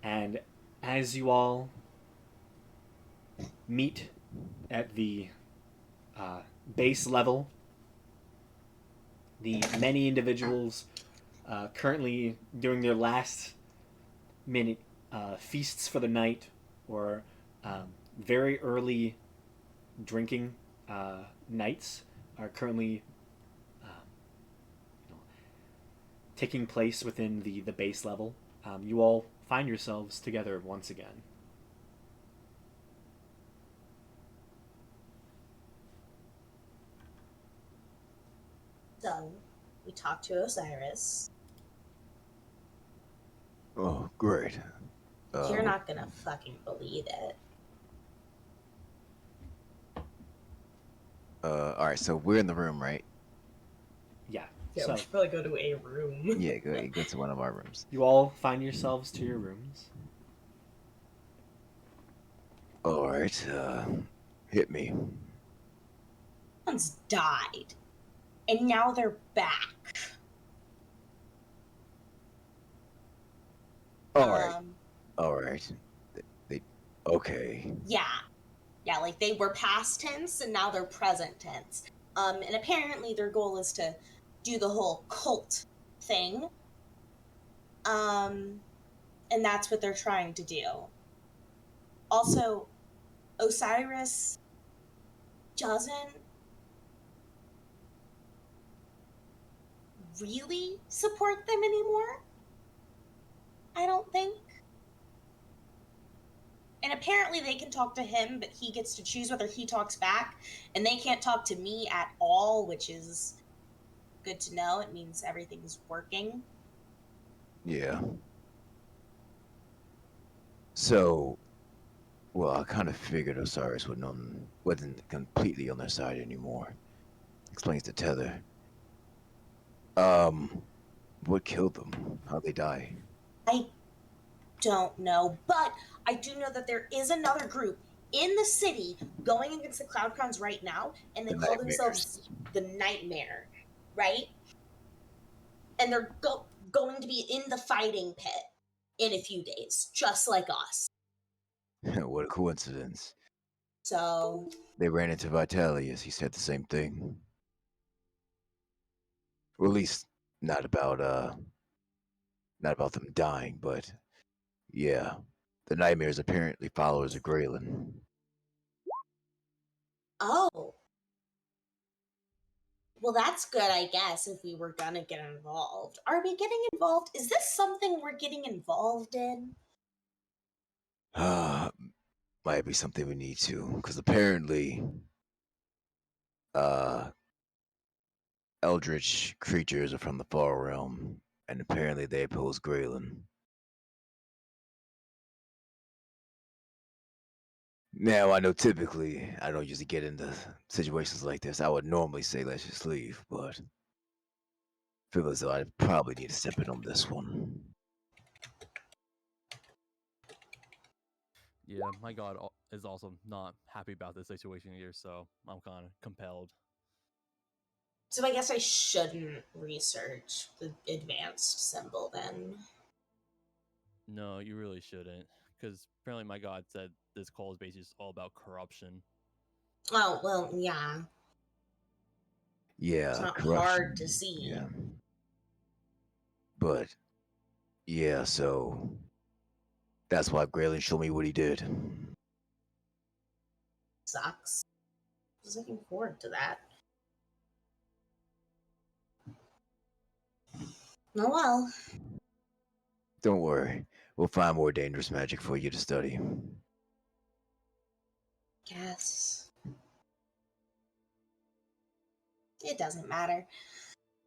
And as you all meet at the base level, the many individuals currently doing their last minute feasts for the night or very early drinking nights are currently you know, taking place within the base level. You all find yourselves together once again. So we talked to Osiris. Oh, great. You're not gonna fucking believe it. All right. So we're in the room, right? Yeah. Yeah, So we should probably go to a room. Yeah. Go to one of our rooms. you all find yourselves to your rooms. All right. Hit me. Someone's died, and now they're back. All right. All right. They. Okay. Yeah, like they were past tense and now they're present tense. And apparently their goal is to do the whole cult thing. And that's what they're trying to do. Also, Osiris doesn't really support them anymore, I don't think. And apparently they can talk to him, but he gets to choose whether he talks back. And they can't talk to me at all, which is good to know. It means everything's working. Yeah. So, well, I kind of figured Osiris wasn't completely on their side anymore. Explains the tether. What killed them? How'd they die? I don't know, but I do know that there is another group in the city going against the Cloud Crowns right now, and they The call Nightmares. themselves the Nightmare, right? And they're going to be in the fighting pit in a few days, just like us. What a coincidence. So They ran into Vitalius. He said the same thing. Or at least not about them dying, but yeah. The Nightmares apparently followers of Graylin. oh, well, that's good, I guess, if we were gonna get involved. Are we getting involved? Is this something we're getting involved in? Might be something we need to, because apparently, uh, eldritch creatures are from the far realm, and apparently they oppose Graylin. Now, I know typically I don't usually get into situations like this. I would normally say let's just leave, but I feel as though I probably need to step in on this one. Yeah, my god is also not happy about this situation here, so I'm kind of compelled. So I guess I shouldn't research the advanced symbol then. No, you really shouldn't, because apparently my god said this call is basically just all about corruption. Oh, well, yeah. Yeah, It's not corruption. hard to see. Yeah. But yeah, so that's why Graylin showed me what he did. Sucks. I was looking forward to that. Oh well. Don't worry, we'll find more dangerous magic for you to study. Guess. It doesn't matter.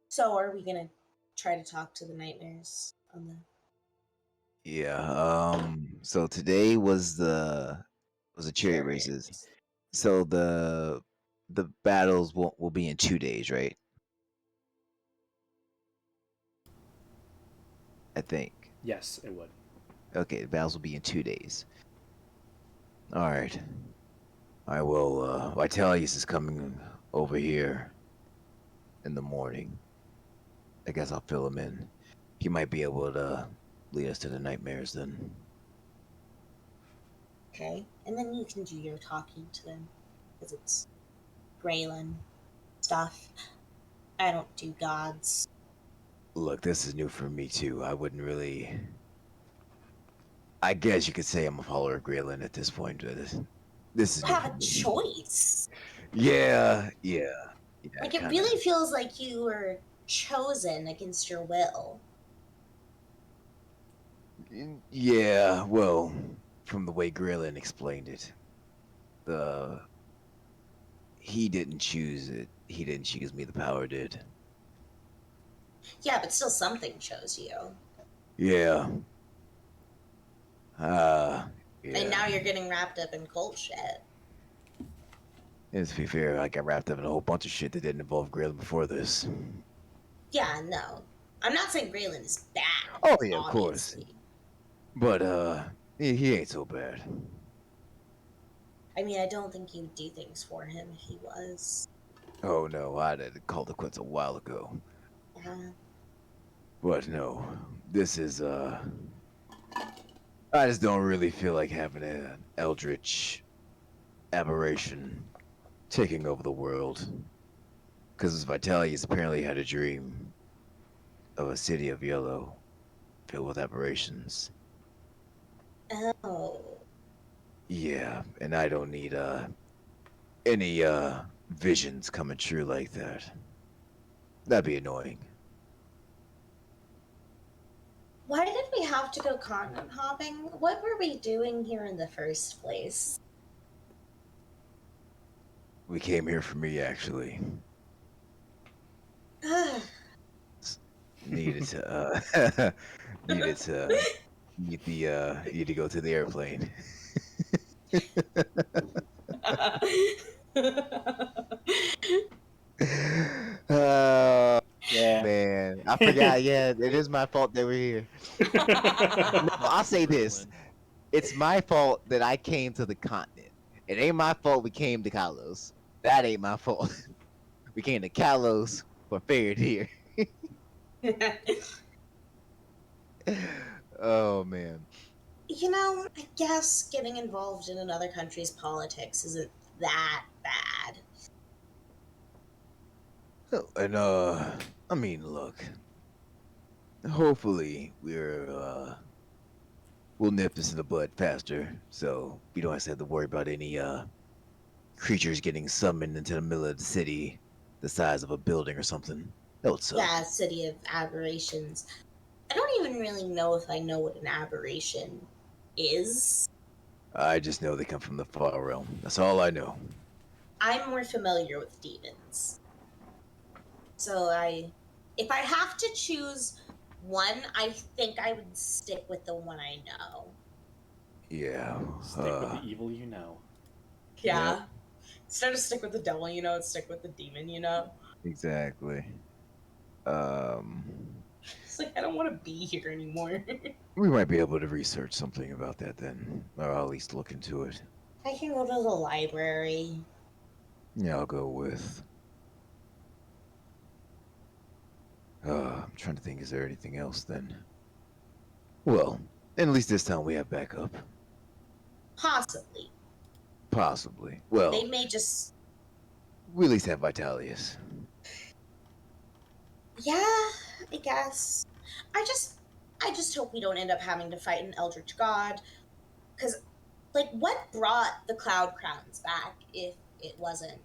So are we gonna try to talk to the nightmares on the Yeah. So today was the chariot races. So the battles will be in 2 days, right? I think. Yes, it would. Okay, the battles will be in 2 days. All right. All right. Well, Vitalius is coming over here in the morning. I guess I'll fill him in. He might be able to lead us to the nightmares then. Okay. And then you can do your talking to them. because it's Graylin stuff. I don't do gods. Look, this is new for me too. I wouldn't really. I guess you could say I'm a follower of Graylin at this point. This is You new have for a me. choice. Yeah. Like, it kinda. really feels like you were chosen against your will. Yeah, well, from the way Graylin explained it, the he didn't choose it. He didn't choose me. The power did. Yeah, but still something chose you. Yeah. And now Yeah. you're getting wrapped up in cult shit. And to be fair, I got wrapped up in a whole bunch of shit that didn't involve Graylin before this. Yeah, no. I'm not saying Graylin is bad, Oh yeah, of course. obviously. But he ain't so bad. I mean, I don't think you would do things for him if he was. Oh no, I'd have called it quits a while ago. Yeah. But no, this is I just don't really feel like having an eldritch aberration taking over the world. Because Vitalis apparently had a dream of a city of yellow filled with aberrations. Oh. Yeah, and I don't need any visions coming true like that. That'd be annoying. Why did we have to go continent hopping? What were we doing here in the first place? We came here for me actually. Needed to needed to need to go to the airplane. Oh Yeah. man, I forgot. Yeah, it is my fault that we're here. No, I'll say this: Gremlin. it's my fault that I came to the continent. It ain't my fault we came to Kalos. That ain't my fault. We came to Kalos for fared here. Oh man. I guess getting involved in another country's politics isn't that bad. And I mean, look. Hopefully, we'll nip this in the bud faster, so we don't have to worry about any creatures getting summoned into the middle of the city, the size of a building or something. That would suck. Yeah, city of aberrations. I don't even really know if I know what an aberration is. I just know they come from the far realm. That's all I know. I'm more familiar with demons. So if I have to choose one, I think I would stick with the one I know. Yeah. Stick with the evil you know. Yeah. Yep. Instead of stick with the devil, it's stick with the demon, Exactly. It's like, I don't want to be here anymore. We might be able to research something about that then, or at least look into it. I can go to the library. Yeah, I'll go with. I'm trying to think. Is there anything else then? Well, at least this time we have backup. Possibly. Possibly. Well, They may just. we at least have Vitalius. Yeah, I guess. I just hope we don't end up having to fight an eldritch god. Because, like, what brought the Cloud Crowns back if it wasn't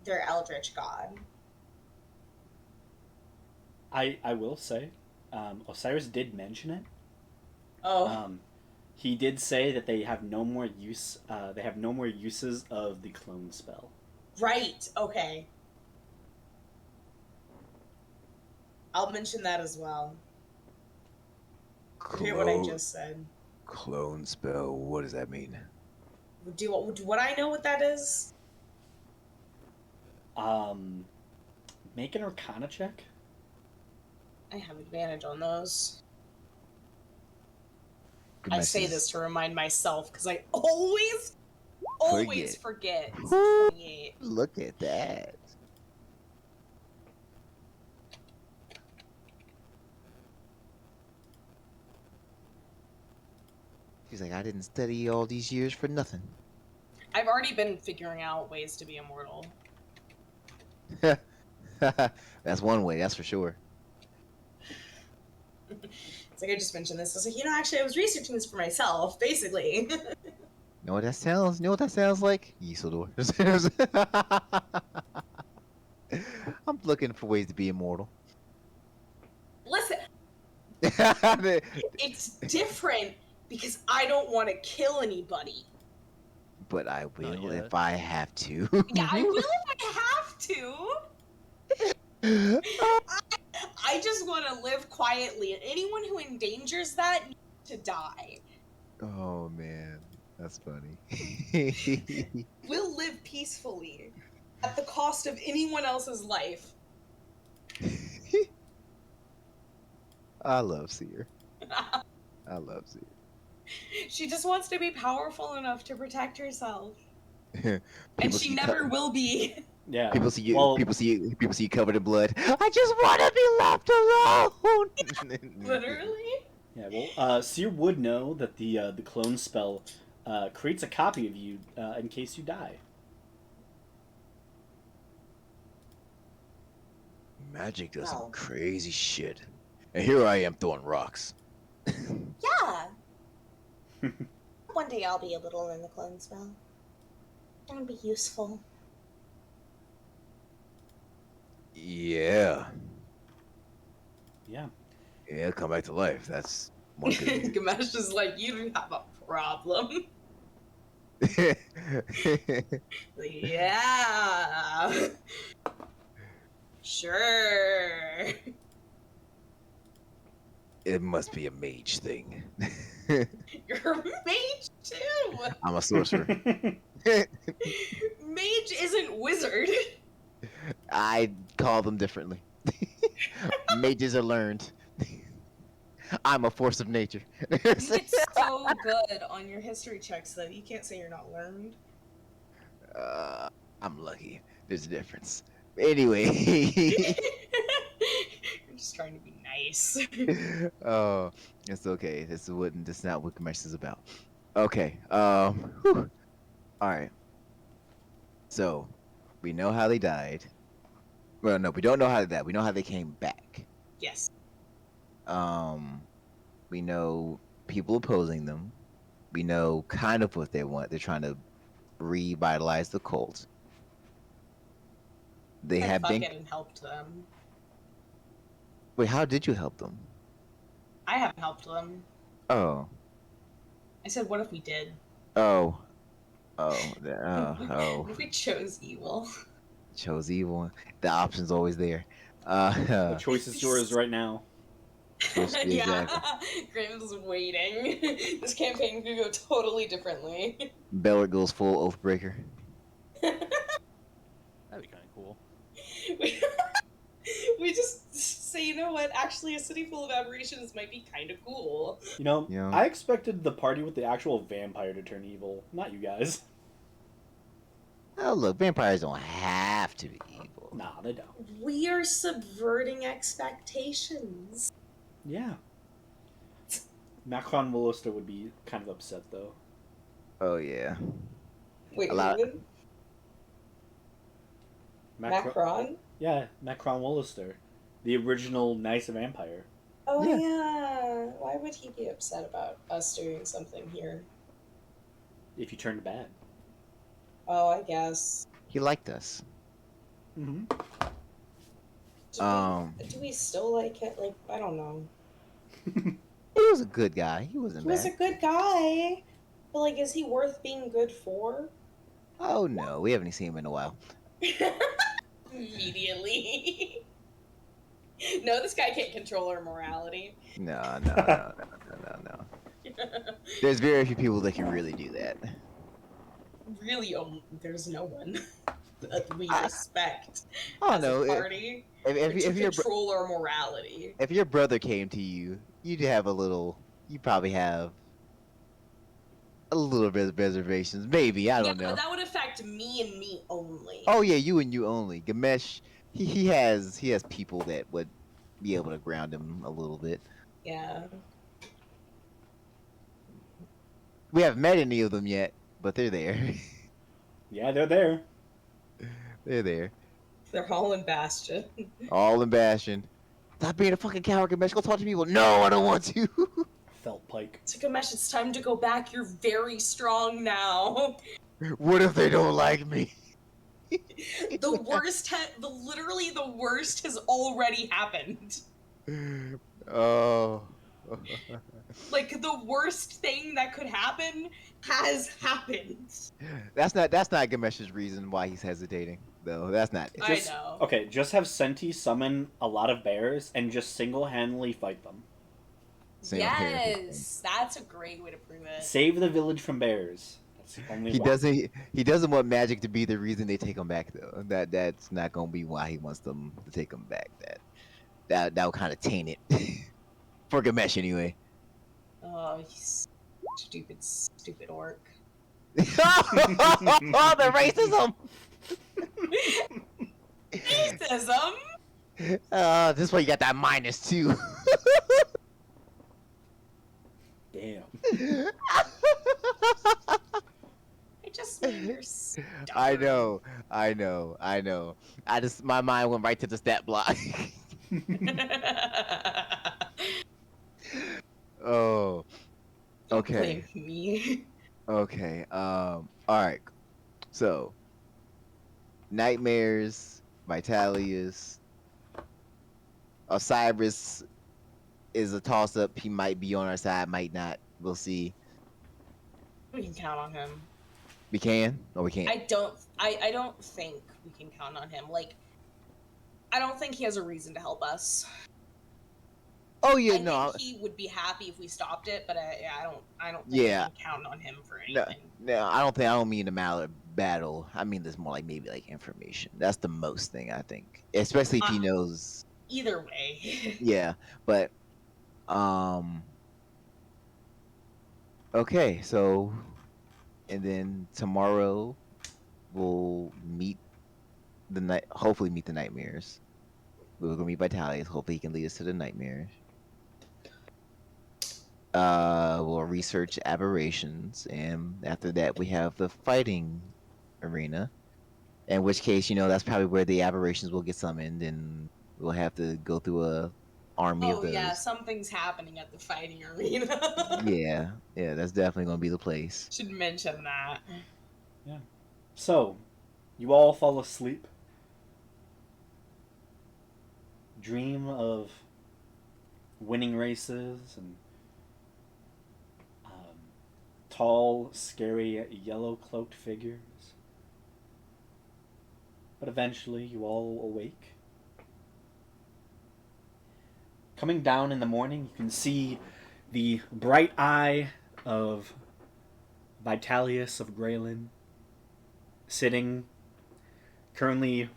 their eldritch god? I will say, Osiris did mention it. Oh, He did say that they have no more use. They have no more uses of the clone spell. right. Okay. I'll mention that as well. Forget what I just said. Clone spell. What does that mean? Do what I know what that is? Make an Arcana check. I have advantage on those. Good I say message. this to remind myself because I always forget. It's Woo! 28. Look at that. She's like, I didn't study all these years for nothing. I've already been figuring out ways to be immortal. That's one way, that's for sure. It's like I just mentioned this. I was like, actually, I was researching this for myself, basically. Know what that sounds? You know what that sounds like? Isildur. I'm looking for ways to be immortal. Listen, But it's different because I don't want to kill anybody. I will yet. if I have to. Yeah, I will if I have to. I just want to live quietly, and anyone who endangers that needs to die. Oh man, that's funny. We'll live peacefully at the cost of anyone else's life. I love Seer. I love Seer. She just wants to be powerful enough to protect herself. And People she see never will be. Yeah. People see you. Well, People see you covered in blood. I just want to be left alone. Literally. Yeah. Well, Seer would know that the clone spell creates a copy of you in case you die. Magic does Wow. some crazy shit. And here I am throwing rocks. Yeah. One day I'll be able to learn the clone spell. It'll be useful. Yeah. Yeah. Yeah, come back to life. That's one good Gamesh is like, you have a problem. Yeah. Sure. It must be a mage thing. You're a mage too. I'm a sorcerer. Mage isn't wizard. I call them differently. Mages are learned. I'm a force of nature. You get so good on your history checks though. You can't say you're not learned. I'm lucky. There's a difference. Anyway. You're just trying to be nice. Oh, it's okay. This is not what Gamesh is about. Okay. Whew. All right. So, we know how they died. Well, no, we don't know how they died. We know how they came back. Yes. We know people opposing them. We know kind of what they want. They're trying to revitalize the cult. They I have been. fucking helped them. Wait, how did you help them? I haven't helped them. Oh, I said, what if we did? oh, oh, What if we chose evil? chose evil. The option's always there. The choice is yours right now. Yeah, Graham's waiting. This campaign could go totally differently. Belric goes full Oathbreaker. That'd be kind of cool. We just say, you know what? Actually, a city full of aberrations might be kind of cool. You know, Yeah. I expected the party with the actual vampire to turn evil, not you guys. Oh, look, vampires don't have to be evil. Nah, they don't. We are subverting expectations. Yeah. Macron Willister would be kind of upset, though. Oh yeah. Wait, A lot- who? Macron? Yeah, Macron Willister. The original nice vampire. Oh Yeah. yeah. Why would he be upset about us doing something here? If you turned bad. Oh, I guess. He liked us. Mm-hmm. Do we still like it? Like, I don't know. He was a good guy. He wasn't He was bad. a good guy. But, like, is he worth being good for? Oh no, we haven't seen him in a while. Immediately. No, this guy can't control our morality. No. There's very few people that can really do that. Really, there's no one that we I- respect Oh as no, a party if to your control our morality. if your brother came to you, you'd probably have a little bit of reservations. Maybe, I don't know. But that would affect me and me only. Oh yeah, you and you only. Gamesh, he has people that would be able to ground him a little bit. Yeah. We haven't met any of them yet, but they're there. Yeah, they're there. They're there. They're all in Bastion. All in Bastion. Stop being a fucking coward, Gamesh. Go talk to people. No, I don't want to. Felt Pike. Takamesh, it's time to go back. You're very strong now. What if they don't like me? Literally the worst has already happened. Oh. Like, the worst thing that could happen has happened. That's not Gamesh's reason why he's hesitating, though. That's not it. I know. Okay, just have Senti summon a lot of bears and just single-handedly fight them. Yes, that's a great way to prove it. Save the village from bears. That's the only one. He doesn't want magic to be the reason they take him back, though. That's not gonna be why he wants them to take him back. That'll kind of taint it for Gamesh anyway. Oh, you stupid orc. Oh, the racism! Racism? This is why you got that -2. Damn. I just mean you're stubborn. I know. My mind went right to the stat block. Oh. Don't Okay. blame me. Okay. All right. So, Nightmares, Vitalius, Osiris is a toss-up. He might be on our side, might not. We'll see. We can count on him. We can, or we can't. I don't think we can count on him. Like, I don't think he has a reason to help us. Oh yeah, I no. think he would be happy if we stopped it, but I don't think Yeah. we can count on him for No, anything. no, I don't mean a mallet battle. I mean this more like maybe like information. That's the most thing I think, especially if he knows. Either way. Yeah, but okay, so and then tomorrow we'll meet hopefully meet the Nightmares. We're gonna meet Vitalius. Hopefully he can lead us to the Nightmares. We'll research aberrations, and after that we have the fighting arena. In which case, that's probably where the aberrations will get summoned, and we'll have to go through a army of Oh those. yeah, something's happening at the fighting arena. Yeah, that's definitely gonna be the place. Should mention that. Yeah. So, you all fall asleep. Dream of winning races and tall, scary, yellow-cloaked figures. But eventually, you all awake. Coming down in the morning, you can see the bright eye of Vitalius of Graylin sitting, currently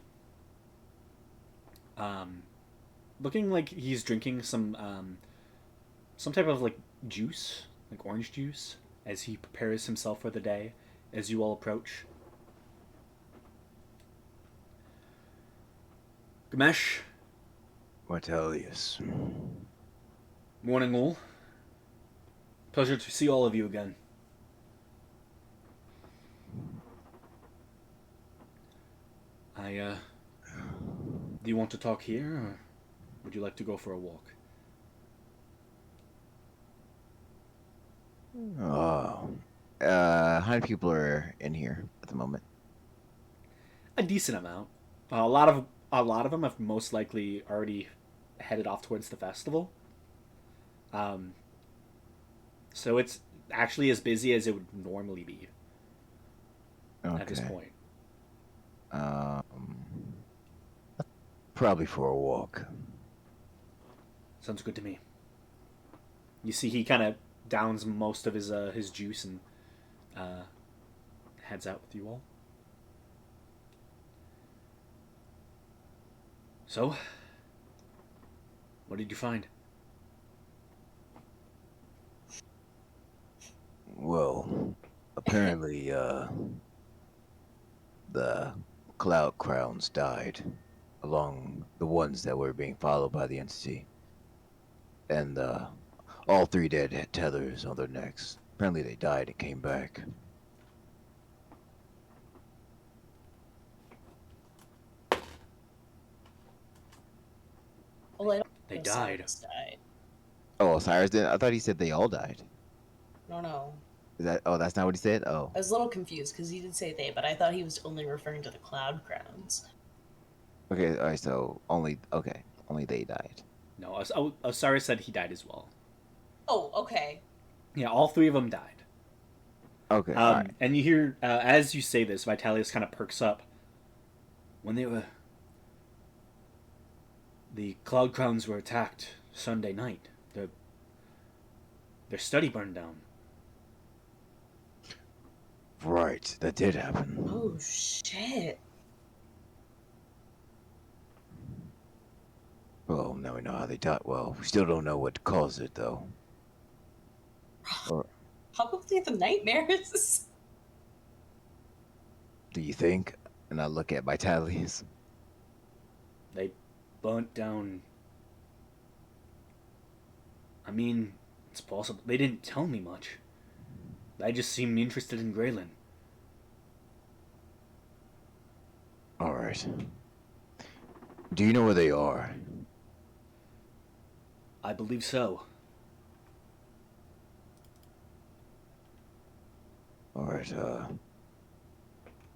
looking like he's drinking some type of like juice, like orange juice, as he prepares himself for the day. As you all approach, Gamesh. Vitalius. Morning, all. Pleasure to see all of you again. Do you want to talk here, or would you like to go for a walk? Oh. How many people are in here at the moment? A decent amount. A lot of them have most likely already headed off towards the festival. So it's actually as busy as it would normally be at this point. Probably for a walk. Sounds good to me. You see, he kind of downs most of his juice and heads out with you all. So, what did you find? Well, apparently, the Cloud Crowns died, along the ones that were being followed by the entity. And, all three dead had tethers on their necks. Apparently they died and came back. Well, I don't They know died. Cyrus died. Oh, Cyrus did. I thought he said they all died. No. Is that? Oh, that's not what he said. Oh, I was a little confused because he did say they, but I thought he was only referring to the Cloud Crowns. okay. All right. So only only they died. No, Osiris said he died as well. Oh, okay. Yeah, all three of them died. Okay. All right. And you hear, as you say this, Vitalis kind of perks up. When the Cloud Crowns were attacked Sunday night, their study burned down. Right. That did happen. Oh, shit. Well, now we know how they died. Well, we still don't know what caused it, though. Or Probably the nightmares. do you think? And I look at Vitalis. They burnt down. I mean, it's possible. They didn't tell me much. They just seemed interested in Graylin. All right. Do you know where they are? I believe so. All right.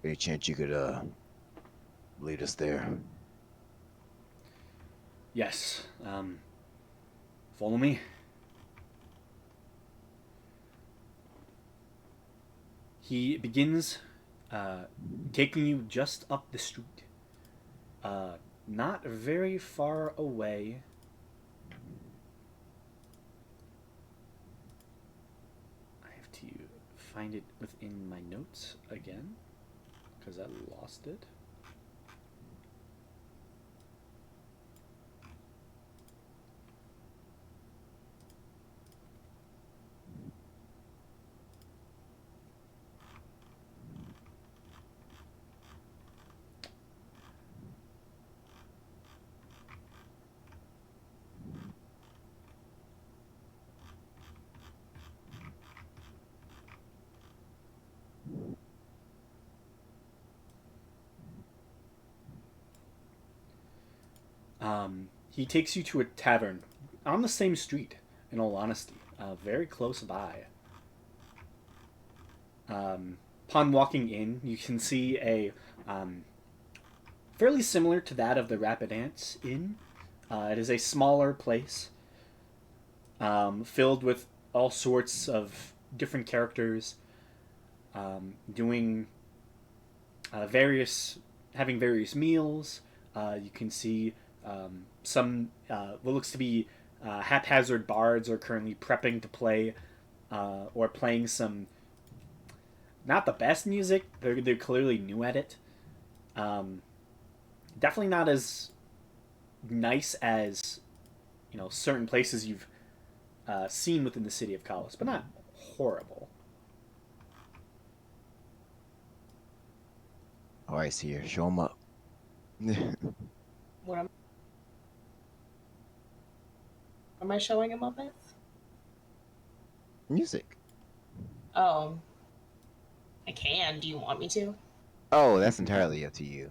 Any chance you could lead us there? Yes. Follow me. He begins taking you just up the street. Not very far away. I have to find it within my notes again, because I lost it. He takes you to a tavern on the same street, in all honesty, very close by. Upon walking in, you can see a fairly similar to that of the Rapid Ants Inn. It is a smaller place, filled with all sorts of different characters, doing having various meals. You can see some what looks to be haphazard bards are currently prepping to play or playing some not the best music. They're clearly new at it. Definitely not as nice as certain places you've seen within the city of Kalos, but not horrible. All right, Seer, show them up. What am I showing him up with? Music. Oh. I can. Do you want me to? Oh, that's entirely up to you.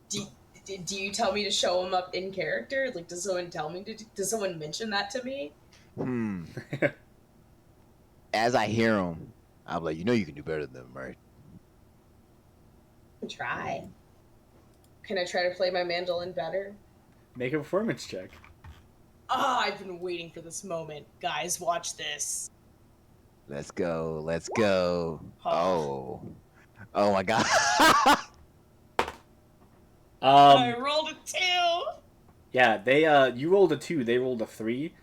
Do you tell me to show him up in character? Like, does someone tell me to? Does someone mention that to me? As I hear them, I'm like, you can do better than them, right? Try. Can I try to play my mandolin better? Make a performance check. I've been waiting for this moment. Guys, watch this. Let's go. Let's go. Oh my God. I rolled a 2. Yeah, they you rolled a 2, they rolled a 3.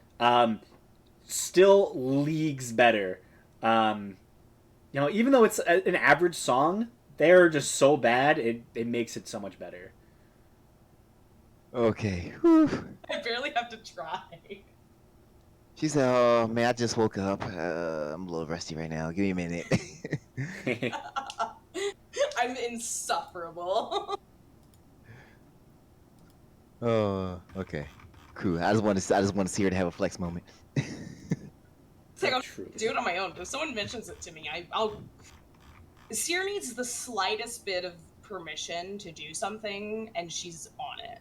Still leagues better. Even though it's an average song, they're just so bad it makes it so much better. Okay. Whew. I barely have to try. She said, "Oh man, I just woke up. I'm a little rusty right now. Give me a minute." I'm insufferable. Oh, okay. Cool. I just want to see her to have a flex moment. It's like I'll True. do it on my own. If someone mentions it to me, I'll Seer needs the slightest bit of permission to do something, and she's on it.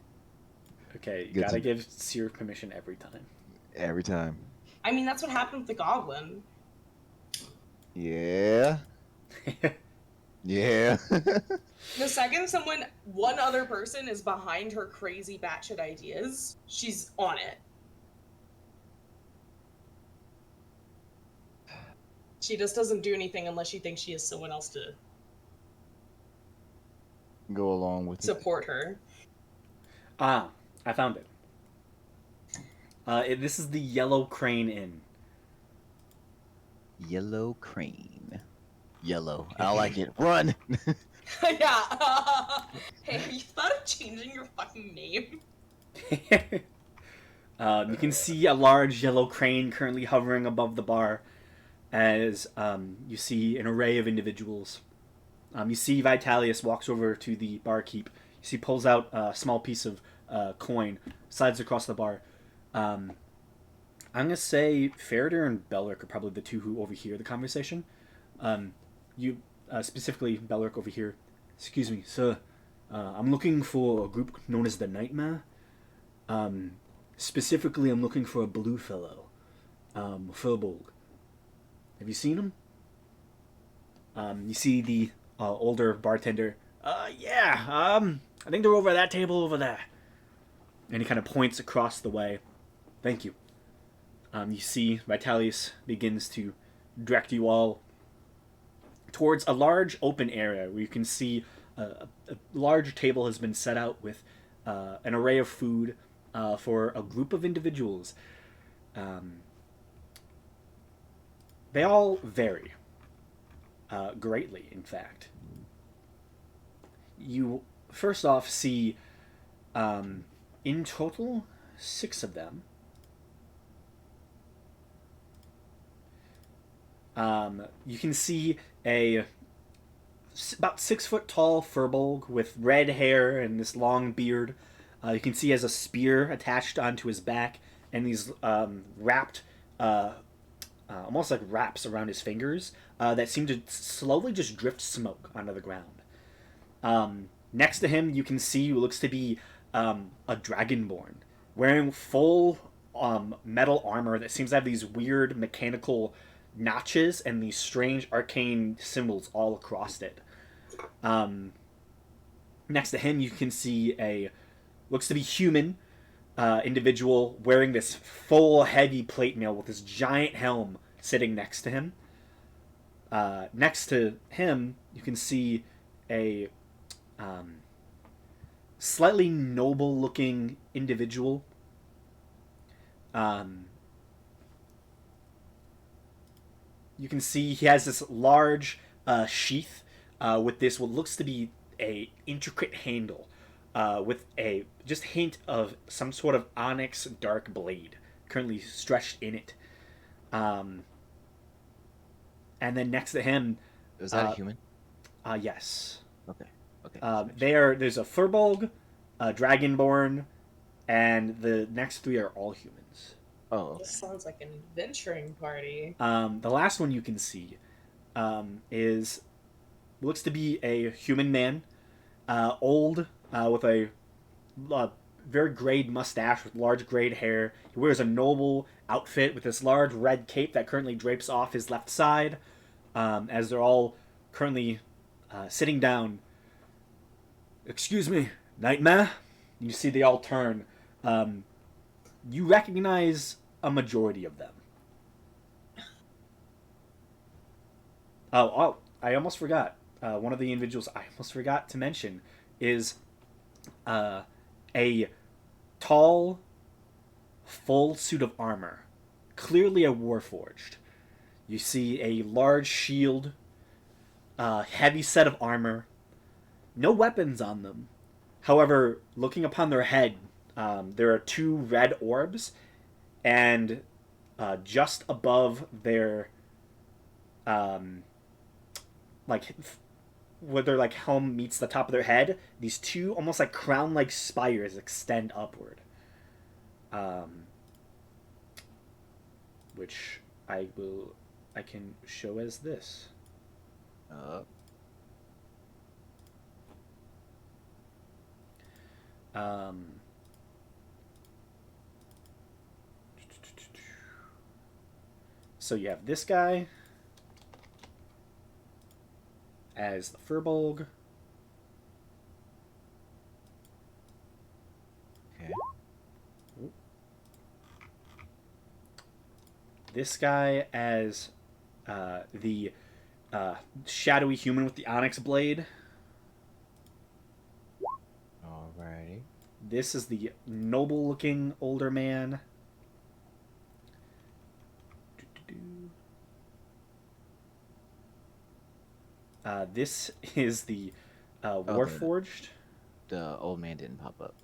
Okay, you Good gotta to- give Seer permission every time. Every time. I mean, that's what happened with the goblin. Yeah. Yeah. The second one other person is behind her crazy batshit ideas, she's on it. She just doesn't do anything unless she thinks she has someone else to Go along with it. support her. Ah, I found it. This is the Yellow Crane Inn. Yellow crane. Yellow. I like it. Run! Yeah. Hey, have you thought of changing your fucking name? You can see a large yellow crane currently hovering above the bar as you see an array of individuals. You see Vitalius walks over to the barkeep. You see pulls out a small piece of coin, slides across the bar. I'm going to say Faraday and Belric are probably the two who overhear the conversation. You specifically, Belric over here. Excuse me, sir. I'm looking for a group known as the Nightmare. Specifically, I'm looking for a blue fellow, Furbolg. Have you seen him? You see the older bartender. Yeah. I think they're over at that table over there. And he kind of points across the way. Thank you. You see Vitalius begins to direct you all towards a large open area where you can see a large table has been set out with an array of food for a group of individuals. They all vary greatly, in fact. You first off see in total 6 of them. You can see about 6 foot tall Furbolg with red hair and this long beard. You can see he has a spear attached onto his back and these wrapped, almost like wraps around his fingers that seem to slowly just drift smoke onto the ground. Next to him, you can see who looks to be a Dragonborn wearing full metal armor that seems to have these weird mechanical notches and these strange arcane symbols all across it. Next to him, you can see a looks to be human individual wearing this full heavy plate mail with this giant helm sitting next to him. Next to him, you can see a slightly noble-looking individual. You can see he has this large sheath with this what looks to be a intricate handle with a just hint of some sort of onyx dark blade currently stretched in it. And then next to him, Is that a human? yes, Okay. Okay. there's a Furbolg, a Dragonborn, and the next 3 are all humans. Oh, okay. This sounds like an adventuring party. The last one you can see is looks to be a human man, old, with a very grayed mustache with large grayed hair. He wears a noble outfit with this large red cape that currently drapes off his left side, as they're all currently sitting down. Excuse me, Nightmare? You see they all turn. You recognize a majority of them. Oh, I almost forgot. One of the individuals I almost forgot to mention is a tall, full suit of armor, clearly a warforged. You see a large shield, heavy set of armor, no weapons on them. However, looking upon their head, there are 2 red orbs, and just above their where their helm meets the top of their head, these 2 almost like crown-like spires extend upward, which I can show as this. So you have this guy as the Furbolg. Okay. This guy as the shadowy human with the onyx blade. Alrighty. This is the noble-looking older man. This is the Warforged. The old man didn't pop up.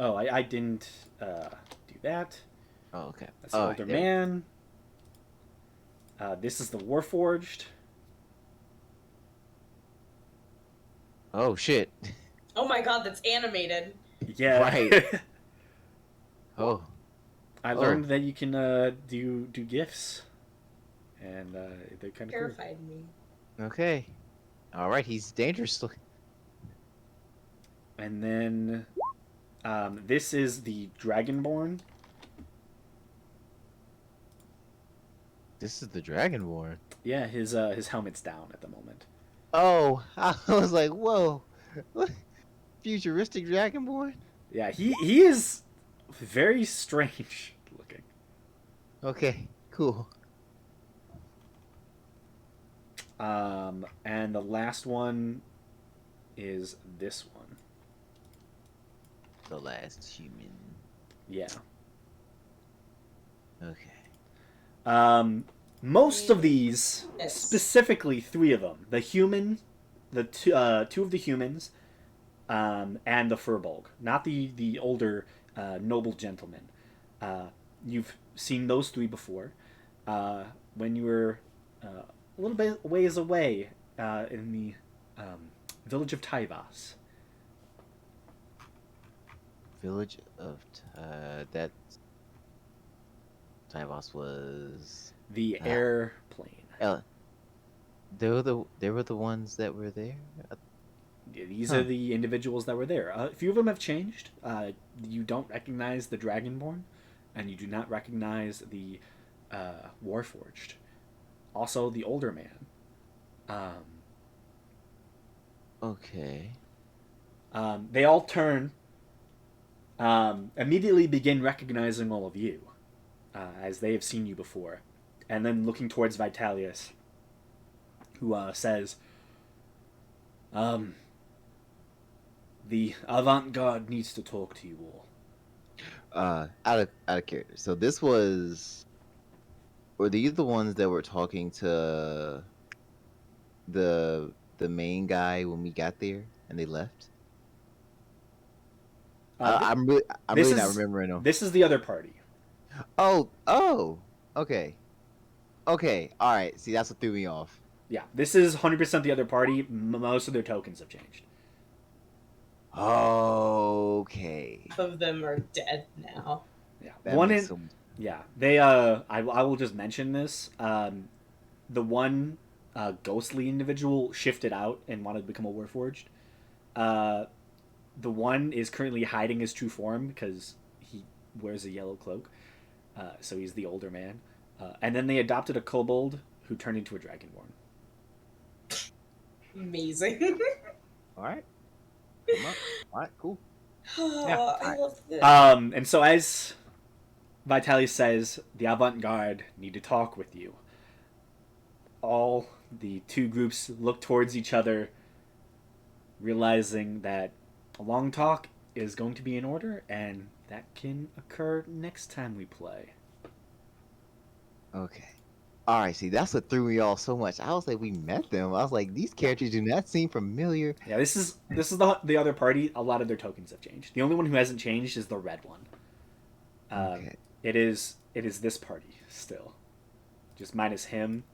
Oh, I didn't do that. Oh, okay. That's the older man. This is the Warforged. Oh shit. Oh my god, that's animated. Yeah. Right. Oh. I learned that you can do gifts, and they're kind of cool. Terrified me. Okay. All right. He's dangerous. And then this is the Dragonborn. This is the Dragonborn. Yeah, his helmet's down at the moment. Oh, I was like, whoa, what? Futuristic Dragonborn. Yeah, he is very strange looking. Okay, cool. And the last one is this one. The last human. Yeah. Okay. Most of these, Yes. specifically 3 of them, the human, the 2 of the humans, and the Furbolg, not the older noble gentleman. You've seen those 3 before when you were a little bit ways away in the village of Taivas. Village of that. Taivas was The airplane. they were the ones that were there. These are the individuals that were there. A few of them have changed. You don't recognize the Dragonborn, and you do not recognize the Warforged. Also, the older man. Okay. They all turn, immediately begin recognizing all of you, as they have seen you before. And then looking towards Vitalius, who says, the avant-garde needs to talk to you all. Out of character. So this was. Were these the ones that were talking to the main guy when we got there and they left? I'm really not remembering them. This is the other party. Oh, okay, all right. See, that's what threw me off. Yeah, this is 100% the other party. Most of their tokens have changed. Okay. Half of them are dead now. Yeah, That one makes in. some- Yeah, they. I will just mention this. The one ghostly individual shifted out and wanted to become a Warforged. The one is currently hiding his true form because he wears a yellow cloak. So he's the older man. And then they adopted a kobold who turned into a Dragonborn. Amazing. All right. Come on. All right. Cool. I love this. And so as Vitalis says, the avant-garde need to talk with you. All the 2 groups look towards each other, realizing that a long talk is going to be in order, and that can occur next time we play. Okay. All right. See, that's what threw me off so much. I was like, we met them. I was like, these characters do not seem familiar. Yeah, this is the other party. A lot of their tokens have changed. The only one who hasn't changed is the red one. Okay. It is this party still, just minus him.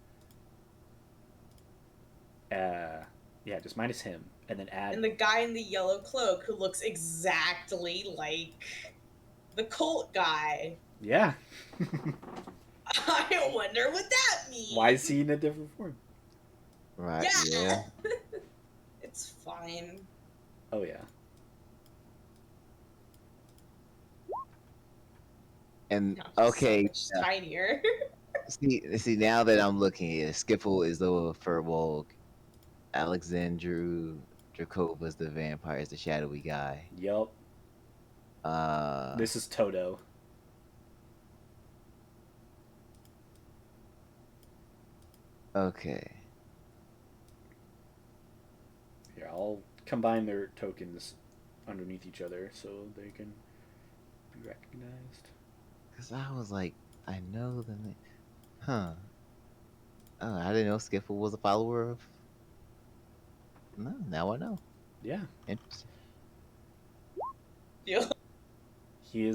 Yeah, just minus him, and then add. And the guy in the yellow cloak who looks exactly like the cult guy. Yeah. I wonder what that means. Why is he in a different form? Right. Yeah. Yeah. It's fine. Oh yeah. And No, just so okay, much tinier. see, now that I'm looking at it, Skiffle is the Furbolg, Alexandru Dracova's the vampire, is the shadowy guy. Yup. Uh, This is Toto. okay. Here, I'll combine their tokens underneath each other so they can be recognized. Cause I was like, I know the name. Huh. Oh, I didn't know Skiffle was a follower of. No, now I know. Yeah. Interesting. Yeah. He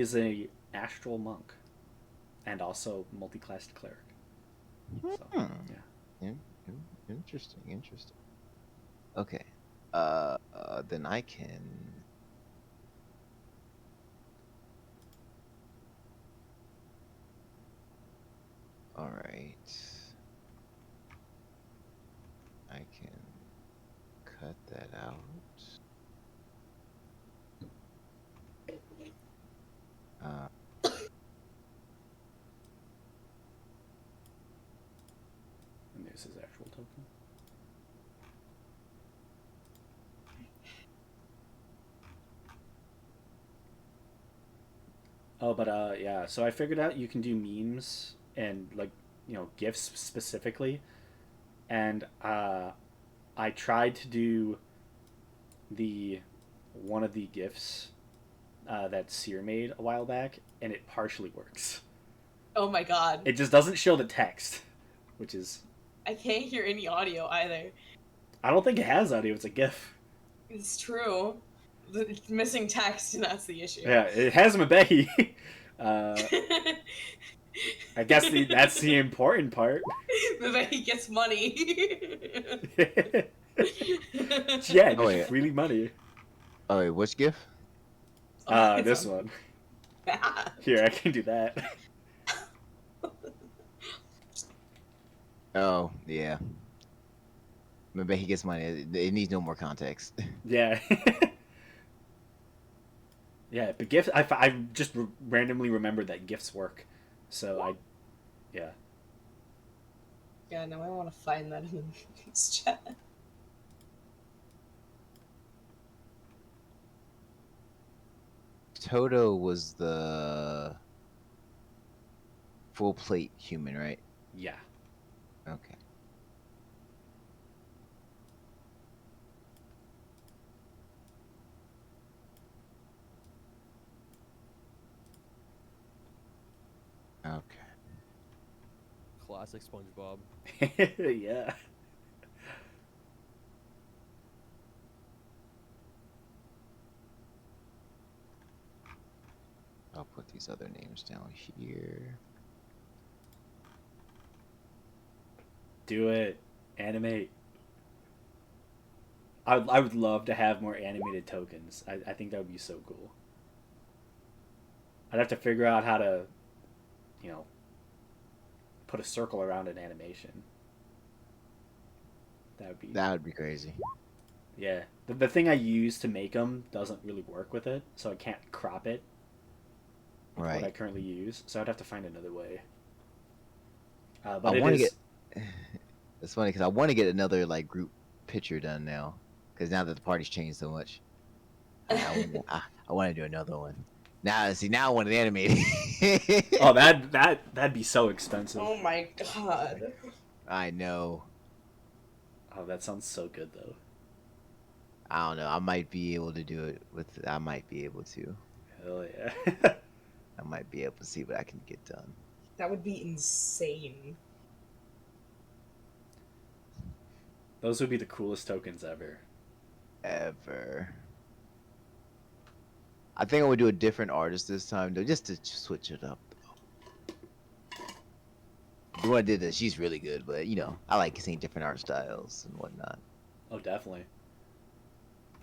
is a astral monk and also multi-classed cleric. So, Hmm. yeah. Interesting. Interesting. Okay. Then I can. All right. I can cut that out. Uh, And there's his actual token. Oh, but yeah. So I figured out you can do memes and like gifs specifically, and I tried to do the one of the gifs that Seer made a while back, and it partially works. Oh my god. It just doesn't show the text, which is I can't hear any audio either. I don't think it has audio. It's a GIF. It's true. It's missing text, and that's the issue. Yeah, it has Mabeki. I guess that's the important part. Maybe he gets money. Yeah, Oh, just yeah. really money. oh wait, which GIF? This one. Here, I can do that. Oh yeah. Maybe he gets money. It needs no more context. Yeah. Yeah, but GIFs, I just randomly remembered that GIFs work. So yeah. Yeah, now I want to find that in the news chat. Toto was the full plate human, right? Yeah. Okay. Okay. Classic SpongeBob. Yeah. I'll put these other names down here. Do it. Animate. I would love to have more animated tokens. I think that would be so cool. I'd have to figure out how to, put a circle around an animation. That would be crazy. Yeah. The thing I use to make them doesn't really work with it, so I can't crop it with what I Right. currently use. So I'd have to find another way. I But want to is. get. It's funny because I want to get another like group picture done now. Because now that the party's changed so much, I want to do another one. Now, see, now I want it animated. Oh, that'd be so expensive. Oh my god. I know. Oh, that sounds so good though. I don't know. I might be able to do it with. I might be able to. Hell yeah. I might be able to see what I can get done. That would be insane. Those would be the coolest tokens ever. Ever. I think I would do a different artist this time though, just to switch it up. The one I did that, she's really good, but I like seeing different art styles and whatnot. Oh, definitely.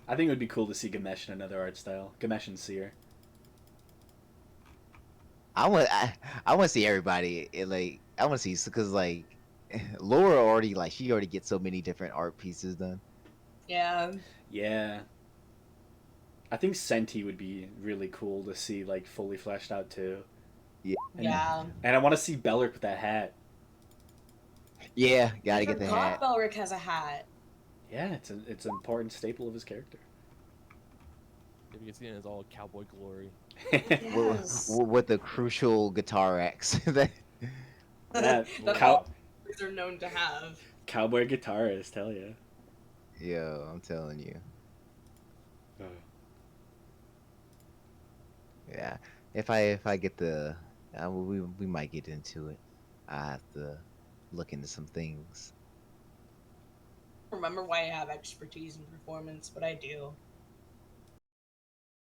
I think it would be cool to see Gamesh in another art style. Gamesh and Seer. I want to see everybody. I want to see because Laura she already gets so many different art pieces done. Yeah. Yeah. I think Senti would be really cool to see like fully fleshed out too. Yeah. Yeah. And I want to see Belric with that hat. Yeah, gotta I get the forgot hat. Belric has a hat. Yeah, it's an important staple of his character. If you can see it, it's all cowboy glory. Yes. With the crucial guitar X. Yeah, That cow- all boys are known to have. cowboy guitarist, hell yeah. Yo, I'm telling you. Yeah. If I get the, we might get into it. I have to look into some things. Remember why I have expertise in performance, but I do.